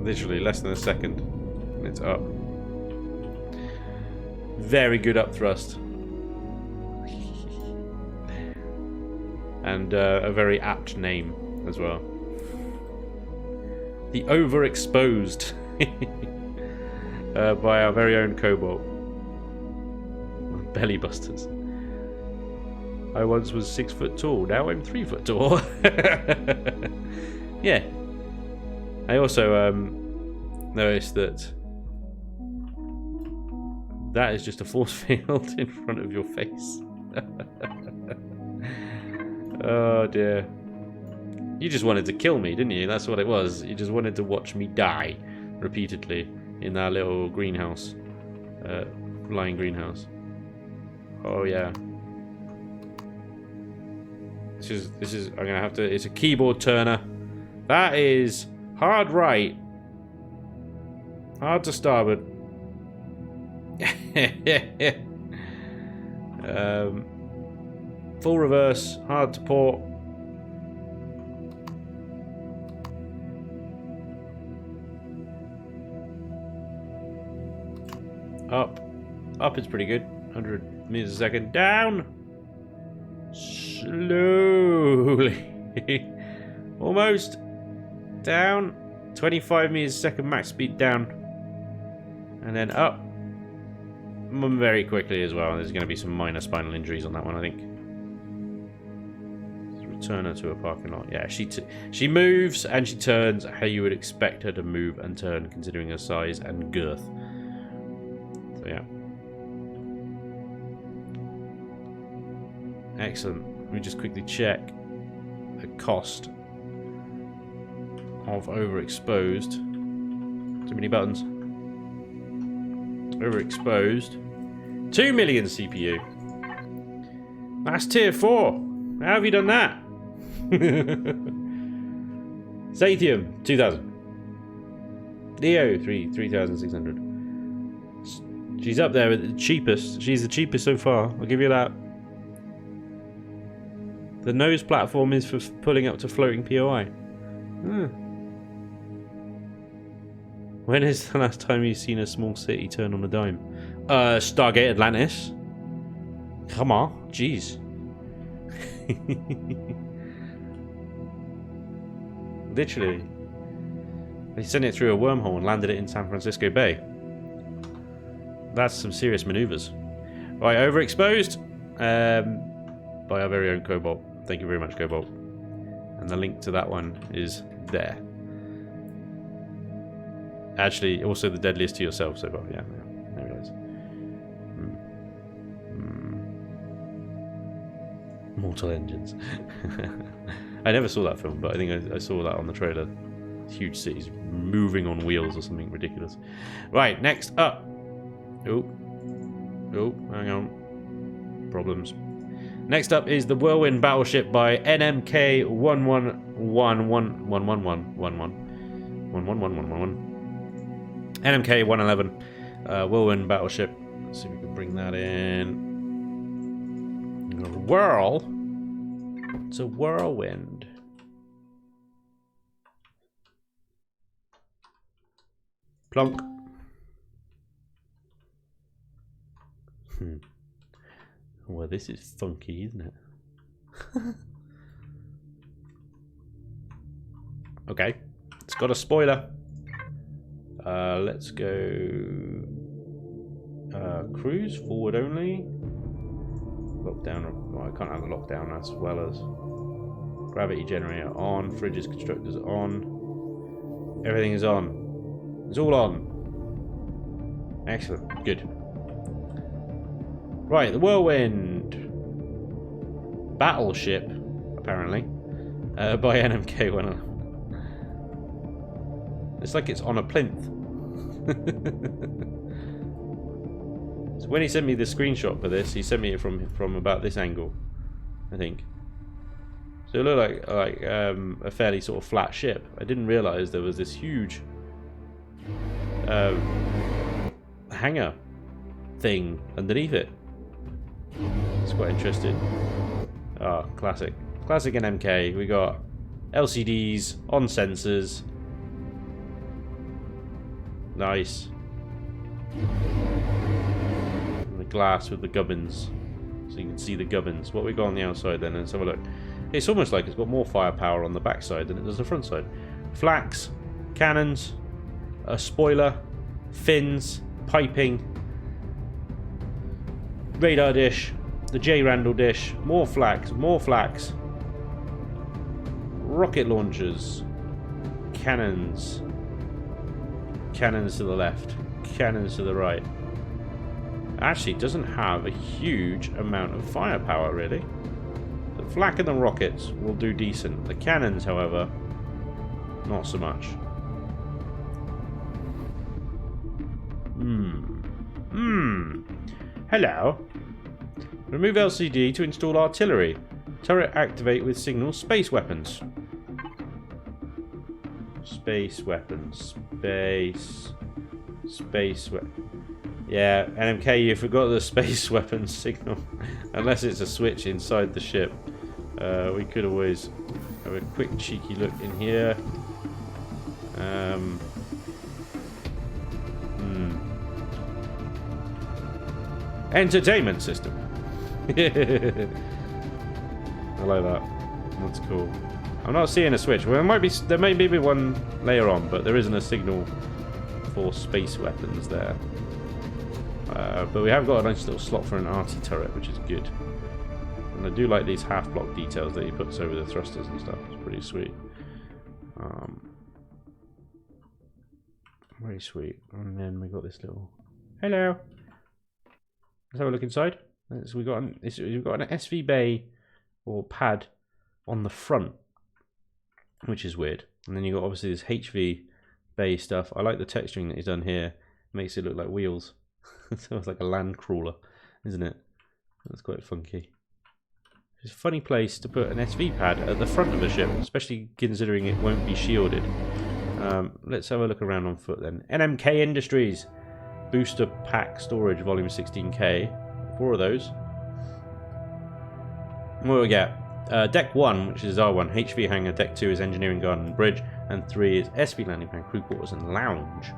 Literally less than a second and it's up. Very good up thrust. And a very apt name as well. The Overexposed. By our very own Cobalt. Belly busters. I once was 6 foot tall, now I'm 3 foot tall. Yeah. I also noticed that is just a force field in front of your face. Oh dear. You just wanted to kill me, didn't you? That's what it was. You just wanted to watch me die repeatedly in that little greenhouse. Flying greenhouse. Oh yeah. This is I'm gonna have to, it's a keyboard turner. That is hard right. Hard to starboard. Full reverse, hard to port. Up is pretty good. 100 meters a second. Down. Slowly. Almost. Down. 25 meters a second max speed down. And then up. Very quickly as well. There's going to be some minor spinal injuries on that one, I think. Let's return her to a parking lot. Yeah, she moves and she turns how you would expect her to move and turn, considering her size and girth. So yeah. Excellent. Let me just quickly check the cost. of overexposed. Too many buttons. Overexposed. 2 million CPU. That's tier 4. How have you done that? Sathium, 2000. Leo, 3600. She's up there with the cheapest. She's the cheapest so far. I'll give you that. The nose platform is for pulling up to floating POI. When is the last time you've seen a small city turn on a dime? Stargate Atlantis. Come on, jeez. Literally. They sent it through a wormhole and landed it in San Francisco Bay. That's some serious maneuvers. Right, overexposed. By our very own Cobalt. Thank you very much, Cobalt. And the link to that one is there. Actually, also the deadliest to yourself so far. Yeah, there it is. Mortal Engines. I never saw that film, but I think I saw that on the trailer. Huge cities moving on wheels or something ridiculous. Right, next up. Oh, hang on. Problems. Next up is the Whirlwind Battleship by NMK 1111111. NMK 111. Whirlwind Battleship. Let's see if we can bring that in. Whirl. It's a whirlwind. Plonk. Well, this is funky, isn't it? Okay. It's got a spoiler. Let's go... cruise, forward only. Lockdown. Well, I can't have a lockdown as well as... Gravity generator on. Fridges, constructors on. Everything is on. It's all on. Excellent. Good. Right, the Whirlwind Battleship, apparently, by NMK 111. It's like it's on a plinth. So when he sent me the screenshot for this, he sent me it from about this angle, I think. So it looked like a fairly sort of flat ship. I didn't realise there was this huge hangar thing underneath it. It's quite interesting. Ah, classic. Classic NMK. We got LCDs on sensors. Nice. And the glass with the gubbins. So you can see the gubbins. What we got on the outside then? Let's have a look. It's almost like it's got more firepower on the backside than it does the front side. Flax, cannons, a spoiler, fins, piping, radar dish, the J. Randall dish, more flax, rocket launchers, cannons to the left, cannons to the right. Actually, it doesn't have a huge amount of firepower, really. The flak and the rockets will do decent. The cannons, however, not so much. Hello. Remove LCD to install artillery. Turret activate with signal space weapons. Space weapons. Space weapons. Yeah, NMK, you forgot the space weapons signal. Unless it's a switch inside the ship. We could always have a quick cheeky look in here. Entertainment system. I like that. That's cool. I'm not seeing a switch. Well, there may be one later on, but there isn't a signal for space weapons there. But we have got a nice little slot for an arty turret, which is good. And I do like these half-block details that he puts over the thrusters and stuff. It's pretty sweet. Very sweet. And then we got this little... Hello! Let's have a look inside. So we've got an SV bay or pad on the front, which is weird. And then you got obviously this HV bay stuff. I like the texturing that he's done here. Makes it look like wheels. It's almost like a land crawler, isn't it? That's quite funky. It's a funny place to put an SV pad at the front of a ship, especially considering it won't be shielded. Let's have a look around on foot then. NMK Industries. Booster pack storage, volume 16K. 4 of those. What do we get? Deck 1, which is R1, HV hangar. Deck 2 is engineering garden and bridge. And 3 is SV landing pan, crew quarters and lounge.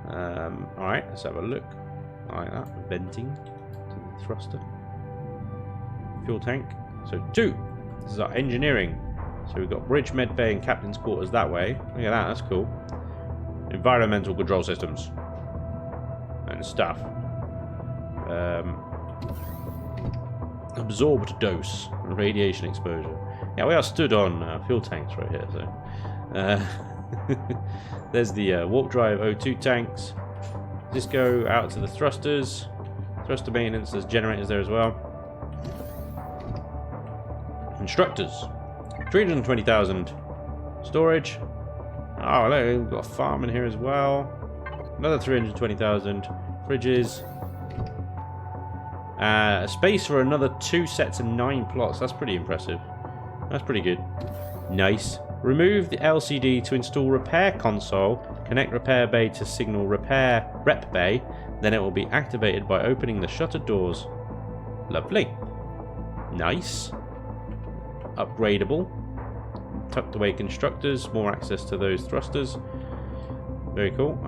Alright, let's have a look. I like that. Venting to the thruster. Fuel tank. So 2. This is our engineering. So we've got bridge, med bay, and captain's quarters that way. Look at that, that's cool. Environmental control systems. And stuff. Absorbed dose. Radiation exposure. Yeah, we are stood on fuel tanks right here, so. There's the warp drive O2 tanks. Just go out to the thrusters. Thruster maintenance, there's generators there as well. Constructors. 320,000 storage. Oh, look, we've got a farm in here as well. Another 320,000 fridges. Space for another 2 sets and 9 plots. That's pretty impressive. That's pretty good. Nice. Remove the LCD to install repair console. Connect repair bay to signal repair rep bay. Then it will be activated by opening the shuttered doors. Lovely. Nice. Upgradable. Tucked away constructors. More access to those thrusters. Very cool.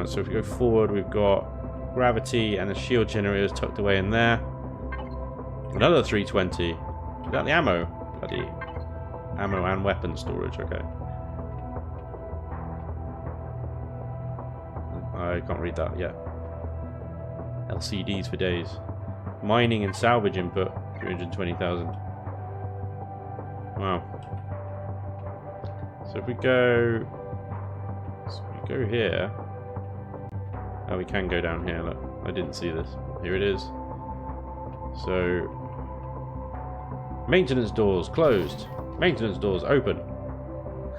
So if we go forward, we've got gravity and the shield generators tucked away in there. Another 320. Is that the ammo? Bloody ammo and weapon storage. Okay. I can't read that yet. LCDs for days. Mining and salvage input. 320,000. Wow. So if we go here. Oh, we can go down here. Look, I didn't see this. Here it is. So, maintenance doors closed. Maintenance doors open.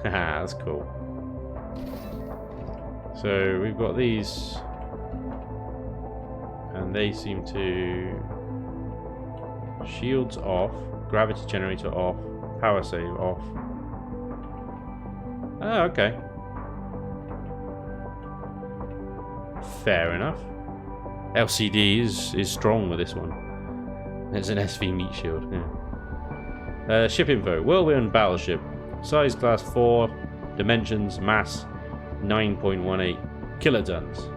Haha, that's cool. So we've got these, and they seem to shields off, gravity generator off, power save off. Oh, okay. Fair enough. LCD is strong with this one. It's an SV meat shield. Yeah. Ship info. Whirlwind battleship. Size class 4. Dimensions. Mass 9.18 kilotons.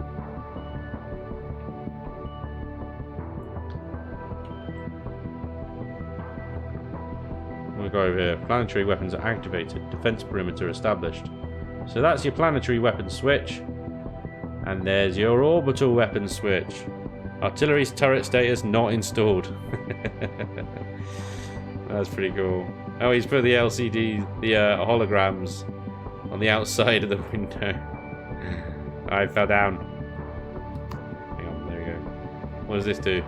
I'm going to go over here. Planetary weapons are activated. Defense perimeter established. So that's your planetary weapon switch. And there's your orbital weapon switch. Artillery's turret status not installed. That's pretty cool. Oh, he's put the LCD, the holograms on the outside of the window. I fell down. Hang on, there we go. What does this do?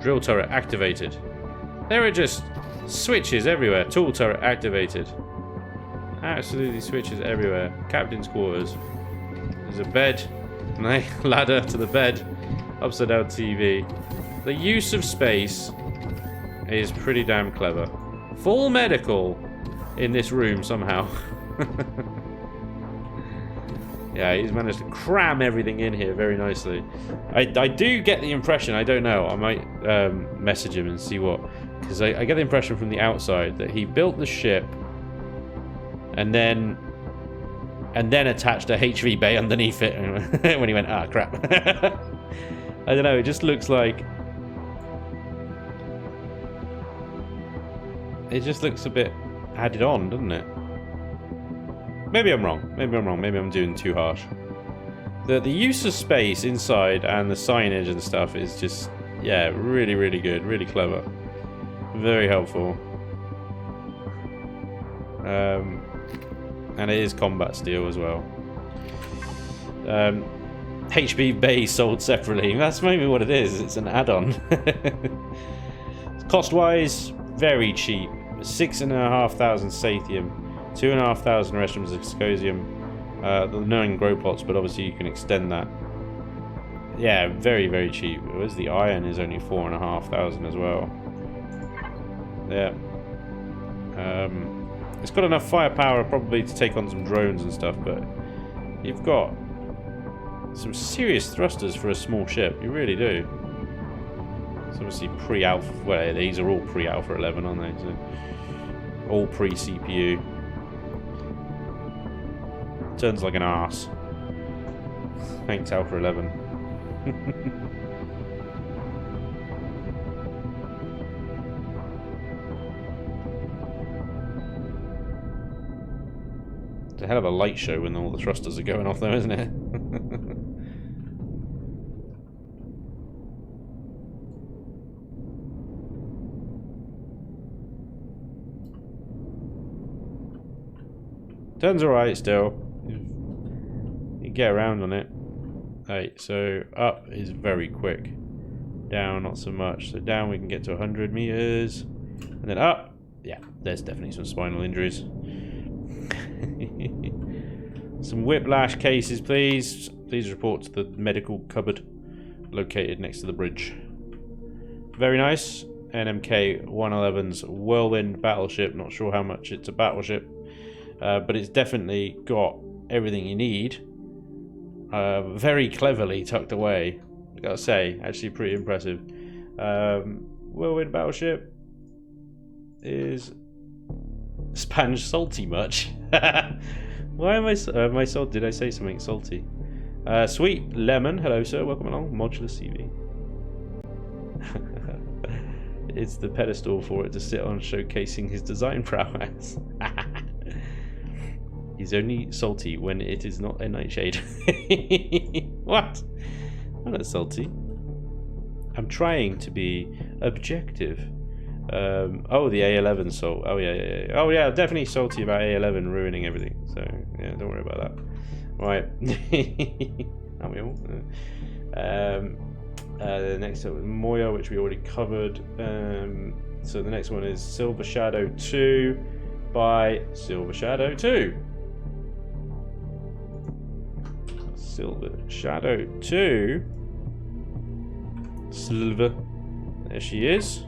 Drill turret activated. There are just switches everywhere. Tool turret activated. Absolutely switches everywhere. Captain's quarters. There's a bed, and a ladder to the bed, upside down TV. The use of space is pretty damn clever. Full medical in this room somehow. Yeah, he's managed to cram everything in here very nicely. I do get the impression, I don't know, I might message him and see what, because I get the impression from the outside that he built the ship and then attached a HV bay underneath it when he went, ah, crap. I don't know, it just looks like... It just looks a bit added on, doesn't it? Maybe I'm wrong. Maybe I'm doing too harsh. The use of space inside and the signage and stuff is just, yeah, really, really good. Really clever. Very helpful. And it is combat steel as well. HB Bay sold separately. That's maybe what it is. It's an add-on. Cost-wise, very cheap. 6,500 Sathium. 2,500 restrooms of Excosium. The 9 grow plots, but obviously you can extend that. Yeah, very, very cheap. Whereas the iron is only 4,500 as well. Yeah. It's got enough firepower probably to take on some drones and stuff, but you've got some serious thrusters for a small ship. You really do. It's obviously pre-alpha. Well, these are all pre-alpha 11, aren't they? So all pre-CPU. Turns like an arse. Thanks, Alpha 11. It's a hell of a light show when all the thrusters are going off, though, isn't it? Turns alright still. You get around on it. Right, so up is very quick. Down, not so much. So down we can get to 100 meters. And then up. Yeah, there's definitely some spinal injuries. Some whiplash cases, please. Please report to the medical cupboard located next to the bridge. Very nice. NMK 111's Whirlwind battleship. Not sure how much it's a battleship. But it's definitely got everything you need. Very cleverly tucked away. I gotta say, actually pretty impressive. Whirlwind battleship is Spanj salty much? Why am I salty? Did I say something salty? Sweet Lemon, hello sir, welcome along. Modular CV. It's the pedestal for it to sit on, showcasing his design prowess. He's only salty when it is not a nightshade. What? I'm not salty. I'm trying to be objective. Oh, the A11 salt. Oh yeah. Oh yeah, definitely salty about A11 ruining everything. So yeah, don't worry about that. Right. Aren't we all? The next one was Moya, which we already covered. So the next one is Silver Shadow 2 by Silver Shadow 2. Silver Shadow 2. Silver. There she is.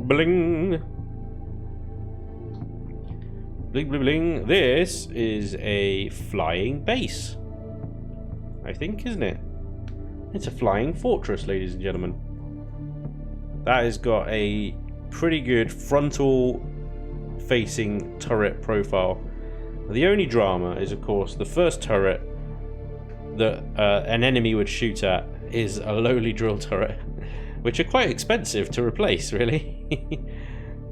Bling. Bling, bling, bling. This is a flying base, I think, isn't it? It's a flying fortress, ladies and gentlemen. That has got a pretty good frontal facing turret profile. The only drama is, of course, the first turret that an enemy would shoot at is a lowly drill turret, which are quite expensive to replace, really.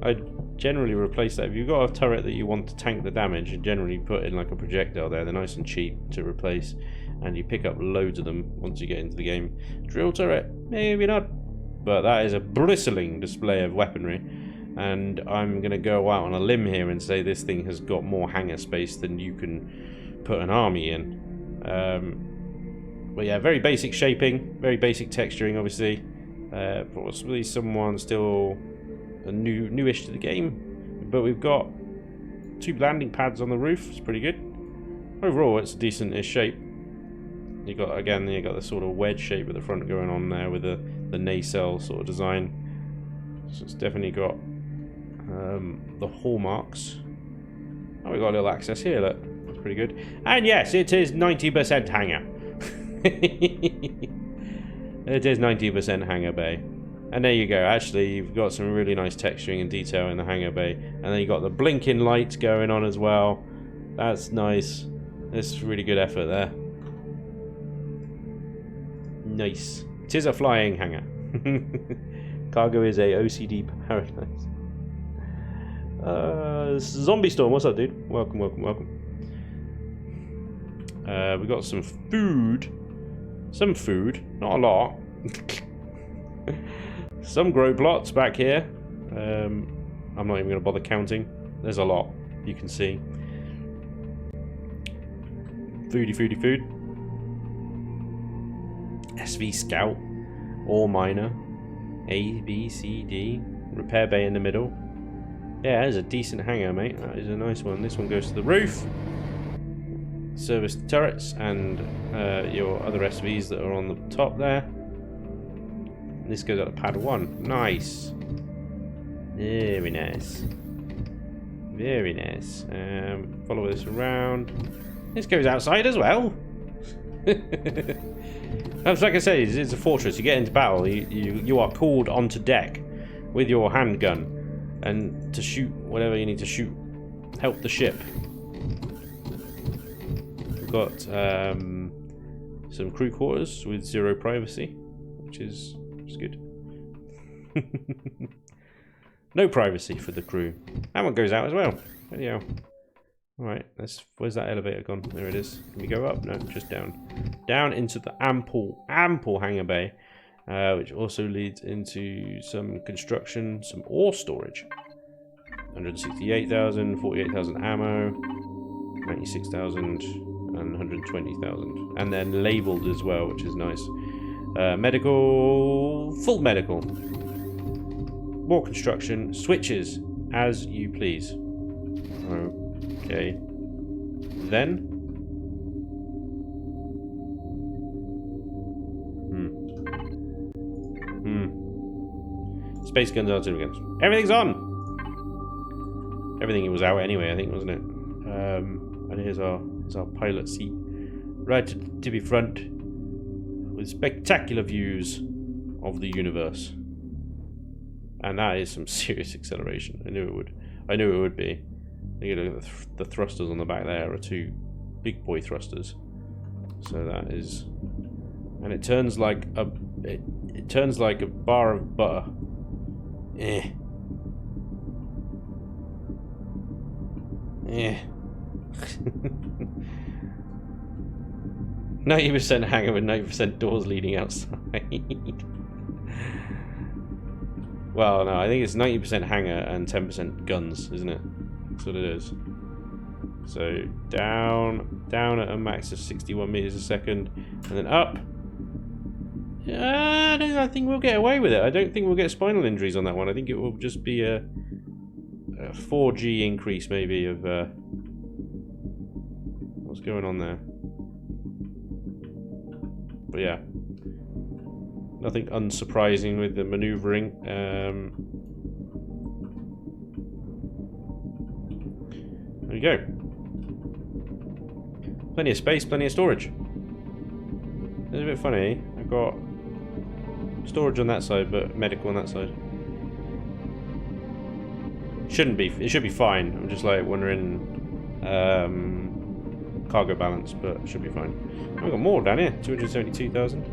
I'd generally replace that. If you've got a turret that you want to tank the damage, you generally put in like a projectile there. They're nice and cheap to replace, and you pick up loads of them once you get into the game. Drill turret, maybe not, but that is a bristling display of weaponry. And I'm going to go out on a limb here and say this thing has got more hangar space than you can put an army in. But yeah, very basic shaping, very basic texturing, obviously. Possibly someone still newish to the game. But we've got 2 landing pads on the roof. It's pretty good. Overall, it's a decent-ish shape. You got the sort of wedge shape at the front going on there with the nacelle sort of design. So it's definitely got the hallmarks. Oh, we got a little access here, look. That's pretty good. And yes, it is 90% hangar. It is 90% hangar bay. And there you go. Actually, you've got some really nice texturing and detail in the hangar bay. And then you've got the blinking lights going on as well. That's nice. That's really good effort there. Nice. It is a flying hangar. Cargo is a OCD paradise. Zombie Storm, what's up, dude? Welcome, welcome, welcome. We got some food. Some food, not a lot. Some grow plots back here. I'm not even going to bother counting. There's a lot, you can see. Foodie, foodie, food. SV Scout. Ore Miner. A, B, C, D. Repair bay in the middle. Yeah, that is a decent hangar, mate. That is a nice one. This one goes to the roof. Service the turrets and your other SVs that are on the top there. And this goes out to pad 1. Nice. Very nice. Very nice. Follow this around. This goes outside as well. That's like I say, it's a fortress. You get into battle, you are called onto deck with your handgun and to shoot whatever you need to shoot. Help the ship. We've got some crew quarters with 0 privacy, which is good. No privacy for the crew. That one goes out as well. Yeah. Alright, where's that elevator gone? There it is. Can we go up? No, just down. Down into the ample hangar bay, which also leads into some construction, some ore storage. 168,000, 48,000 ammo, 96,000, and 120,000. And then labelled as well, which is nice. Medical, full medical. More construction, switches, as you please. Okay. Then. Space guns, artillery guns. Everything's on! Everything was out anyway, I think, wasn't it? And here's our pilot seat. Right to be front. With spectacular views of the universe. And that is some serious acceleration. I knew it would. I knew it would be. You look at the thrusters on the back there are 2 big boy thrusters. So that is, and it turns like a it turns like a bar of butter. 90% hangar with 90% doors leading outside. Well, no, I think it's 90% hangar and 10% guns, isn't it? That's what it is. So down at a max of 61 meters a second, and then up. I think we'll get away with it. I don't think we'll get spinal injuries on that one. I think it will just be a 4G increase, maybe, of what's going on there. But yeah, nothing unsurprising with the maneuvering. There we go. Plenty of space, plenty of storage. It's a bit funny. I've got storage on that side, but medical on that side. Shouldn't be. It should be fine. I'm just like wondering cargo balance, but it should be fine. We've got more down here. 272,000.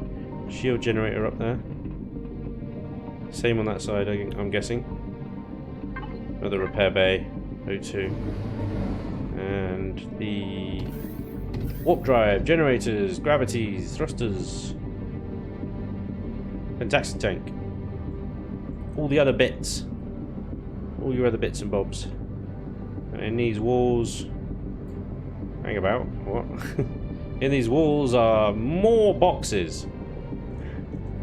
Shield generator up there. Same on that side, I'm guessing. Another repair bay. O2. And the warp drive, generators, gravities, thrusters, fantastic tank, all the other bits, all your other bits and bobs. And in these walls, hang about, what? In these walls are more boxes,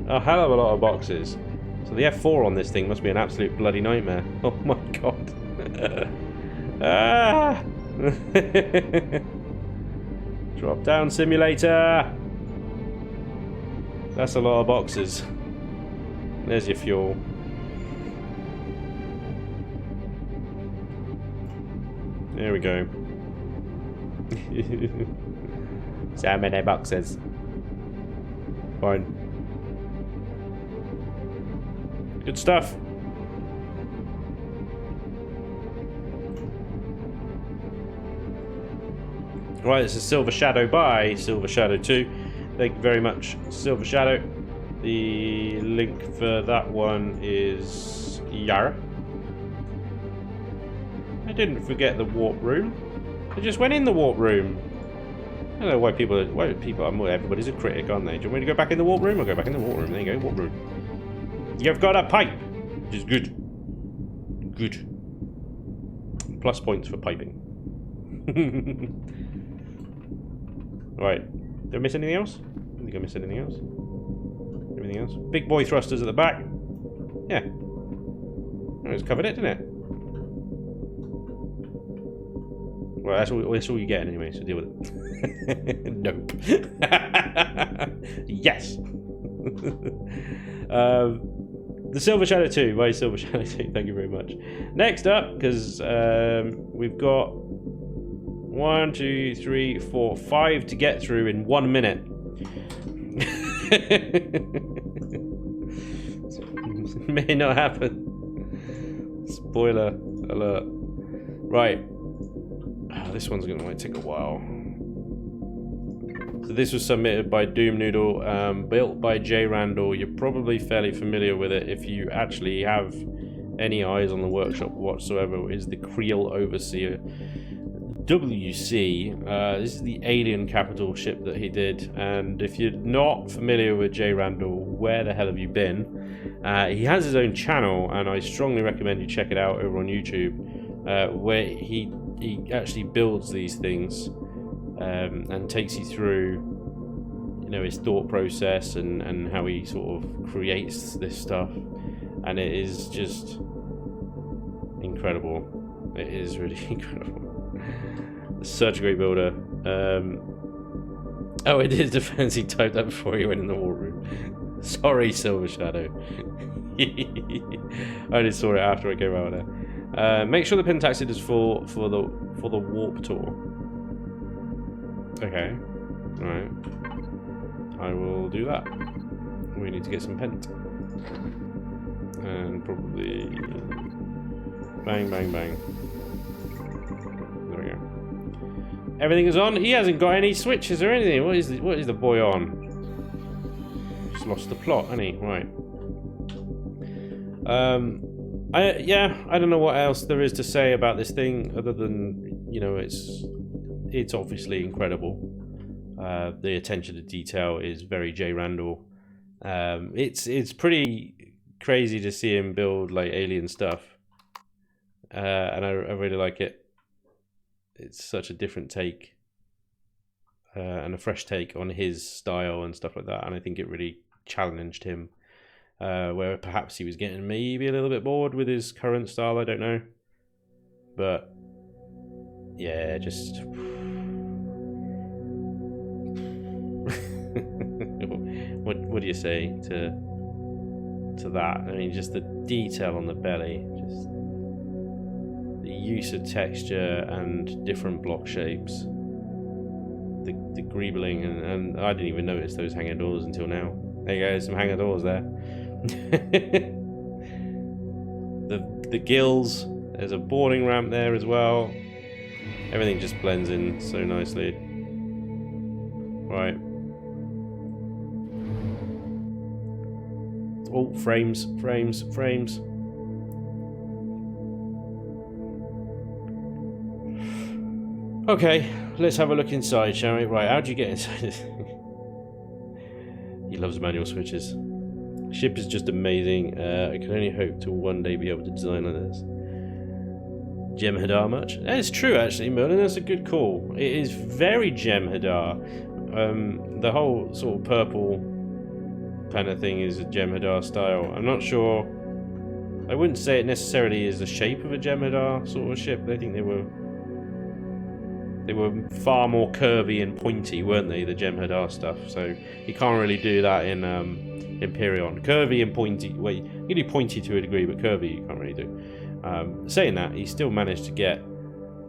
a hell of a lot of boxes. So the F4 on this thing must be an absolute bloody nightmare. Oh my god. Ah! Drop down simulator. That's a lot of boxes. There's your fuel. There we go. So many boxes. Fine. Good stuff. Right, this is Silver Shadow by Silver Shadow 2. Thank you very much, Silver Shadow. The link for that one is Yara. I didn't forget the warp room. I just went in the warp room. I don't know why everybody's a critic, aren't they? Do you want me to go back in the warp room? I'll go back in the warp room. There you go, warp room. You've got a pipe, which is good. Good. Plus points for piping. Right. Did I miss anything else? I don't think I missed anything else. Everything else. Big boy thrusters at the back. Yeah. It was covered it, didn't it? Well, that's all you get anyway, so deal with it. Nope. Yes. The Silver Shadow 2 by Silver Shadow 2. Thank you very much. Next up, because we've got 1, 2, 3, 4, 5 to get through in 1 minute. May not happen. Spoiler alert. Right. This one's going to take a while. So this was submitted by Doom Noodle, built by Jay Randall. You're probably fairly familiar with it if you actually have any eyes on the workshop whatsoever. Is the Creel Overseer WC. This is the alien capital ship that he did, and if you're not familiar with Jay Randall, where the hell have you been? He has his own channel, and I strongly recommend you check it out over on YouTube, where he actually builds these things and takes you through, you know, his thought process and how he sort of creates this stuff, and it is just incredible. It is really incredible. Such a great builder. Oh, it is defense. He typed that before he went in the war room. Sorry, Silver Shadow. I only saw it after I came out there. Make sure the pentaxid is full for the warp tour. Okay. Alright. I will do that. We need to get some pent. And probably bang, bang, bang. There we go. Everything is on. He hasn't got any switches or anything. What is the boy on? Just lost the plot, hasn't he? Right. I don't know what else there is to say about this thing other than, you know, it's obviously incredible. The attention to detail is very Jay Randall. It's pretty crazy to see him build like alien stuff, and I really like it. It's such a different take and a fresh take on his style and stuff like that, and I think it really challenged him. Where perhaps he was getting maybe a little bit bored with his current style, I don't know. But yeah, just what do you say to that? I mean, just the detail on the belly, just the use of texture and different block shapes, the greebling, and I didn't even notice those hanger doors until now. There you go, some hanger doors there. the gills, there's a boarding ramp there as well. Everything just blends in so nicely. Right. Oh, frames. Okay, let's have a look inside, shall we? Right, how'd you get inside this thing? He loves manual switches. Ship is just amazing. I can only hope to one day be able to design like this. Jem Hadar much? It's true, actually, Merlin. That's a good call. It is very Jem Hadar. The whole sort of purple kind of thing is a Jem Hadar style. I'm not sure. I wouldn't say it necessarily is the shape of a Jem Hadar sort of ship. I think they were far more curvy and pointy, weren't they? The Jem Hadar stuff. So you can't really do that in Imperion. Curvy and pointy. Well, you can do pointy to a degree, but curvy you can't really do. Saying that, he still managed to get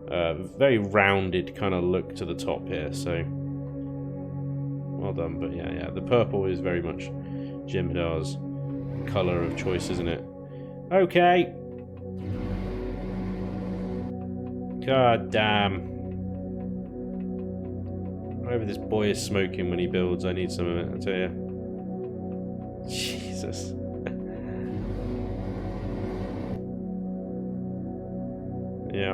a very rounded kind of look to the top here. So well done. But yeah, the purple is very much Jem Hadar's color of choice, isn't it? Okay. God damn. Whatever this boy is smoking when he builds, I need some of it, I tell you. Jesus. Yeah.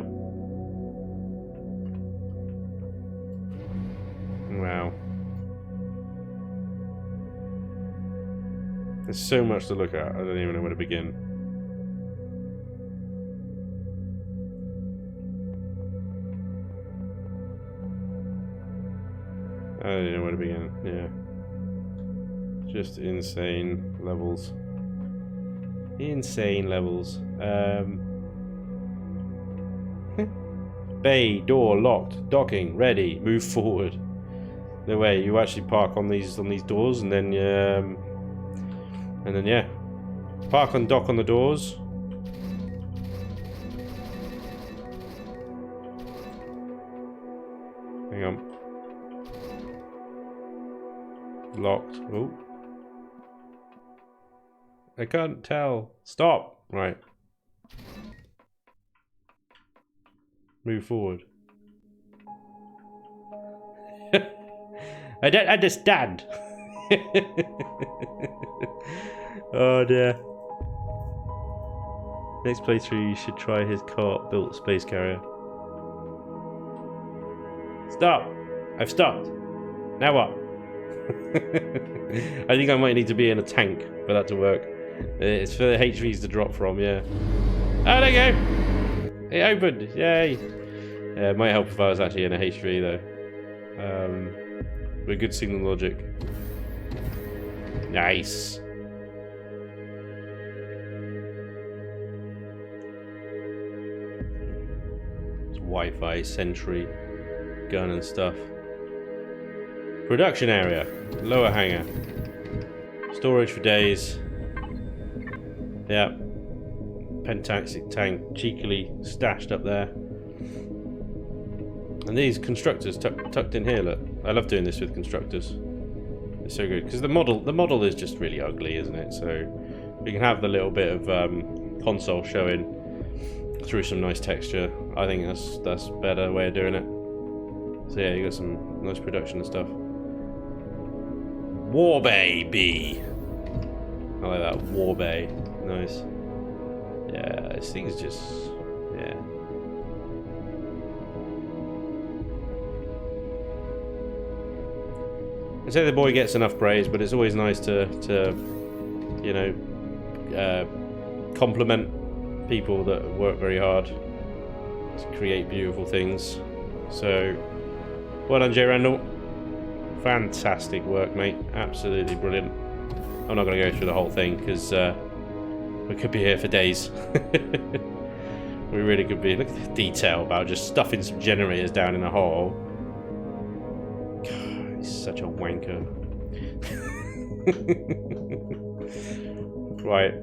Wow. There's so much to look at, I don't even know where to begin. I don't know where to begin, yeah. Just insane levels. Insane levels. Bay door locked. Docking ready. Move forward. No way. You actually park on these doors, and then yeah, park and dock on the doors. Hang on. Locked. Oh. I can't tell. Stop. Right. Move forward. I don't understand. Oh dear. Next playthrough, you should try his co-op built space carrier. Stop. I've stopped. Now what? I think I might need to be in a tank for that to work. It's for the HVs to drop from, yeah. Oh, there you go! It opened! Yay! Yeah, it might help if I was actually in a HV though. But good signal logic. Nice! It's Wi-Fi, sentry, gun and stuff. Production area. Lower hangar. Storage for days. Yeah. Pentaxic tank cheekily stashed up there. And these constructors tucked in here, look. I love doing this with constructors. It's so good. Because the model is just really ugly, isn't it? So we can have the little bit of console showing through some nice texture. I think that's a better way of doing it. So yeah, you got some nice production and stuff. War Bay B. I like that. War Bay. Nice. Yeah, this thing's just... yeah. I say the boy gets enough praise, but it's always nice to you know, compliment people that work very hard to create beautiful things. So, well done, J. Randall. Fantastic work, mate. Absolutely brilliant. I'm not going to go through the whole thing because we could be here for days. We really could be. Look at the detail about just stuffing some generators down in a hole. God, he's such a wanker. Right.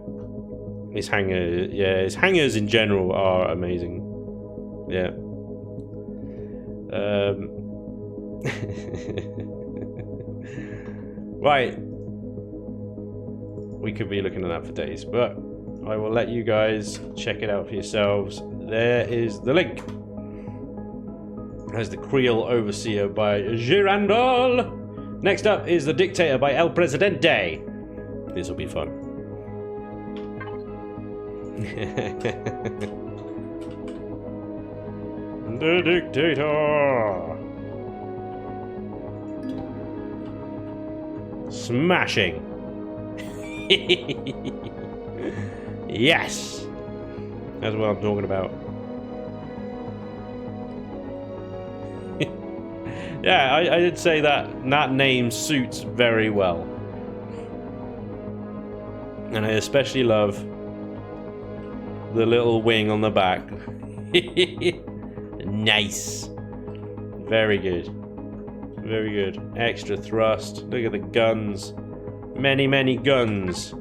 His hangar, yeah, his hangars in general are amazing. Yeah. Right. We could be looking at that for days, but I will let you guys check it out for yourselves. There is the link. There's the Creole Overseer by Girandol. Next up is The Dictator by El Presidente. This will be fun. The Dictator. Smashing. Yes. That's what I'm talking about. Yeah, I did say that name suits very well. And I especially love the little wing on the back. Nice. Very good. Very good. Extra thrust. Look at the guns. Many, many guns.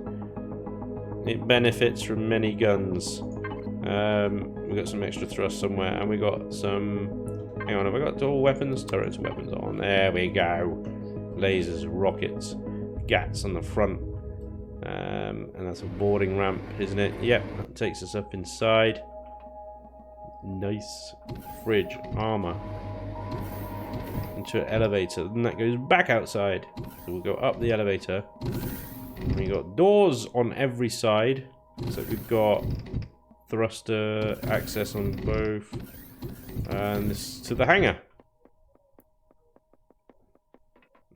It benefits from many guns. We got some extra thrust somewhere, and we got some... Hang on, have I got all weapons? Turrets, weapons on. There we go. Lasers, rockets, gats on the front. And that's a boarding ramp, isn't it? Yep, that takes us up inside. Nice. Fridge, armor. Into an elevator, and that goes back outside. So we'll go up the elevator. And we got doors on every side. So we've got thruster access on both. And this to the hangar.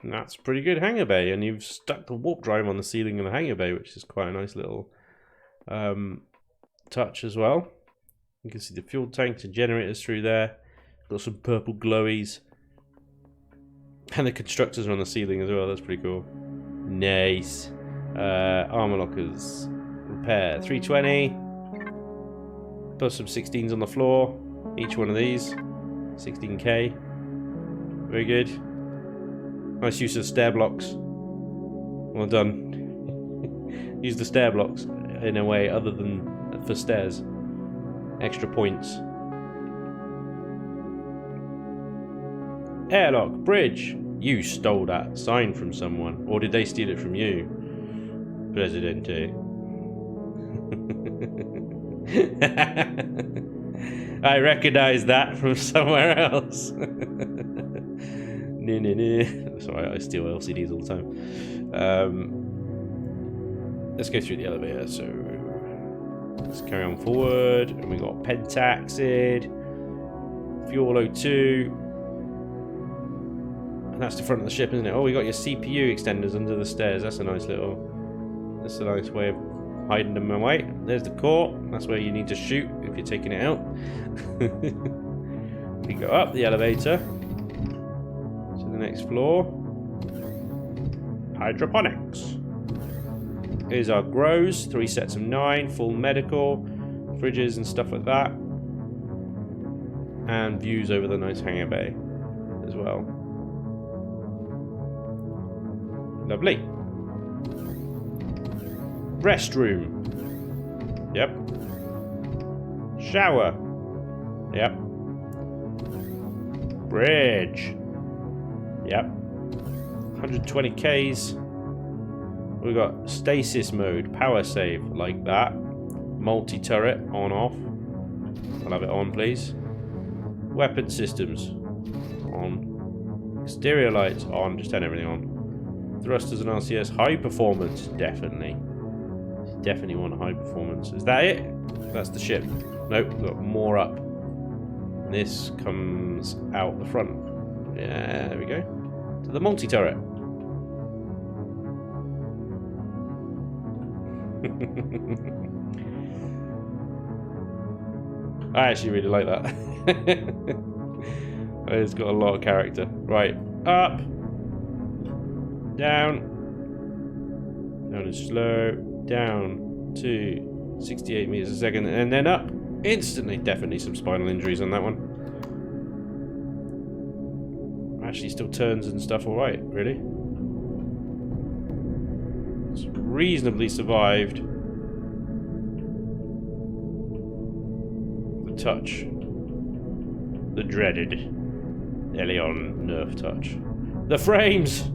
And that's a pretty good hangar bay, and you've stuck the warp drive on the ceiling of the hangar bay, which is quite a nice little touch as well. You can see the fuel tanks and generators through there. Got some purple glowies. And the constructors are on the ceiling as well, that's pretty cool. Nice. Armor lockers. Repair. 320. Put some 16s on the floor. Each one of these. 16k. Very good. Nice use of stair blocks. Well done. Use the stair blocks in a way other than for stairs. Extra points. Airlock. Bridge. You stole that sign from someone. Or did they steal it from you? Presidente. I recognize that from somewhere else. Sorry, I steal LCDs all the time. Let's go through the elevator. So let's carry on forward. And we got Pentaxid, Fuel O2. And that's the front of the ship, isn't it? Oh, we got your CPU extenders under the stairs. That's a nice little. That's a nice way of hiding them away. There's the core. That's where you need to shoot if you're taking it out. We go up the elevator to the next floor. Hydroponics. Here's our grows. 3 sets of 9. Full medical. Fridges and stuff like that. And views over the nice hangar bay as well. Lovely. Restroom. Yep. Shower. Yep. Bridge. Yep. 120Ks. We've got stasis mode, power save, like that. Multi-turret, on, off. I'll have it on, please. Weapon systems, on. Exterior lights, on. Just turn everything on. Thrusters and RCS, high performance, definitely. Definitely want high performance. Is that it? That's the ship. Nope, we've got more up. This comes out the front. Yeah, there we go. To the multi-turret. I actually really like that. It's got a lot of character. Right, up. Down. Down and slow. Down to 68 meters a second. And then up. Instantly. Definitely some spinal injuries on that one. Actually still turns and stuff alright, really. It's reasonably survived the touch. The dreaded Elion nerf touch. The frames!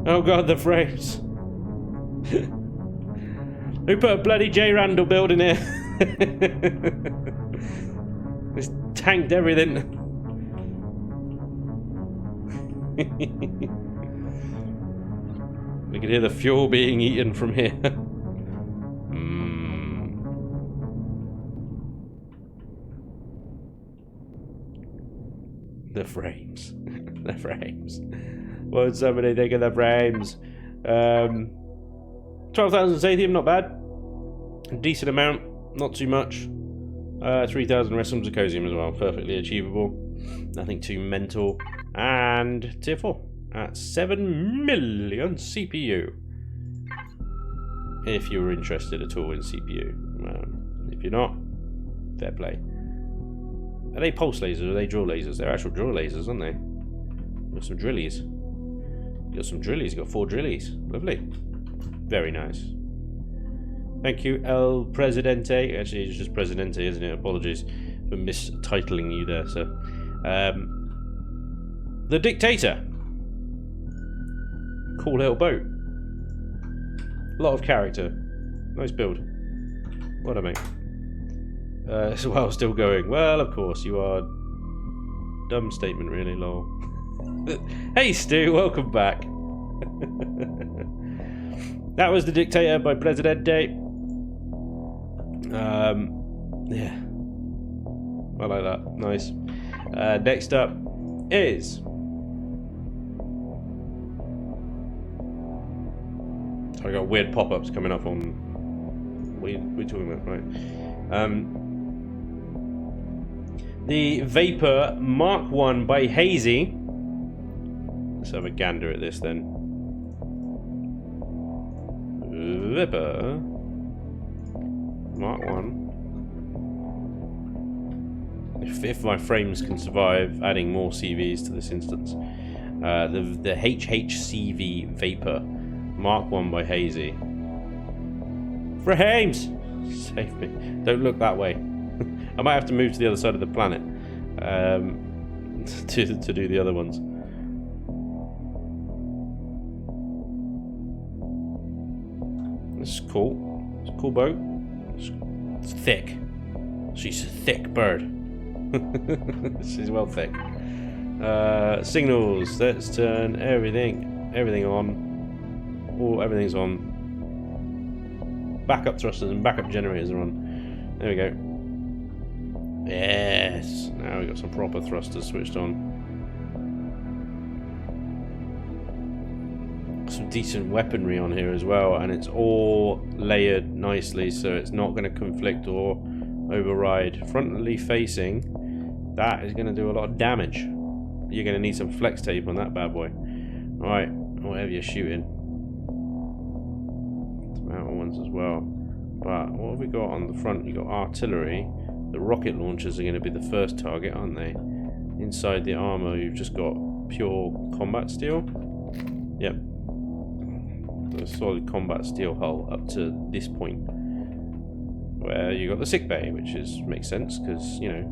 Oh god, the frames! Who put a bloody J. Randall build in here? It's tanked everything. We can hear the fuel being eaten from here. The frames. The frames. What would somebody think of the frames? 12,000 Sathium, not bad. A decent amount, not too much. 3,000 Resum Zirconium as well, perfectly achievable. Nothing too mental. And tier 4 at 7 million CPU. If you're interested at all in CPU. If you're not, fair play. Are they pulse lasers or are they draw lasers? They're actual draw lasers, aren't they? Got some drillies. Got some drillies, got 4 drillies. Lovely. Very nice. Thank you, El Presidente. Actually, it's just Presidente, isn't it? Apologies for mistitling you there, sir. The Dictator. Cool little boat. A lot of character. Nice build. Well done, mate. So while still going. Well, of course, you are. Dumb statement, really, lol. Hey, Stu, welcome back. That was The Dictator by Presidente. Yeah. I like that. Nice. Next up is... I got weird pop-ups coming up on... What are we talking about? Right. The Vapor Mark 1 by Hazy. Let's have a gander at this then. Vapor Mark 1. If my frames can survive adding more CVs to this instance. The HHCV Vapor. Mark 1 by Hazy. Frames! Save me. Don't look that way. I might have to move to the other side of the planet to do the other ones. This is cool. It's a cool boat. It's thick. She's a thick bird. She's well thick. Signals. Let's turn everything on. Oh, everything's on. Backup thrusters and backup generators are on. There we go. Yes. Now we've got some proper thrusters switched on. Some decent weaponry on here as well, and it's all layered nicely, so it's not going to conflict or override. Frontally facing, that is going to do a lot of damage. You're going to need some flex tape on that bad boy. Alright, whatever you're shooting. Some outer ones as well. But what have we got on the front? You've got artillery. The rocket launchers are going to be the first target, aren't they? Inside the armor, you've just got pure combat steel. Yep. A solid combat steel hull up to this point. Where you got the sick bay, which makes sense, because, you know,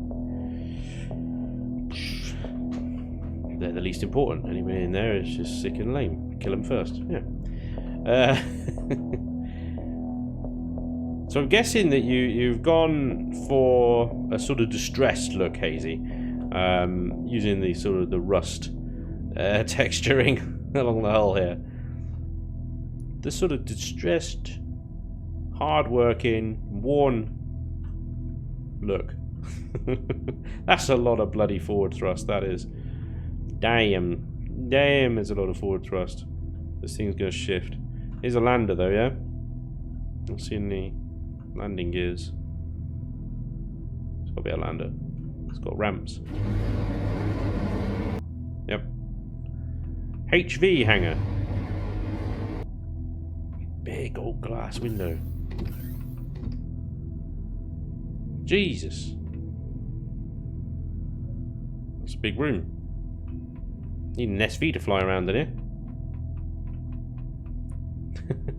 they're the least important. Anybody in there is just sick and lame. Kill them first. Yeah. So I'm guessing that you've gone for a sort of distressed look, Hazy, using the sort of the rust texturing along the hull here. The sort of distressed, hard-working, worn look. That's a lot of bloody forward thrust. That is. Damn, there's a lot of forward thrust. This thing's gonna shift. Here's a lander though, yeah? Not seeing any landing gears. It's gotta be a lander. It's got ramps. Yep. HV hangar. Big old glass window. Jesus. That's a big room. Need an SV to fly around in here.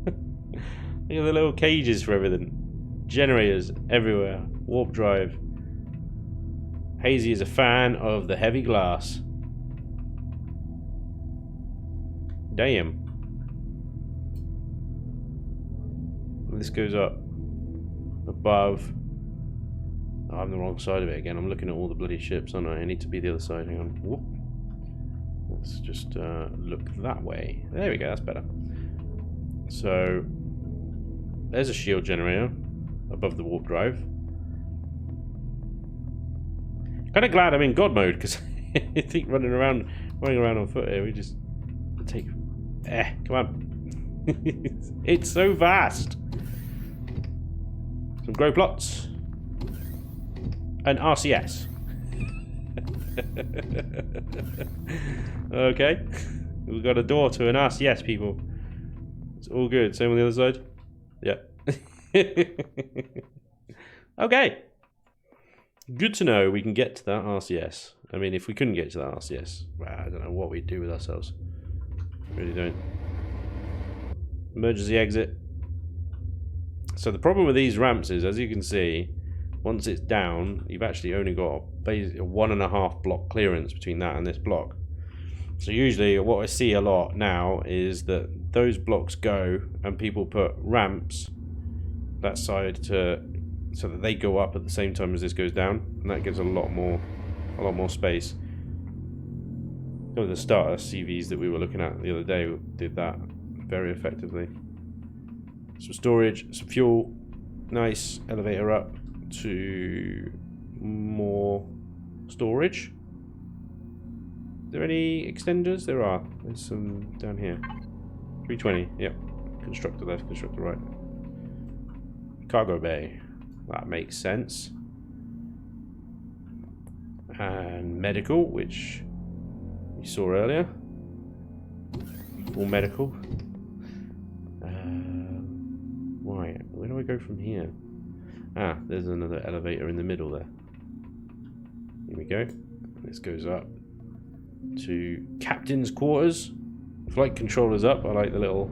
Look at the little cages for everything. Generators everywhere. Warp drive. Hazy is a fan of the heavy glass. Damn. This goes up above. Oh, I'm the wrong side of it again. I'm looking at all the bloody ships, aren't I? I need to be the other side. Hang on. Whoop. Let's just look that way. There we go, that's better. So, there's a shield generator above the warp drive. Kind of glad I'm in God mode, because I think running around on foot here, we just take... come on. It's so vast. Some grow plots. An RCS. Okay. We've got a door to an RCS, people. It's all good. Same on the other side? Yeah. Okay. Good to know we can get to that RCS. I mean, if we couldn't get to that RCS, well, I don't know what we'd do with ourselves. Really don't. Emergency exit. So the problem with these ramps is, as you can see, once it's down, you've actually only got basically a 1.5 block clearance between that and this block. So usually what I see a lot now is that those blocks go and people put ramps that side to so that they go up at the same time as this goes down, and that gives a lot more space. Some of the starter CVs that we were looking at the other day did that very effectively. Some storage, some fuel, nice elevator up to more storage. Are there any extenders? There are. There's some down here. 320, yep. Constructor left, constructor right. Cargo bay. That makes sense. And medical, which we saw earlier. Full medical. Right, where do I go from here? Ah, there's another elevator in the middle there. Here we go. This goes up to captain's quarters. Flight controllers up. I like the little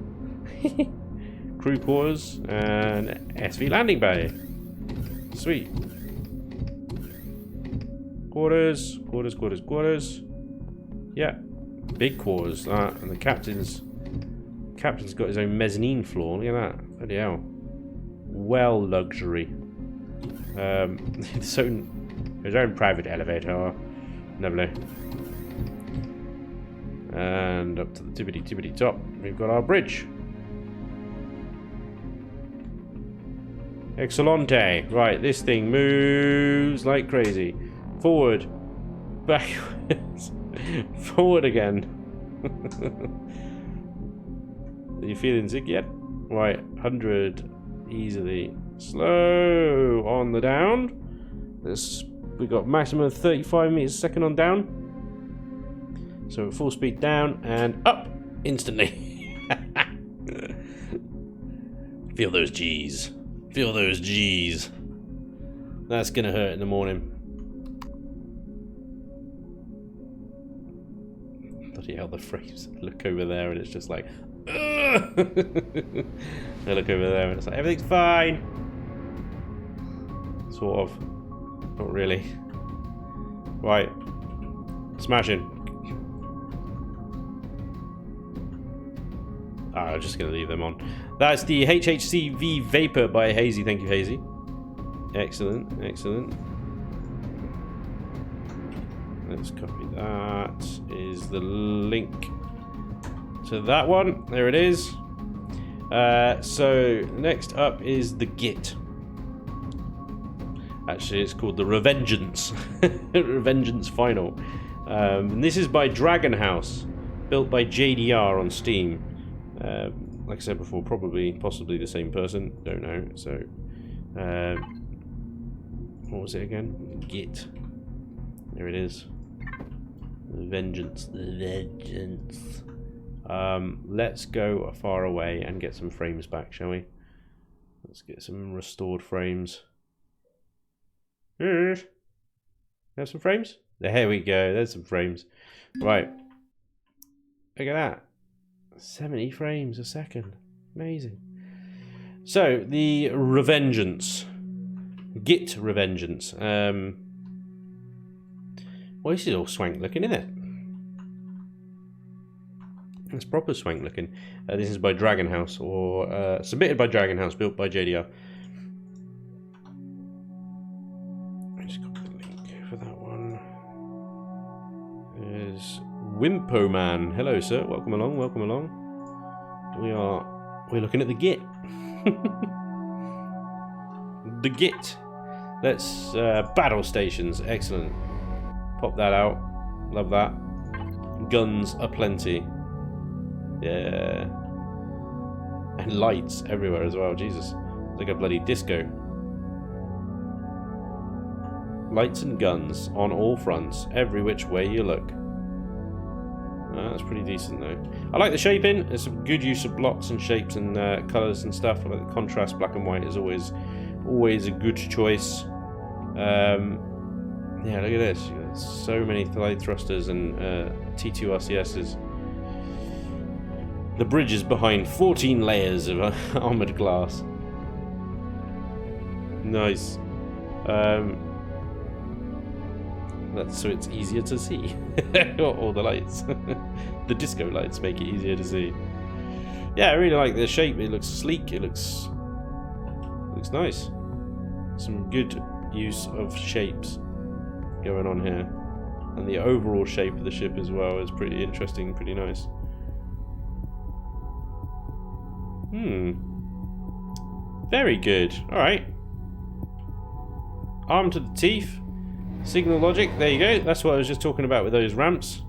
crew quarters. And SV landing bay. Sweet. Quarters. Yeah. Big quarters. And the captain's got his own mezzanine floor. Look at that. Bloody hell. Well luxury. His own private elevator. Lovely. And up to the tippity top, we've got our bridge. Excellente. Right, this thing moves like crazy. Forward. Backwards. Forward again. Are you feeling sick yet? Right, 100 easily. Slow on the down. We got maximum of 35 meters a second on down. So full speed down and up instantly. Feel those G's. Feel those G's. That's gonna hurt in the morning. Bloody hell, the frames. Look over there and it's just like, I look over there and it's like, everything's fine. Sort of. Not really. Right. Smashing. I'm just going to leave them on. That's the HHCV Vapor by Hazy. Thank you, Hazy. Excellent, excellent. Let's copy that. Is the link to that one. There it is. So, next up is the Git. Actually, it's called the Revengeance. Revengeance Final. And this is by Dragon House. Built by JDR on Steam. Like I said before, possibly the same person. Don't know. So, what was it again? Git. There it is. The Vengeance. The Vengeance. Let's go far away and get some frames back, shall we? Let's get some restored frames. Have some frames? There we go. There's some frames. Right. Look at that. 70 frames a second. Amazing. So, the Revengeance. Git Revengeance. Well, this is all swank looking, isn't it? It's proper swank looking. This is by Dragon House, or submitted by Dragon House, built by JDR. I just got the link for that one. There's Wimpo Man. Hello, sir. Welcome along. Welcome along. We're looking at the Git. The Git. Let's battle stations. Excellent. Pop that out. Love that. Guns aplenty. Yeah. And lights everywhere as well. Jesus. It's like a bloody disco. Lights and guns on all fronts. Every which way you look. That's pretty decent though. I like the shaping. There's some good use of blocks and shapes and colours and stuff. I like the contrast. Black and white is always a good choice. Yeah, look at this. So many light thrusters and T2 RCSs. The bridge is behind 14 layers of armoured glass. Nice. That's so it's easier to see. All the lights. The disco lights make it easier to see. Yeah, I really like the shape. It looks sleek. It looks nice. Some good use of shapes going on here. And the overall shape of the ship as well is pretty interesting, pretty nice. Very good. Alright. Armed to the teeth. Signal logic. There you go. That's what I was just talking about with those ramps.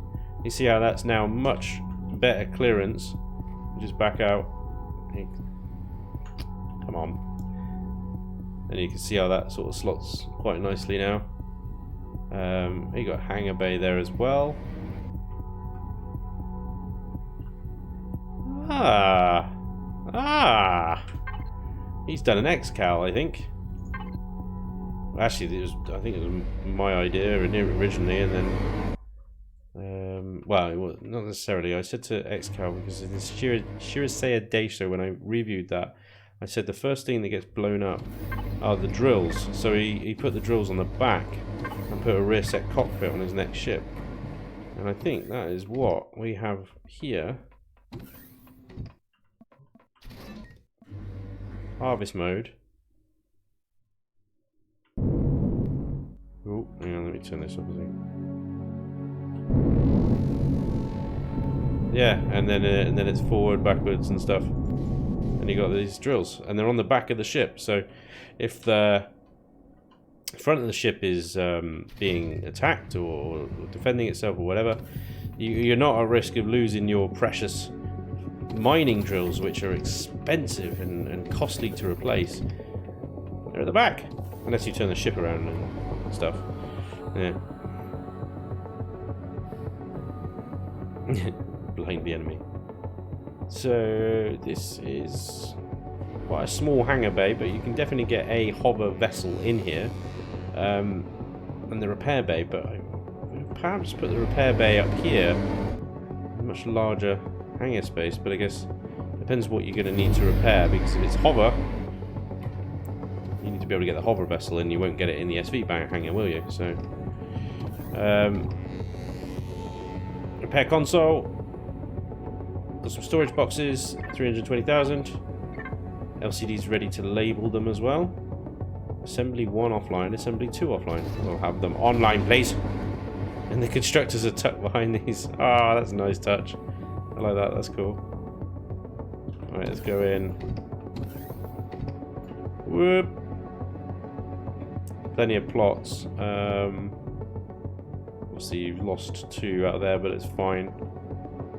You see how that's now much better clearance. Just back out. Come on. And you can see how that sort of slots quite nicely now. You got hangar bay there as well. Ah. He's done an X-Cal, I think. Actually, I think it was my idea originally, and then well, it was not necessarily. I said to Xcal, because in this Shirisei Daisho, when I reviewed that, I said the first thing that gets blown up are the drills. So he put the drills on the back and put a rear set cockpit on his next ship. And I think that is what we have here. Harvest mode. Oh, hang on, let me turn this up a second. Yeah, and then it's forward, backwards, and stuff. And you got these drills, and they're on the back of the ship. So, if the front of the ship is being attacked or defending itself or whatever, you're not at risk of losing your precious mining drills, which are expensive and costly to replace. They're at the back, unless you turn the ship around and stuff. Yeah. Blind the enemy. So this is quite a small hangar bay, but you can definitely get a hover vessel in here, and the repair bay. But I would perhaps put the repair bay up here, a much larger hangar space. But I guess it depends what you're going to need to repair, because if it's hover, you need to be able to get the hover vessel in. You won't get it in the SV hangar, will you? So repair console. Got some storage boxes, 320,000. LCDs ready to label them as well. Assembly 1 offline, assembly 2 offline. We'll have them online, please. And the constructors are tucked behind these. Ah, that's a nice touch. I like that, that's cool. Alright, let's go in. Whoop. Plenty of plots. Obviously you've lost 2 out there, but it's fine.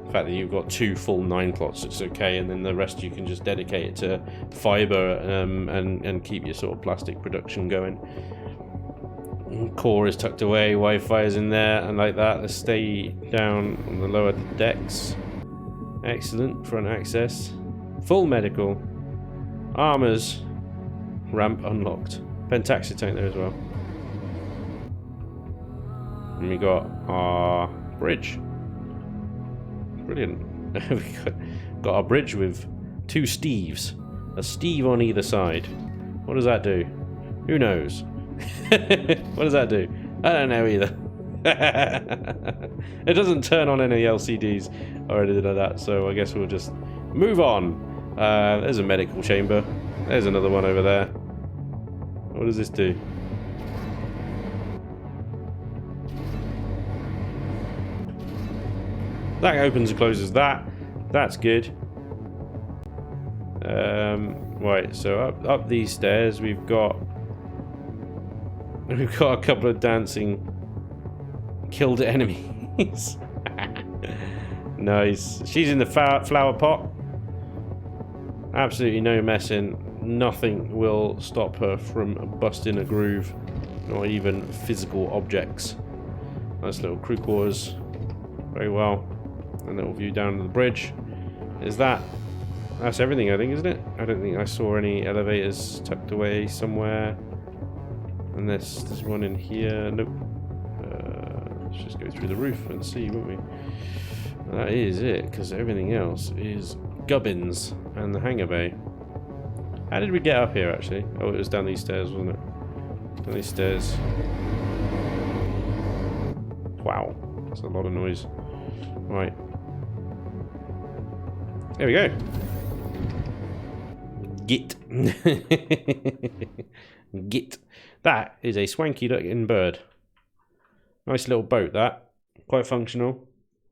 The fact that you've got 2 full 9 plots, it's okay, and then the rest you can just dedicate it to fibre and keep your sort of plastic production going. Core is tucked away, Wi-Fi is in there, and like that. Let's stay down on the lower decks. Excellent, front access. Full medical. Armours. Ramp unlocked. Pentaxi tank there as well. And we got our bridge. Brilliant. We got our bridge with 2 Steves. A Steve on either side. What does that do? Who knows? What does that do? I don't know either. It doesn't turn on any LCDs or anything like that, so I guess we'll just move on. There's a medical chamber. There's another one over there. What does this do? That opens and closes that. That's good. Right, so up these stairs we've got a couple of dancing killed enemies. Nice. She's in the flower pot. Absolutely no messing. Nothing will stop her from busting a groove. Not even physical objects. Nice little crew quarters. Very well. A little view down to the bridge. That's everything, I think, isn't it? I don't think I saw any elevators tucked away somewhere. Unless there's one in here. Nope. Let's just go through the roof and see, won't we? That is it, because everything else is gubbins and the hangar bay. How did we get up here, actually? Oh, it was down these stairs, wasn't it? Down these stairs. Wow. That's a lot of noise. Right. There we go. Git. Git. That is a swanky looking bird. Nice little boat, that. Quite functional.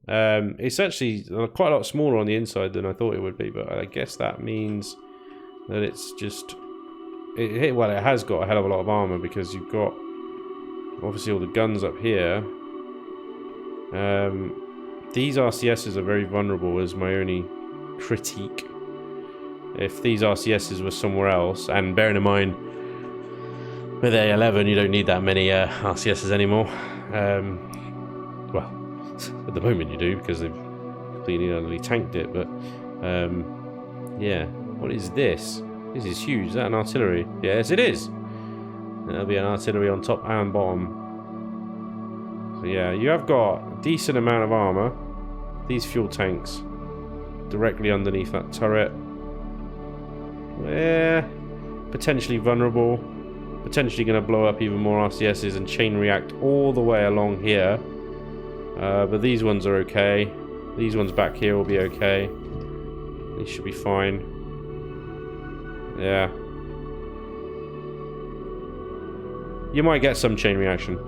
It's actually quite a lot smaller on the inside than I thought it would be, but I guess that means that it's just... well, it has got a hell of a lot of armour, because you've got obviously all the guns up here. These RCSs are very vulnerable, is my only critique. If these RCSs were somewhere else, and bearing in mind with A11 you don't need that many RCSs anymore. Well, at the moment you do, because they've completely utterly tanked it, but yeah. What is this? This is huge. Is that an artillery? Yes, it is. There'll be an artillery on top and bottom. So yeah, you have got a decent amount of armor. These fuel tanks directly underneath that turret. Yeah, potentially vulnerable. Potentially going to blow up even more RCSs and chain react all the way along here. But these ones are okay. These ones back here will be okay. These should be fine. Yeah. You might get some chain reaction.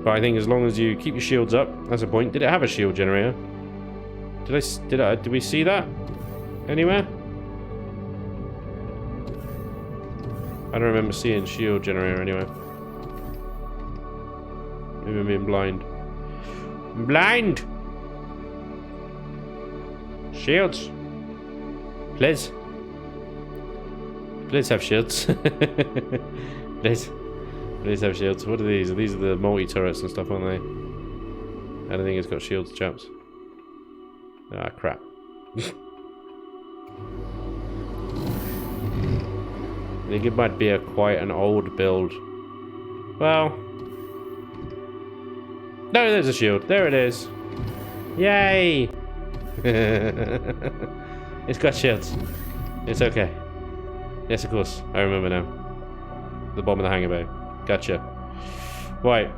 But I think as long as you keep your shields up, that's a point. Did it have a shield generator? Did we see that anywhere? I don't remember seeing shield generator anywhere. Maybe I'm being blind. I'm blind! Shields! Please. Please have shields. Please. Please have shields. What are these? These are the multi-turrets and stuff, aren't they? Anything has got shields, chaps. Ah, crap. I think it might be quite an old build. Well... No, there's a shield. There it is. Yay! It's got shields. It's okay. Yes, of course. I remember now. The bottom of the hangar bay. Gotcha. Right.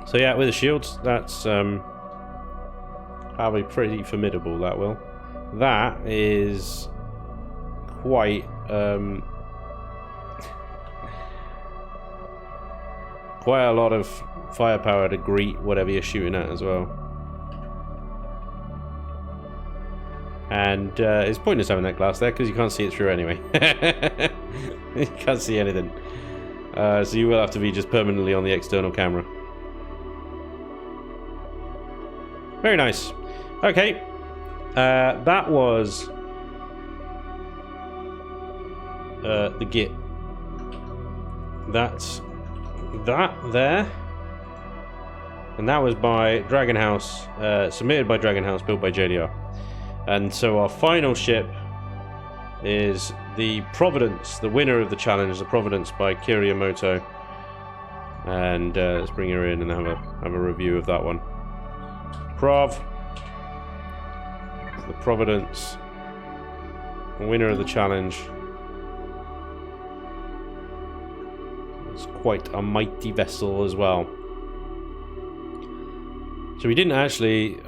So yeah, with the shields, that's probably pretty formidable, that will. That is quite quite a lot of firepower to greet whatever you're shooting at as well. And it's pointless having that glass there because you can't see it through anyway. You can't see anything. So you will have to be just permanently on the external camera. Very nice. Okay. That was the Git. That's that there. And that was by Dragon House, submitted by Dragon House, built by JDR. And so our final ship is the Providence, the winner of the challenge, the Providence by Kiryamoto. And let's bring her in and have a review of that one. Prov, the Providence, winner of the challenge. It's quite a mighty vessel as well. So we didn't actually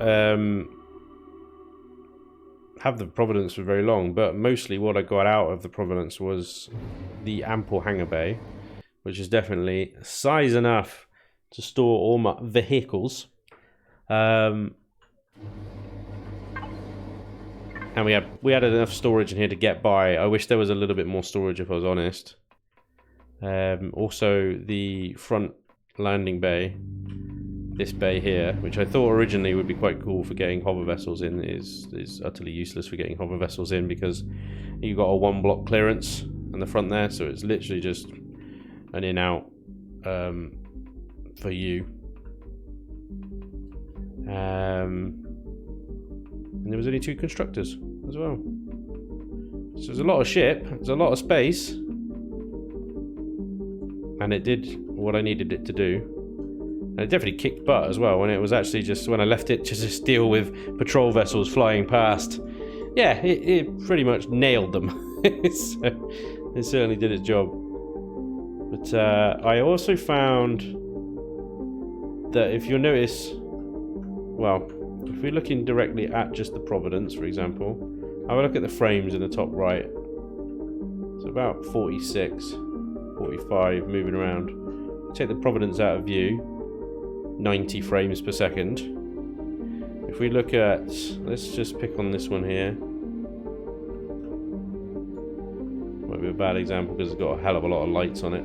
have the Providence for very long, but mostly what I got out of the Providence was the ample hangar bay, which is definitely size enough to store all my vehicles. And we had enough storage in here to get by. I wish there was a little bit more storage, if I was honest. Also, the front landing bay, this bay here, which I thought originally would be quite cool for getting hover vessels in, is utterly useless for getting hover vessels in because you've got a 1 block clearance on the front there, so it's literally just an in-out for you. And there was only 2 constructors as well. So there's a lot of ship, there's a lot of space, and it did what I needed it to do. And it definitely kicked butt as well when it was actually just, when I left it to just deal with patrol vessels flying past. Yeah, it pretty much nailed them. So it certainly did its job. But I also found that if you'll notice, well, if we're looking directly at just the Providence, for example, have a look at the frames in the top right. It's about 46, 45 moving around. Take the Providence out of view. 90 frames per second. If we look at, let's just pick on this one here. Might be a bad example because it's got a hell of a lot of lights on it.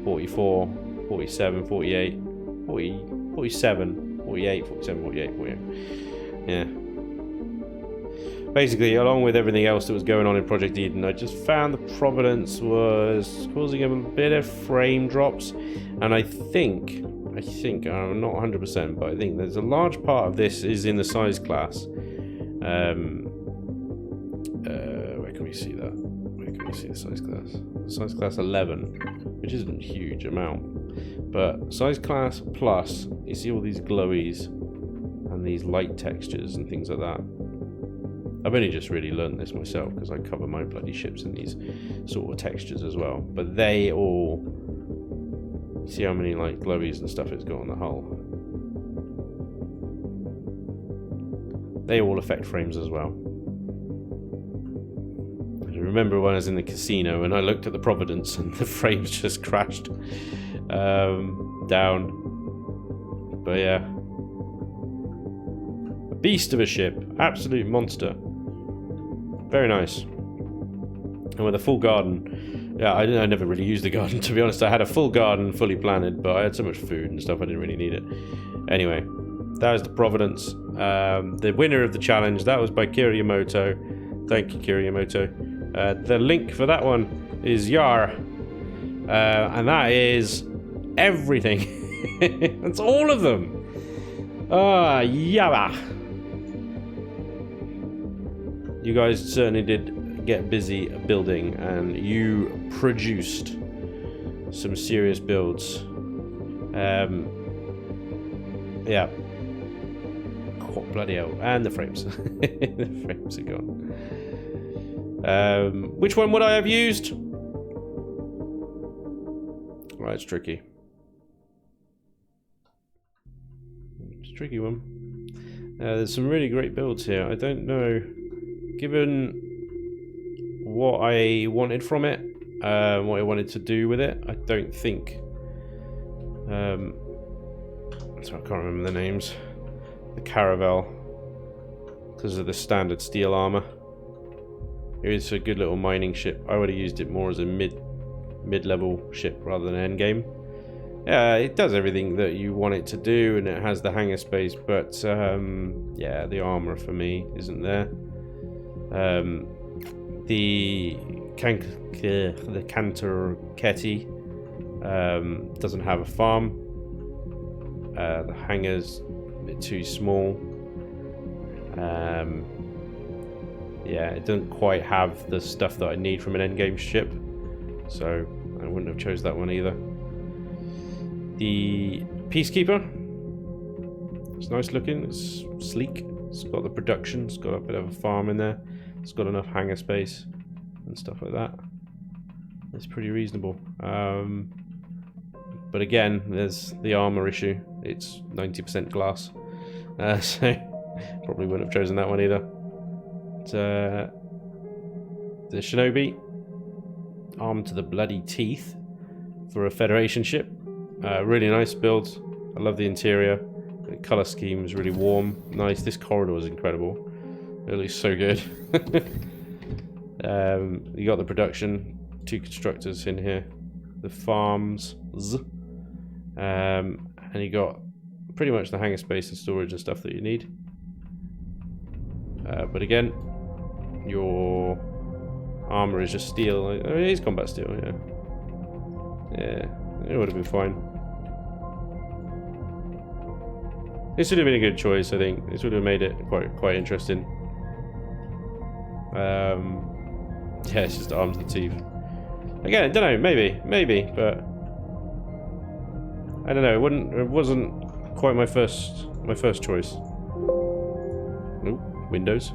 44, 47, 48, 40, 47, 48, 47, 48, 48. Yeah. Basically, along with everything else that was going on in Project Eden, I just found the Providence was causing a bit of frame drops, and I think I'm not 100%, but I think there's a large part of this is in the size class. Where can we see that? you see the size class. Size class 11, which isn't a huge amount. But size class plus, you see all these glowies and these light textures and things like that. I've only just really learned this myself because I cover my bloody ships in these sort of textures as well. But they all... See how many like glowies and stuff it's got on the hull. They all affect frames as well. I remember when I was in the casino and I looked at the Providence and the frames just crashed down. But yeah. A beast of a ship. Absolute monster. Very nice. And with a full garden. Yeah, I never really used the garden, to be honest. I had a full garden, fully planted, but I had so much food and stuff, I didn't really need it. Anyway, that was the Providence. The winner of the challenge, that was by Kiryamoto. Thank you, Kiryamoto. The link for that one is Yar. And that is everything. That's all of them. Ah, Yara. You guys certainly did get busy building, and you produced some serious builds. Yeah. Oh, bloody hell. And the frames. The frames are gone. Which one would I have used? Right, it's tricky. It's a tricky one. There's some really great builds here. I don't know, given what I wanted from it, what I wanted to do with it, I don't think... so I can't remember the names. The Caravel, because of the standard steel armor. It's a good little mining ship. I would have used it more as a mid-level ship rather than an endgame. Yeah, it does everything that you want it to do, and it has the hangar space, but yeah, the armor for me isn't there. The Cantor Ketty doesn't have a farm. The hangar's a bit too small. Yeah, it doesn't quite have the stuff that I need from an endgame ship, so I wouldn't have chose that one either. The Peacekeeper, it's nice looking, it's sleek, it's got the production, it's got a bit of a farm in there, it's got enough hangar space and stuff like that. It's pretty reasonable. But again, there's the armor issue. It's 90% glass, so probably wouldn't have chosen that one either. The Shinobi, armed to the bloody teeth for a Federation ship. Really nice build. I love the interior. The color scheme is really warm, nice. This corridor is incredible. It looks so good. You got the production, 2 constructors in here, the farms, and you got pretty much the hangar space and storage and stuff that you need. But again, your armor is just steel. I mean, it is combat steel, yeah. Yeah, it would have been fine. This would have been a good choice, I think. This would have made it quite interesting. Yeah, it's just arms to the teeth. Again, I don't know, maybe, but I don't know. It wasn't quite my first choice. Ooh, Windows.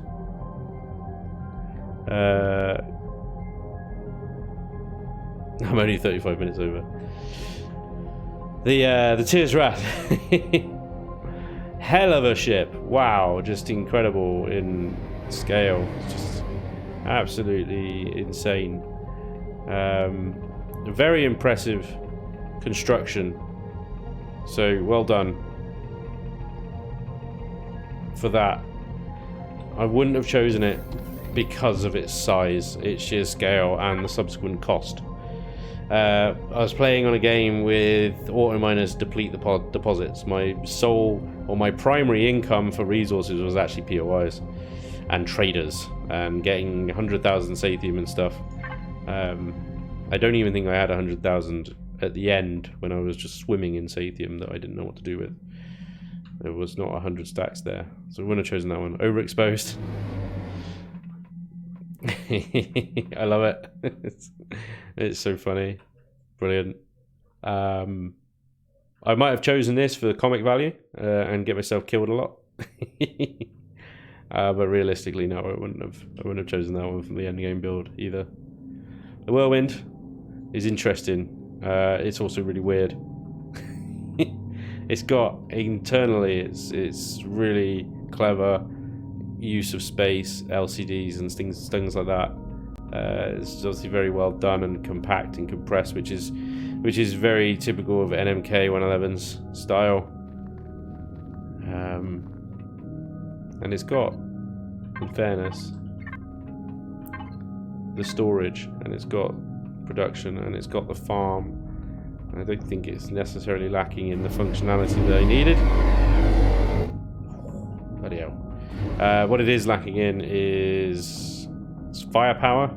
I'm only 35 minutes over. The Tears Wrath. Hell of a ship. Wow, just incredible in scale. Just absolutely insane. Very impressive construction. So well done for that. I wouldn't have chosen it because of its size, its sheer scale, and the subsequent cost. I was playing on a game with auto miners deplete the deposits. My sole, or my primary income for resources was actually POIs and traders and getting 100,000 Sathium and stuff. I don't even think I had 100,000 at the end when I was just swimming in Sathium that I didn't know what to do with. There was not 100 stacks there, so I wouldn't have chosen that one. Overexposed. I love it. It's so funny. Brilliant. I might have chosen this for the comic value and get myself killed a lot. But realistically, no, I wouldn't have chosen that one from the endgame build either. The Whirlwind is interesting. It's also really weird. It's got internally, it's really clever use of space, LCDs and things like that. It's obviously very well done and compact and compressed, which is very typical of NMK 111's style. And it's got, in fairness, the storage, and it's got production, and it's got the farm. I don't think it's necessarily lacking in the functionality that I needed. Bloody hell. What it is lacking in is firepower.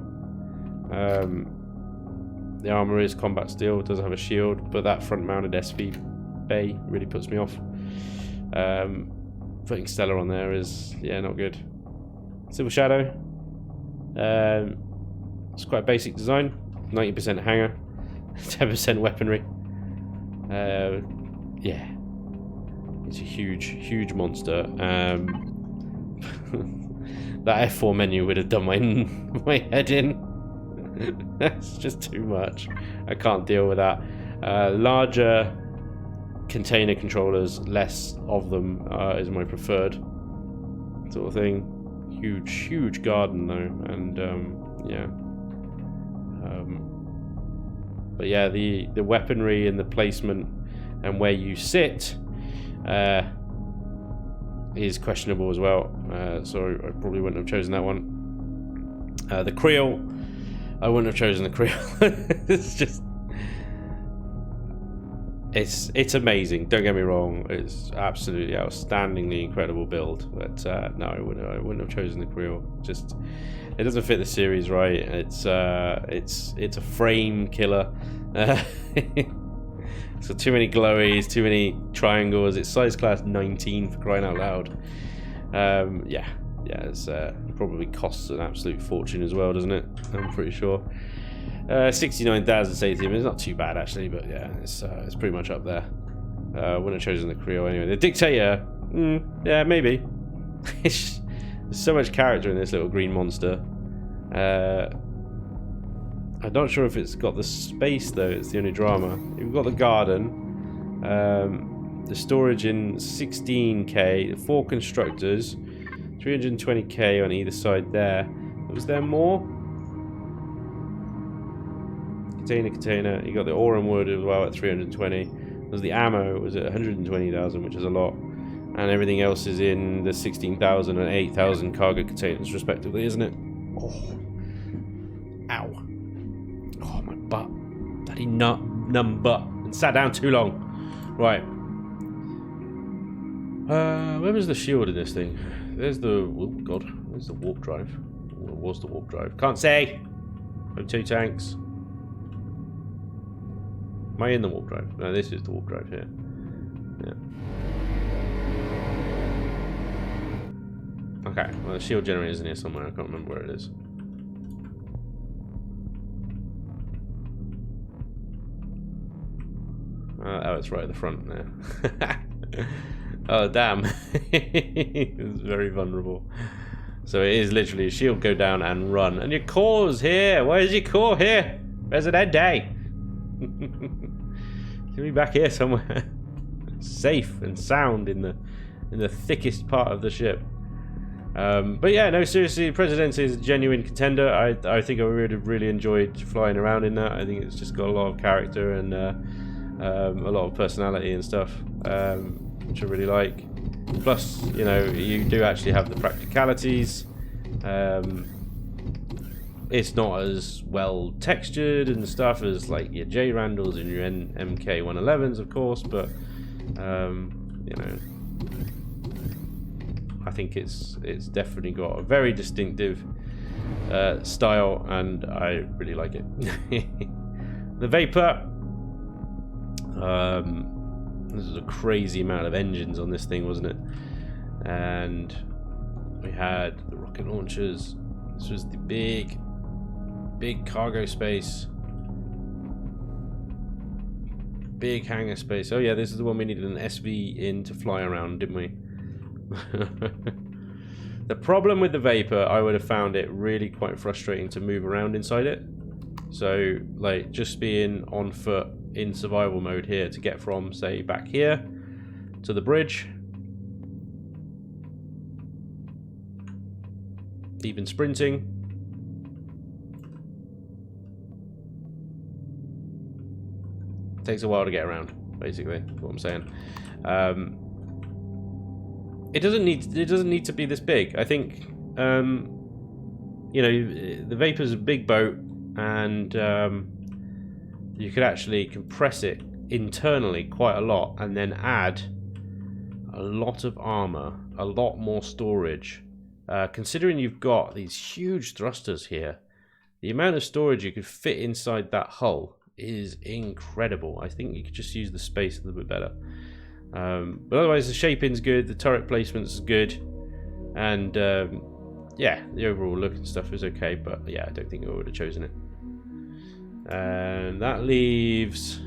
The armor is combat steel, it does have a shield, but that front-mounted SV bay really puts me off. Putting Stellar on there is, yeah, not good. Silver Shadow. It's quite a basic design. 90% hanger, 10% weaponry. Yeah, it's a huge monster. That F4 menu would have done my head in. That's just too much. I can't deal with that. Larger container controllers, less of them is my preferred sort of thing. Huge garden though, and yeah. But yeah, the weaponry and the placement and where you sit is questionable as well. So I probably wouldn't have chosen that one. The Creel, I wouldn't have chosen the Creel. It's just, it's amazing. Don't get me wrong. It's absolutely outstandingly incredible build. But no, I wouldn't have chosen the Creel. Just, it doesn't fit the series right. It's a frame killer. It's got too many glowies, too many triangles. It's size class 19 for crying out loud. Yeah, it's probably costs an absolute fortune as well, doesn't it? I'm pretty sure. 69,000 satium is not too bad actually, but yeah, it's pretty much up there. Wouldn't have chosen the Creel anyway. The Dictator, yeah, maybe. There's so much character in this little green monster. I'm not sure if it's got the space though, it's the only drama. We've got the garden, the storage in 16k, 4 constructors, 320k on either side there. Was there more? Container, you got the ore and wood as well at 320. There's the ammo, it was at 120,000, which is a lot. And everything else is in the 16,000 and 8,000 cargo containers respectively, isn't it? Oh. Ow. Oh, my butt. Daddy numb butt. And sat down too long. Right. Where was the shield in this thing? There's the... Oh, God. Where's the warp drive? What was the warp drive? Can't say. O2 tanks. Am I in the warp drive? No, this is the warp drive here. Yeah. Okay, well the shield generator's in here somewhere, I can't remember where it is. Oh, it's right at the front there. Oh, damn. It's very vulnerable. So it is literally a shield go down and run. And your core's here! Why is your core here? President Day! Get me back here somewhere. Safe and sound in the thickest part of the ship. But yeah, no, seriously, Presidente is a genuine contender. I think I really enjoyed flying around in that. I think it's just got a lot of character and a lot of personality and stuff, which I really like. Plus, you know, you do actually have the practicalities. It's not as well textured and stuff as like your J Randalls and your MK 111s, of course, but you know, I think it's definitely got a very distinctive style, and I really like it. The Vapor. This was a crazy amount of engines on this thing, wasn't it? And we had the rocket launchers, This was the big cargo space. Big hangar space. Oh yeah, this is the one we needed an SV in to fly around, didn't we? The problem with the Vapor, I would have found it really quite frustrating to move around inside it. So, like, just being on foot in survival mode here to get from, say, back here to the bridge. Even sprinting. Takes a while to get around, basically, is what I'm saying. It doesn't need to be this big. I think you know, the Vapor's a big boat, and you could actually compress it internally quite a lot and then add a lot of armor, a lot more storage. Considering you've got these huge thrusters here, the amount of storage you could fit inside that hull is incredible. I think you could just use the space a little bit better. But otherwise the shaping's good, the turret placement's good, and yeah, the overall look and stuff is okay, but yeah, I don't think I would have chosen it. And that leaves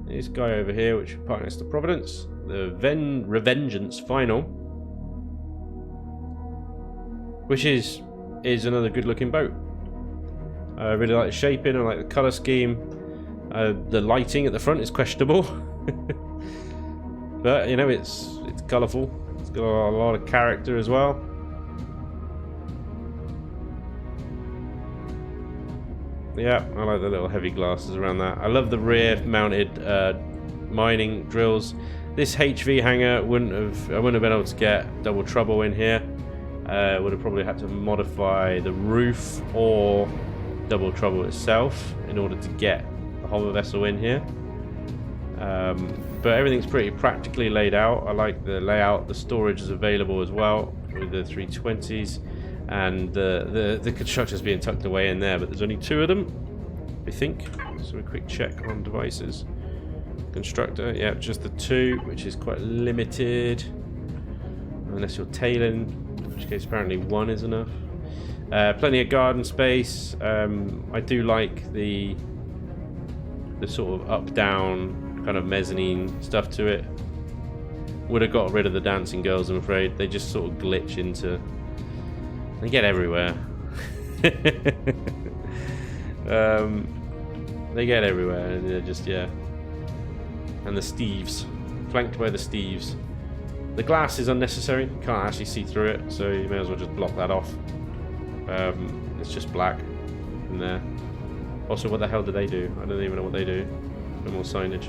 this guy over here, which partners to Providence, the Revengeance Final, which is another good looking boat. I really like the shaping, I like the colour scheme. The lighting at the front is questionable. But, you know, it's colourful. It's got a lot of character as well. Yeah, I like the little heavy glasses around that. I love the rear mounted mining drills. This HV hangar I wouldn't have been able to get double trouble in here. Would have probably had to modify the roof or double trouble itself in order to get the hover vessel in here. But everything's pretty practically laid out. I like the layout. The storage is available as well with the 320s, and the constructors being tucked away in there, but there's only 2 of them, I think. So a quick check on devices. Constructor, yeah, just the 2, which is quite limited unless you're tailing, in which case apparently 1 is enough. Plenty of garden space. I do like the sort of up-down kind of mezzanine stuff to it. Would have got rid of the dancing girls, I'm afraid. They just sort of glitch into... They get everywhere. They get everywhere, and they're just, yeah. And the Steves. Flanked by the Steves. The glass is unnecessary. You can't actually see through it, so you may as well just block that off. It's just black in there. Also, what the hell do they do? I don't even know what they do. No more signage.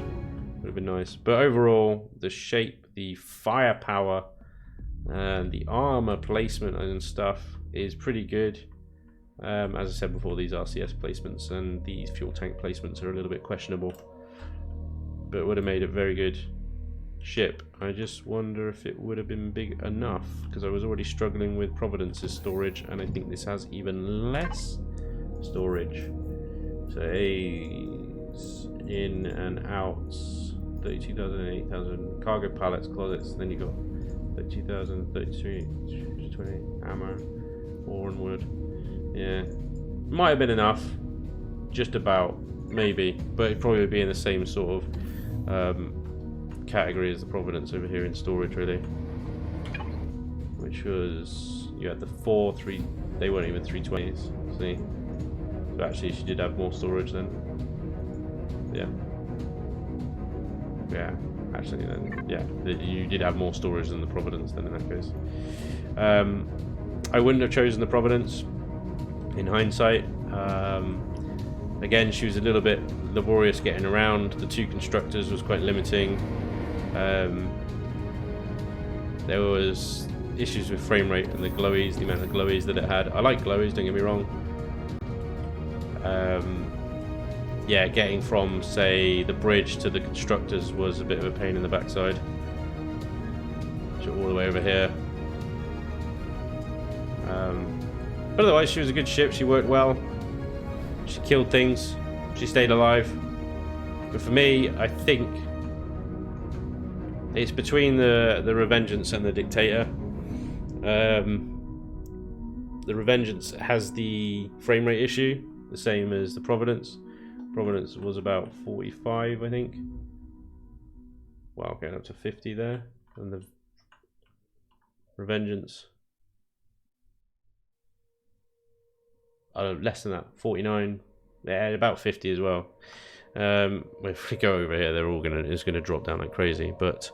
Would have been nice. But overall, the shape, the firepower, and the armor placement and stuff is pretty good. As I said before, these RCS placements and these fuel tank placements are a little bit questionable. But it would have made a very good ship. I just wonder if it would have been big enough, because I was already struggling with Providence's storage, and I think this has even less storage. So in and outs, 32,000 and 8,000 cargo pallets, closets. Then you got 32,000, 33, 20 hammer, ore and wood. Yeah, might have been enough, just about, maybe, but it'd probably be in the same sort of category as the Providence over here in storage, really. Which was, you had the 3, they weren't even 320s. See. So actually she did have more storage then. Yeah. Yeah, actually then, yeah, you did have more storage than the Providence then in that case. I wouldn't have chosen the Providence in hindsight. Again, she was a little bit laborious getting around. The 2 constructors was quite limiting. There was issues with frame rate and the glowies, the amount of glowies that it had. I like glowies, don't get me wrong. Yeah, getting from, say, the bridge to the constructors was a bit of a pain in the backside. So all the way over here. But otherwise, she was a good ship. She worked well. She killed things. She stayed alive. But for me, I think it's between the Revengeance and the Dictator. The Revengeance has the frame rate issue, the same as the Providence. Providence was about 45, I think. Wow, going up to 50 there. And the Revengeance, less than that, 49. Yeah, about 50 as well. If we go over here, they're all it's gonna drop down like crazy. But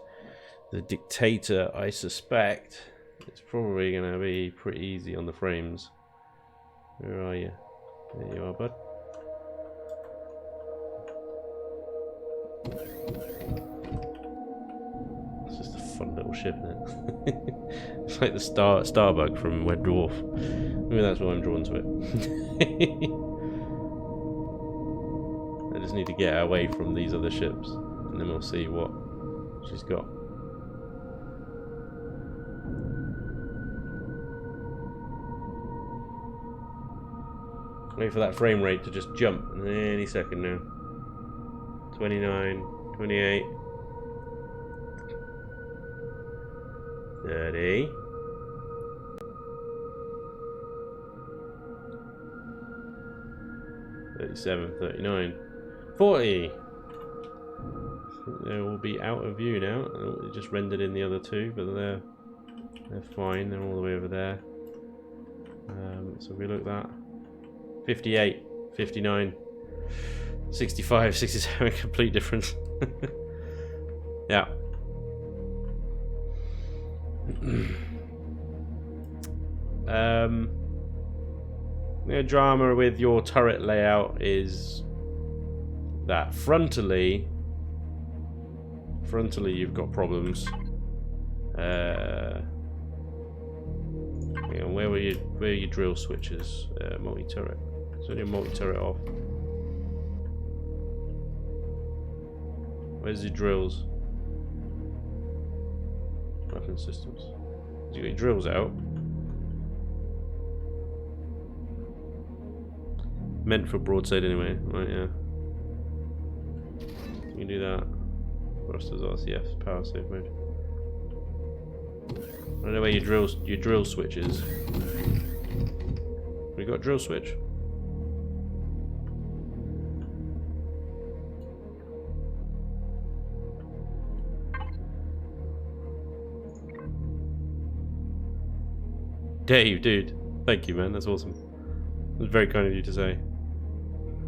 the Dictator, I suspect, it's probably gonna be pretty easy on the frames. Where are you? There you are, bud. It's just a fun little ship, isn't it? It's like the Starbug from Red Dwarf. Maybe that's why I'm drawn to it. I just need to get away from these other ships, and then we'll see what she's got. Wait for that frame rate to just jump any second now. 29, 28, 30. 37, 39, 40. They will be out of view now. It just rendered in the other two, but they're fine. They're all the way over there. So if we look at that, 58, 59, 65, 67, complete difference. Yeah. The drama with your turret layout is that frontally you've got problems. Hang on, where are your drill switches? Multi-turret. So your multi-turret off. Where's your drills? Weapon systems. You got your drills out. Meant for broadside anyway, right? Yeah. You can do that. Thrusters, RCF, power save mode. I don't know where your drill switch is. We got a drill switch. Dave, dude, thank you, man. That's awesome. It was very kind of you to say.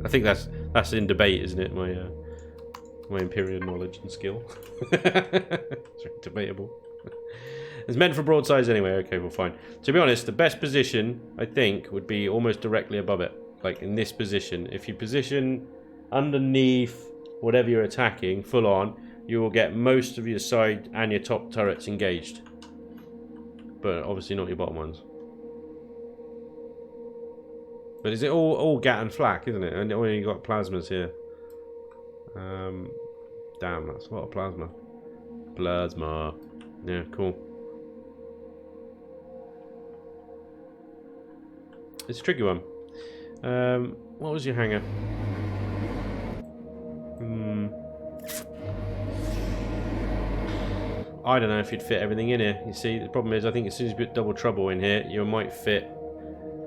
I think that's in debate, isn't it? My Imperial knowledge and skill. It's very debatable. It's meant for broadsides anyway. Okay, well, fine. To be honest, the best position I think would be almost directly above it, like in this position. If you position underneath whatever you're attacking, full on, you will get most of your side and your top turrets engaged. But obviously not your bottom ones. But is it all GAT and flak, isn't it? And only you got plasmas here. Damn, that's a lot of plasma. Plasma. Yeah, cool. It's a tricky one. What was your hangar? I don't know if you'd fit everything in here. You see, the problem is, I think as soon as you put double trouble in here, you might fit.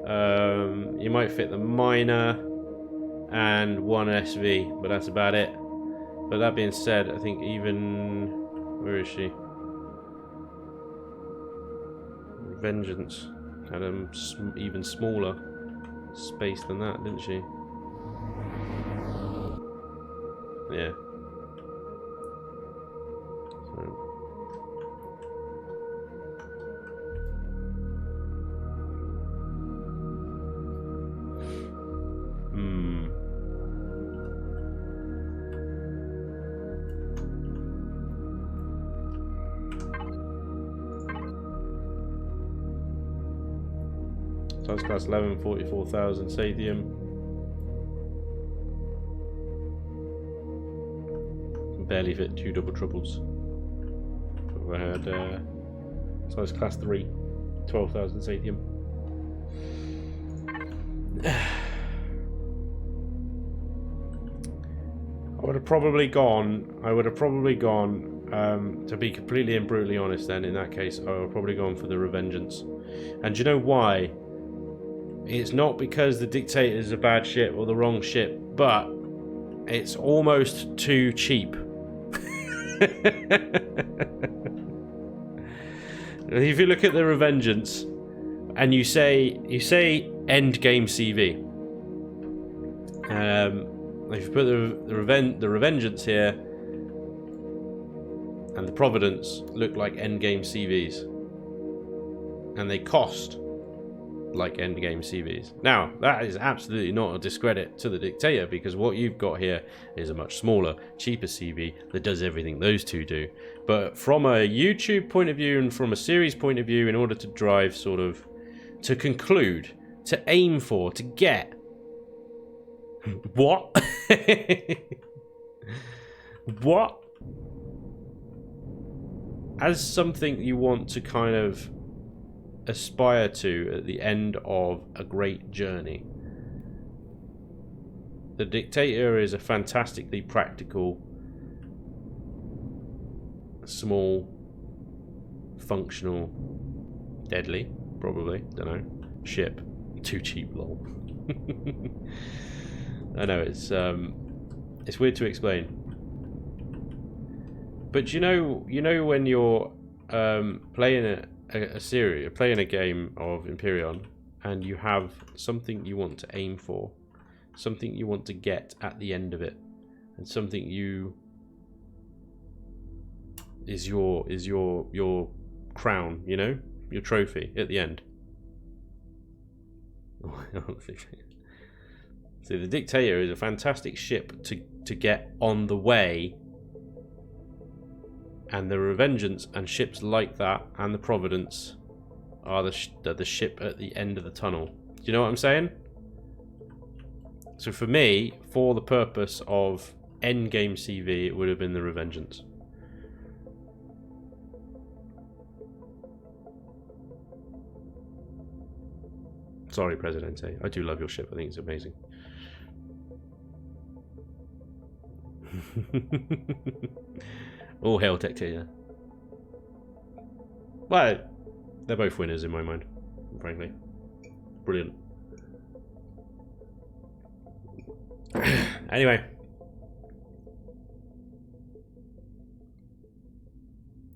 You might fit the miner and one SV, but that's about it. But that being said, I think even where is she? Vengeance had even smaller space than that, didn't she? Yeah. So. Size class 11, 44,000 Sathium. Can barely fit 2 double troubles. I had size class 3, 12,000 Sathium. I would have probably gone To be completely and brutally honest, then in that case, I'll probably go on for the Revengeance. And do you know why? It's not because the Dictator's a bad ship or the wrong ship, but it's almost too cheap. If you look at the Revengeance and you say end game CV, if you put the Revengeance here and the Providence look like end game CVs, and they cost like endgame CVs. Now, that is absolutely not a discredit to the Dictator, because what you've got here is a much smaller, cheaper CV that does everything those two do. But from a YouTube point of view and from a series point of view, in order to drive sort of, to conclude, to aim for, to get... What? What? As something you want to kind of aspire to at the end of a great journey, the Dictator is a fantastically practical, small, functional, deadly, probably, don't know, ship. Too cheap, lol. I know, it's weird to explain. But you know when you're playing a series, playing a game of Imperion, and you have something you want to aim for, something you want to get at the end of it, and something you is your crown, you know, your trophy at the end. So the Dictator is a fantastic ship to get on the way. And the Revengeance and ships like that, and the Providence, are the ship at the end of the tunnel. Do you know what I'm saying? So for me, for the purpose of endgame CV, it would have been the Revengeance. Sorry, Presidente. I do love your ship. I think it's amazing. All hail Dictator. Well, they're both winners in my mind, frankly. Brilliant. Anyway.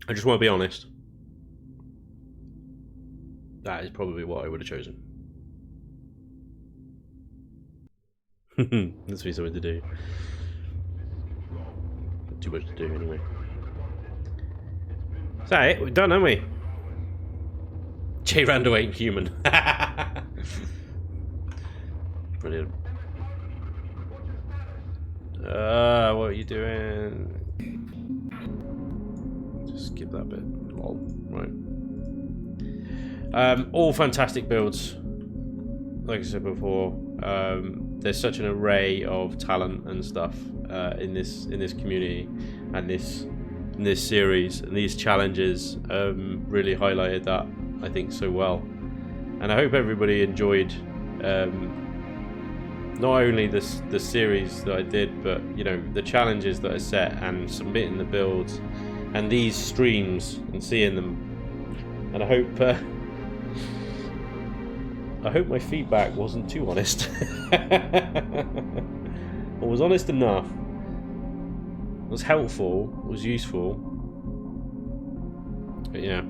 I just want to be honest. That is probably what I would have chosen. That's me something to do. Too much to do anyway. Is that it? We're done, aren't we? J. Rando ain't human. Brilliant. What are you doing? Just skip that bit. Lol. Right. All fantastic builds. Like I said before, there's such an array of talent and stuff in this community and in this series, and these challenges really highlighted that, I think, so well. And I hope everybody enjoyed not only the series that I did, but you know, the challenges that I set and submitting the builds and these streams and seeing them. And I hope my feedback wasn't too honest. Or was honest enough, was helpful, was useful. But yeah.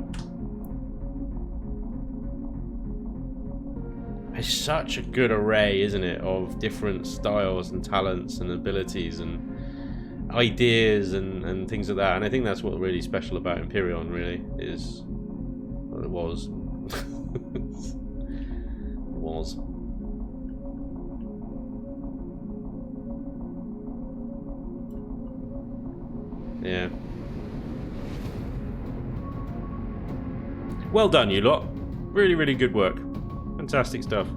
It's such a good array, isn't it, of different styles and talents and abilities and ideas and things like that. And I think that's what's really special about Imperion, really, is what it was. Was. Yeah. Well done, you lot. Really, really good work. Fantastic stuff.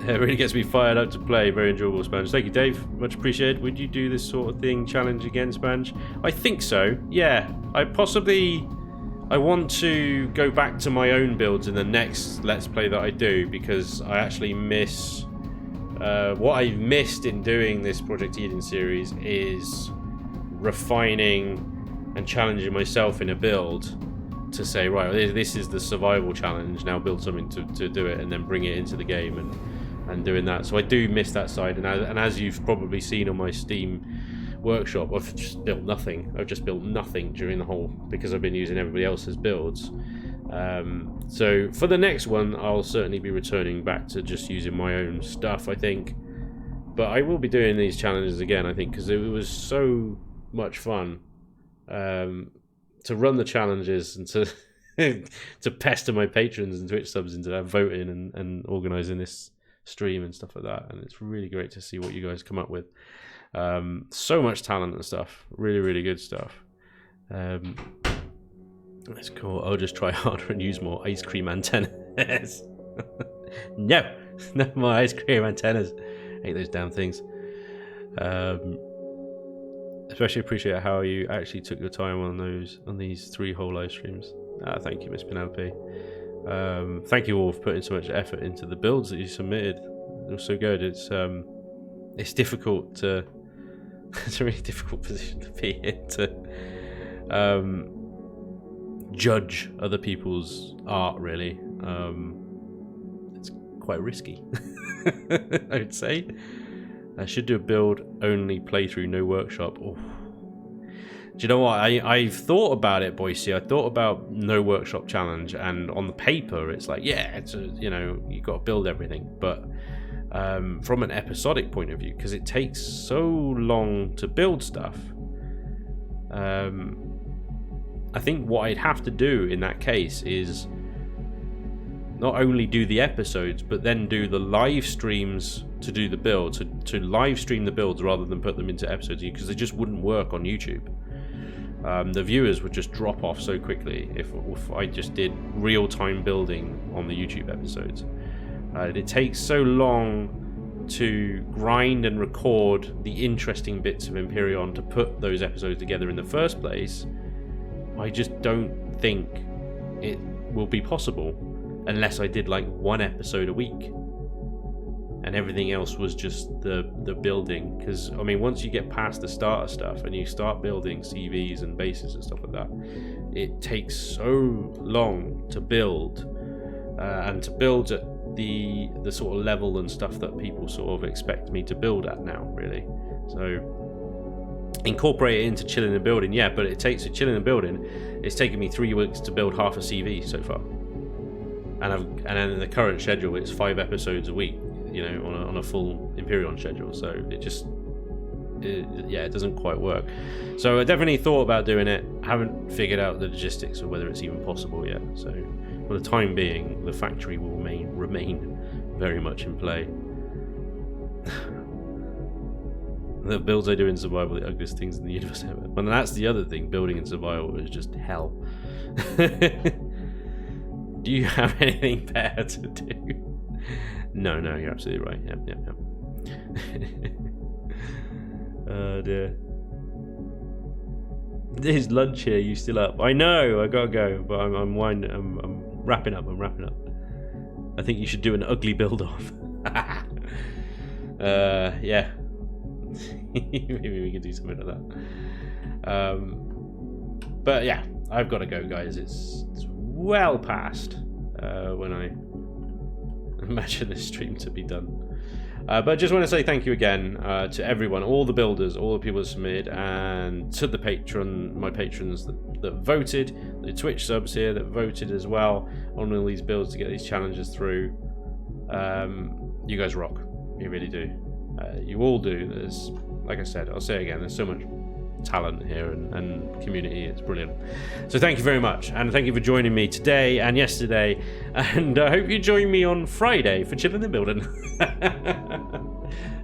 It really gets me fired up to play. Very enjoyable, Spanj. Thank you, Dave. Much appreciated. Would you do this sort of thing, challenge again, Spanj? I think so. Yeah. I want to go back to my own builds in the next Let's Play that I do, because I actually miss what I've missed in doing this Project Eden series is refining and challenging myself in a build to say, right, this is the survival challenge, now build something to do it, and then bring it into the game and doing that. So I do miss that side, and as you've probably seen on my Steam workshop, I've just built nothing. I've just built nothing during the whole, because I've been using everybody else's builds. So for the next one, I'll certainly be returning back to just using my own stuff, I think. But I will be doing these challenges again, I think, because it was so much fun to run the challenges and to to pester my patrons and Twitch subs into voting and organising this stream and stuff like that. And it's really great to see what you guys come up with. So much talent and stuff. Really, really good stuff. That's cool. I'll just try harder and use more ice cream antennas. No more ice cream antennas. I hate those damn things. Especially appreciate how you actually took your time on these 3 whole live streams. Thank you, Miss Penelope. Thank you all for putting so much effort into the builds that you submitted. They were so good. It's difficult to. It's a really difficult position to be in, to judge other people's art, really. It's quite risky, I would say. I should do a build only playthrough, no workshop. Oh. Do you know what? I've thought about it, Boise. I thought about no workshop challenge, and on the paper, it's like, yeah, it's you've got to build everything. But from an episodic point of view, because it takes so long to build stuff, I think what I'd have to do in that case is not only do the episodes, but then do the live streams to do the build, to live stream the builds rather than put them into episodes, because they just wouldn't work on YouTube. The viewers would just drop off so quickly if I just did real-time building on the YouTube episodes. It takes so long to grind and record the interesting bits of Empyrean to put those episodes together in the first place. I just don't think it will be possible unless I did like 1 episode a week and everything else was just the building. Because I mean, once you get past the starter stuff and you start building CVs and bases and stuff like that, it takes so long to build, and to build at the sort of level and stuff that people sort of expect me to build at now, really. So incorporate it into chilling and building, yeah, but it takes a chilling and building. It's taken me 3 weeks to build half a CV so far, and then in the current schedule, it's 5 episodes a week, on a full Empyrean schedule. So it doesn't quite work. So I definitely thought about doing it. Haven't figured out the logistics of whether it's even possible yet. So for the time being, the factory will remain very much in play. The builds I do in survival are the ugliest things in the universe ever. But that's the other thing, building in survival is just hell. Do you have anything better to do? No, you're absolutely right. Yep. Oh dear. There's lunch here, you still up? I know, I gotta go, but I'm wrapping up. I think you should do an ugly build off. Yeah. Maybe we could do something like that. But yeah, I've got to go, guys. It's well past when I imagine this stream to be done. But I just want to say thank you again to everyone, all the builders, all the people that submitted, and to my patrons that voted, the Twitch subs here that voted as well on all these builds to get these challenges through. You guys rock. You really do. You all do. There's, like I said, I'll say it again, there's so much talent here and community. It's brilliant. So thank you very much, and thank you for joining me today and yesterday, and I hope you join me on Friday for Chilling the Building.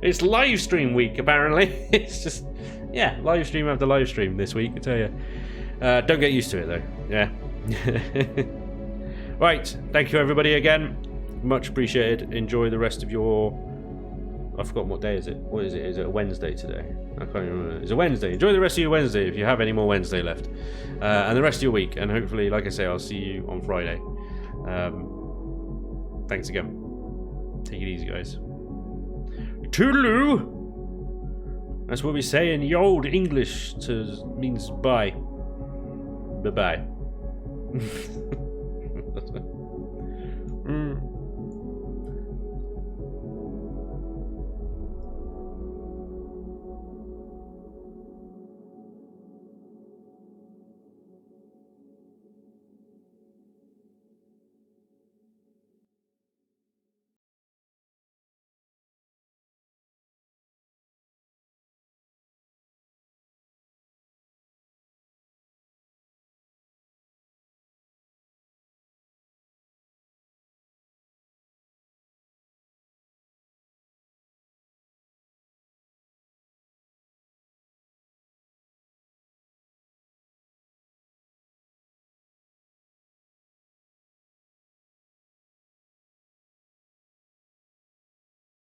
It's live stream week, apparently. It's just, yeah, live stream after live stream this week, I tell you. Don't get used to it though. Yeah. Right, thank you everybody again, much appreciated. Enjoy the rest of your, I've forgotten what day is it. What is it? Is it a Wednesday today? I can't remember. It's a Wednesday. Enjoy the rest of your Wednesday if you have any more Wednesday left. And the rest of your week. And hopefully, like I say, I'll see you on Friday. Thanks again. Take it easy, guys. Toodaloo! That's what we say in the old English. Means bye. Bye-bye.